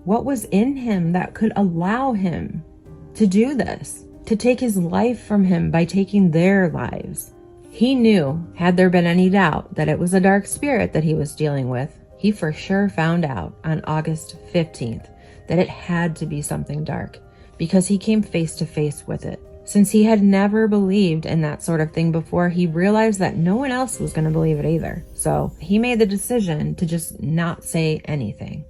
Speaker 5: What was in him that could allow him to do this? To take his life from him by taking their lives? He knew, had there been any doubt, that it was a dark spirit that he was dealing with. He for sure found out on August 15th that it had to be something dark, because he came face to face with it. Since he had never believed in that sort of thing before, he realized that no one else was going to believe it either. So he made the decision to just not say anything.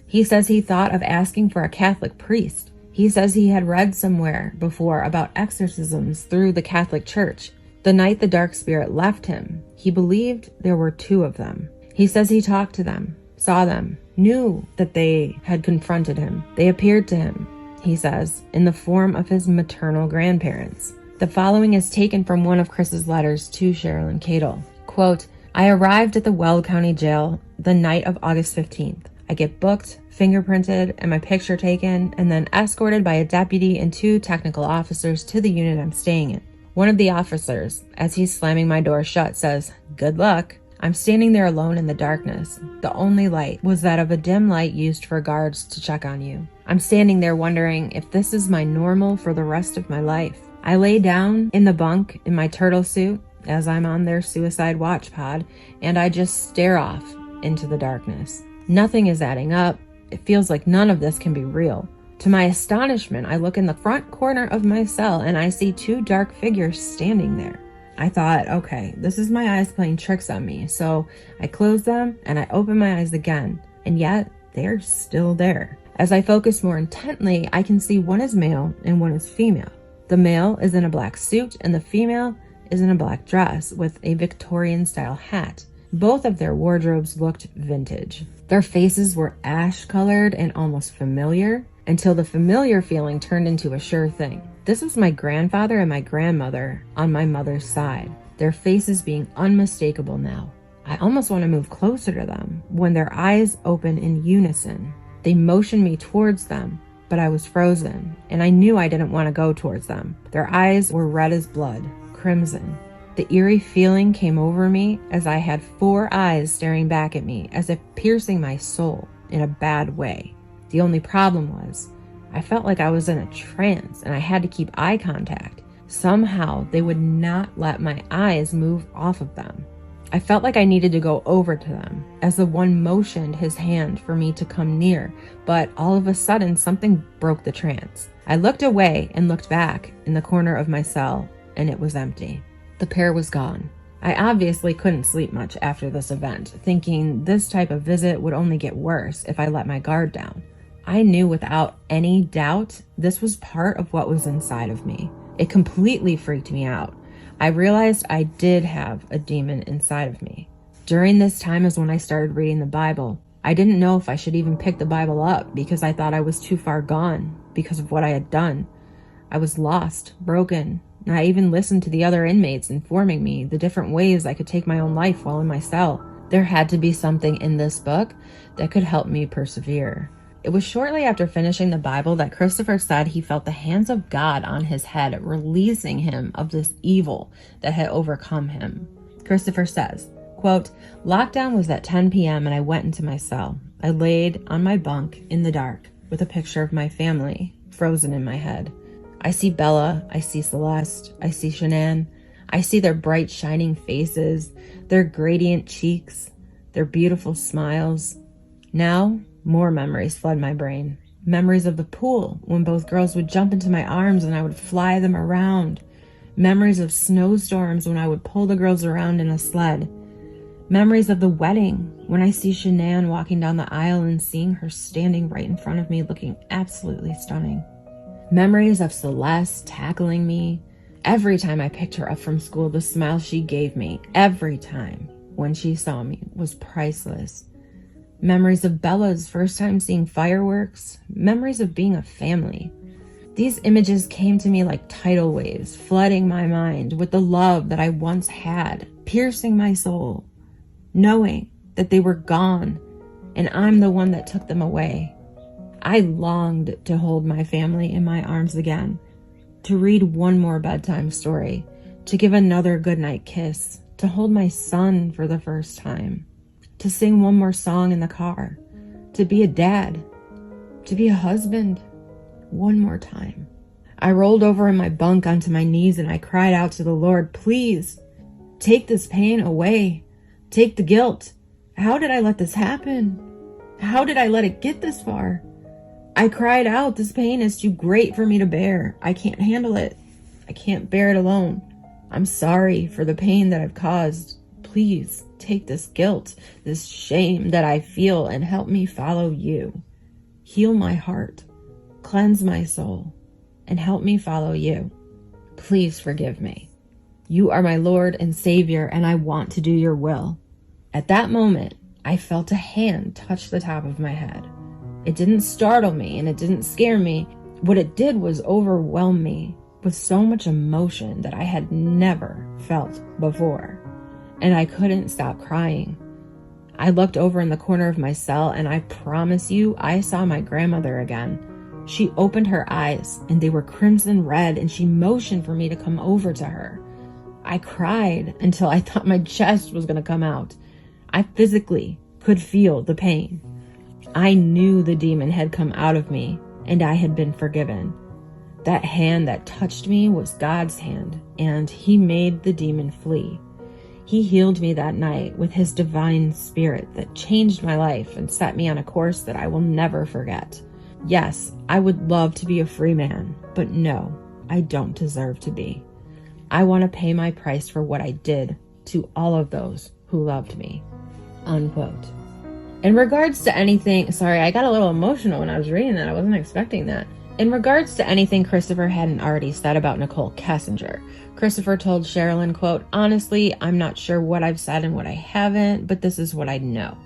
Speaker 5: He says he thought of asking for a Catholic priest. He says he had read somewhere before about exorcisms through the Catholic Church. The night the dark spirit left him, he believed there were 2 of them. He says he talked to them, saw them, knew that they had confronted him. They appeared to him, he says, in the form of his maternal grandparents. The following is taken from one of Chris's letters to Sherilyn Cadle. Quote, "I arrived at the Weld County Jail the night of August 15th. I get booked, fingerprinted, and my picture taken, and then escorted by a deputy and 2 technical officers to the unit I'm staying in. One of the officers, as he's slamming my door shut, says, 'Good luck.' I'm standing there alone in the darkness. The only light was that of a dim light used for guards to check on you. I'm standing there wondering if this is my normal for the rest of my life. I lay down in the bunk in my turtle suit as I'm on their suicide watch pod, and I just stare off into the darkness. Nothing is adding up. It feels like none of this can be real. To my astonishment, I look in the front corner of my cell and I see 2 dark figures standing there. I thought, okay, this is my eyes playing tricks on me. So I close them and I open my eyes again, and yet they're still there. As I focus more intently, I can see one is male and one is female. The male is in a black suit and the female is in a black dress with a Victorian-style hat. Both of their wardrobes looked vintage. Their faces were ash-colored and almost familiar, until the familiar feeling turned into a sure thing. This was my grandfather and my grandmother on my mother's side, their faces being unmistakable now. I almost want to move closer to them when their eyes open in unison. They motioned me towards them, but I was frozen, and I knew I didn't want to go towards them. Their eyes were red as blood, crimson. The eerie feeling came over me as I had 4 eyes staring back at me, as if piercing my soul in a bad way. The only problem was, I felt like I was in a trance and I had to keep eye contact. Somehow, they would not let my eyes move off of them. I felt like I needed to go over to them, as the one motioned his hand for me to come near, but all of a sudden, something broke the trance. I looked away and looked back in the corner of my cell, and it was empty. The pair was gone. I obviously couldn't sleep much after this event, thinking this type of visit would only get worse if I let my guard down. I knew without any doubt this was part of what was inside of me. It completely freaked me out. I realized I did have a demon inside of me. During this time is when I started reading the Bible. I didn't know if I should even pick the Bible up because I thought I was too far gone because of what I had done. I was lost, broken. I even listened to the other inmates informing me the different ways I could take my own life while in my cell. There had to be something in this book that could help me persevere. It was shortly after finishing the Bible that Christopher said he felt the hands of God on his head, releasing him of this evil that had overcome him. Christopher says, quote, "Lockdown was at 10 p.m. and I went into my cell. I laid on my bunk in the dark with a picture of my family frozen in my head. I see Bella, I see Celeste, I see Shannan. I see their bright, shining faces, their gradient cheeks, their beautiful smiles. Now, more memories flood my brain. Memories of the pool, when both girls would jump into my arms and I would fly them around. Memories of snowstorms when I would pull the girls around in a sled. Memories of the wedding, when I see Shannan walking down the aisle and seeing her standing right in front of me looking absolutely stunning. Memories of Celeste tackling me. Every time I picked her up from school, the smile she gave me, every time when she saw me, was priceless. Memories of Bella's first time seeing fireworks. Memories of being a family. These images came to me like tidal waves, flooding my mind with the love that I once had, piercing my soul, knowing that they were gone and I'm the one that took them away. I longed to hold my family in my arms again, to read one more bedtime story, to give another goodnight kiss, to hold my son for the first time, to sing one more song in the car, to be a dad, to be a husband, one more time. I rolled over in my bunk onto my knees and I cried out to the Lord, please, take this pain away. Take the guilt. How did I let this happen? How did I let it get this far? I cried out, this pain is too great for me to bear. I can't handle it. I can't bear it alone. I'm sorry for the pain that I've caused. Please take this guilt, this shame that I feel and help me follow you. Heal my heart, cleanse my soul, and help me follow you. Please forgive me. You are my Lord and Savior, and I want to do your will. At that moment, I felt a hand touch the top of my head. It didn't startle me and it didn't scare me. What it did was overwhelm me with so much emotion that I had never felt before. And I couldn't stop crying. I looked over in the corner of my cell and I promise you, I saw my grandmother again. She opened her eyes and they were crimson red and she motioned for me to come over to her. I cried until I thought my chest was going to come out. I physically could feel the pain. I knew the demon had come out of me and I had been forgiven. That hand that touched me was God's hand, and he made the demon flee. He healed me that night with his divine spirit that changed my life and set me on a course that I will never forget. Yes, I would love to be a free man, but no, I don't deserve to be. I want to pay my price for what I did to all of those who loved me. Unquote. In regards to anything, sorry, I got a little emotional when I was reading that. I wasn't expecting that. In regards to anything Christopher hadn't already said about Nicole Kessinger, Christopher told Sherilyn, quote, honestly, I'm not sure what I've said and what I haven't, but this is what I know.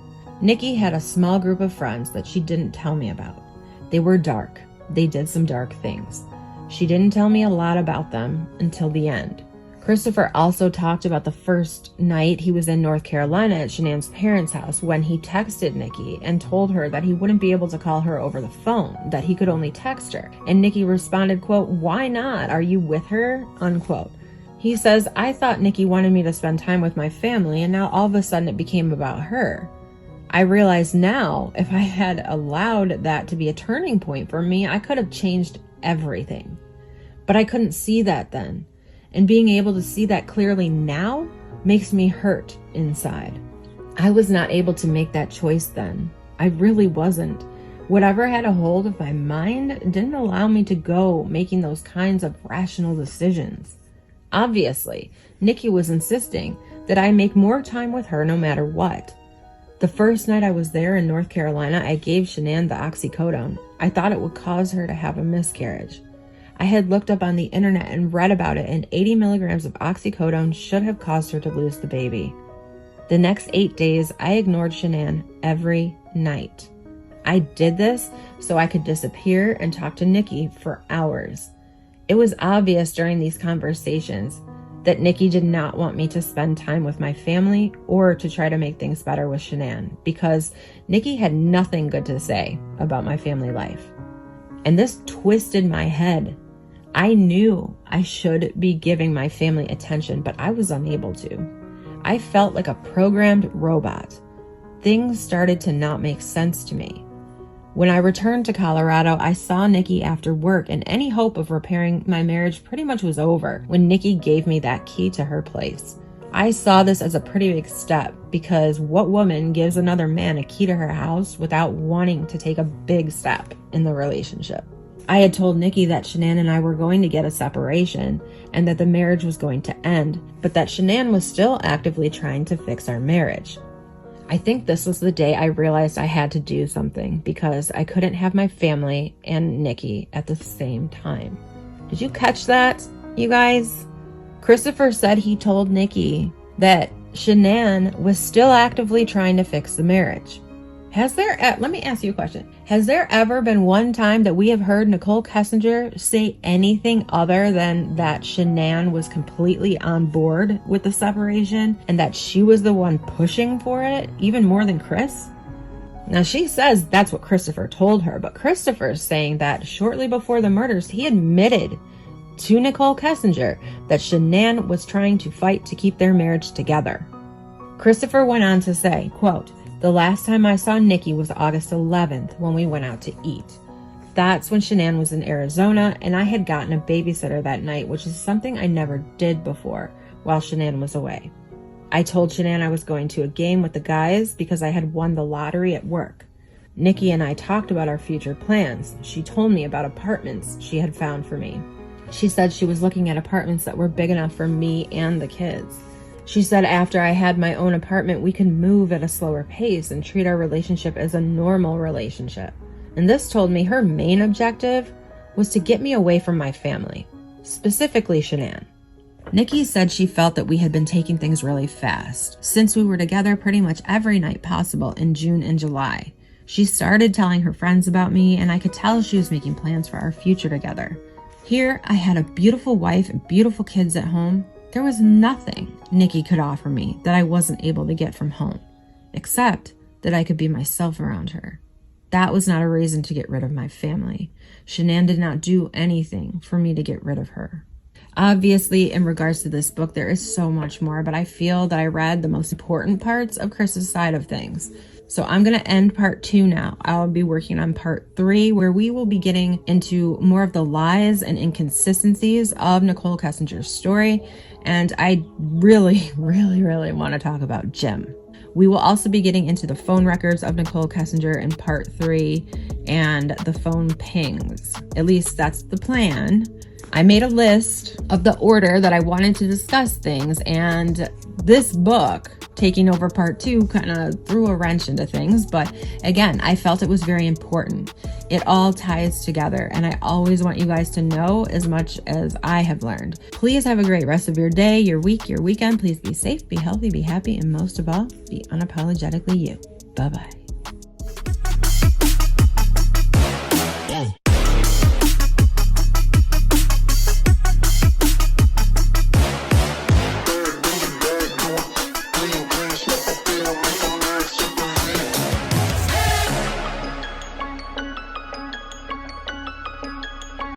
Speaker 5: Nikki had a small group of friends that she didn't tell me about. They were dark. They did some dark things. She didn't tell me a lot about them until the end. Christopher also talked about the first night he was in North Carolina at Shannan's parents' house when he texted Nikki and told her that he wouldn't be able to call her over the phone, that he could only text her. And Nikki responded, quote, why not? Are you with her? Unquote. He says, I thought Nikki wanted me to spend time with my family, and now all of a sudden it became about her. I realize now, if I had allowed that to be a turning point for me, I could have changed everything. But I couldn't see that then. And being able to see that clearly now makes me hurt inside. I was not able to make that choice then. I really wasn't. Whatever had a hold of my mind didn't allow me to go making those kinds of rational decisions. Obviously, Nikki was insisting that I make more time with her no matter what. The first night I was there in North Carolina, I gave Shannan the oxycodone. I thought it would cause her to have a miscarriage. I had looked up on the internet and read about it, and 80 milligrams of oxycodone should have caused her to lose the baby. The next 8 days, I ignored Shannan every night. I did this so I could disappear and talk to Nikki for hours. It was obvious during these conversations that Nikki did not want me to spend time with my family or to try to make things better with Shannan, because Nikki had nothing good to say about my family life. And this twisted my head. I knew I should be giving my family attention, but I was unable to. I felt like a programmed robot. Things started to not make sense to me. When I returned to Colorado, I saw Nikki after work, and any hope of repairing my marriage pretty much was over when Nikki gave me that key to her place. I saw this as a pretty big step, because what woman gives another man a key to her house without wanting to take a big step in the relationship? I had told Nikki that Shannan and I were going to get a separation and that the marriage was going to end, but that Shannan was still actively trying to fix our marriage. I think this was the day I realized I had to do something, because I couldn't have my family and Nikki at the same time. Did you catch that, you guys? Christopher said he told Nikki that Shannan was still actively trying to fix the marriage. Let me ask you a question. Has there ever been one time that we have heard Nicole Kessinger say anything other than that Shannan was completely on board with the separation and that she was the one pushing for it, even more than Chris? Now, she says that's what Christopher told her, but Christopher's saying that shortly before the murders, he admitted to Nicole Kessinger that Shannan was trying to fight to keep their marriage together. Christopher went on to say, quote, "The last time I saw Nikki was August 11th when we went out to eat. That's when Shannan was in Arizona, and I had gotten a babysitter that night, which is something I never did before while Shannan was away. I told Shannan I was going to a game with the guys because I had won the lottery at work. Nikki and I talked about our future plans. She told me about apartments she had found for me. She said she was looking at apartments that were big enough for me and the kids. She said after I had my own apartment, we could move at a slower pace and treat our relationship as a normal relationship. And this told me her main objective was to get me away from my family, specifically Shannan. Nikki said she felt that we had been taking things really fast, since we were together pretty much every night possible in June and July. She started telling her friends about me, and I could tell she was making plans for our future together. Here, I had a beautiful wife and beautiful kids at home. There was nothing Nikki could offer me that I wasn't able to get from home, except that I could be myself around her. That was not a reason to get rid of my family. Shannan did not do anything for me to get rid of her." Obviously, in regards to this book, there is so much more, but I feel that I read the most important parts of Chris's side of things. So I'm going to end part 2 now. I'll be working on part 3, where we will be getting into more of the lies and inconsistencies of Nicole Kessinger's story. And I really, really, really want to talk about Jim. We will also be getting into the phone records of Nicole Kessinger in part 3 and the phone pings. At least that's the plan. I made a list of the order that I wanted to discuss things, and this book, taking over part 2, kind of threw a wrench into things. But again, I felt it was very important. It all ties together, and I always want you guys to know as much as I have learned. Please have a great rest of your day, your week, your weekend. Please be safe, be healthy, be happy, and most of all, be unapologetically you. Bye-bye.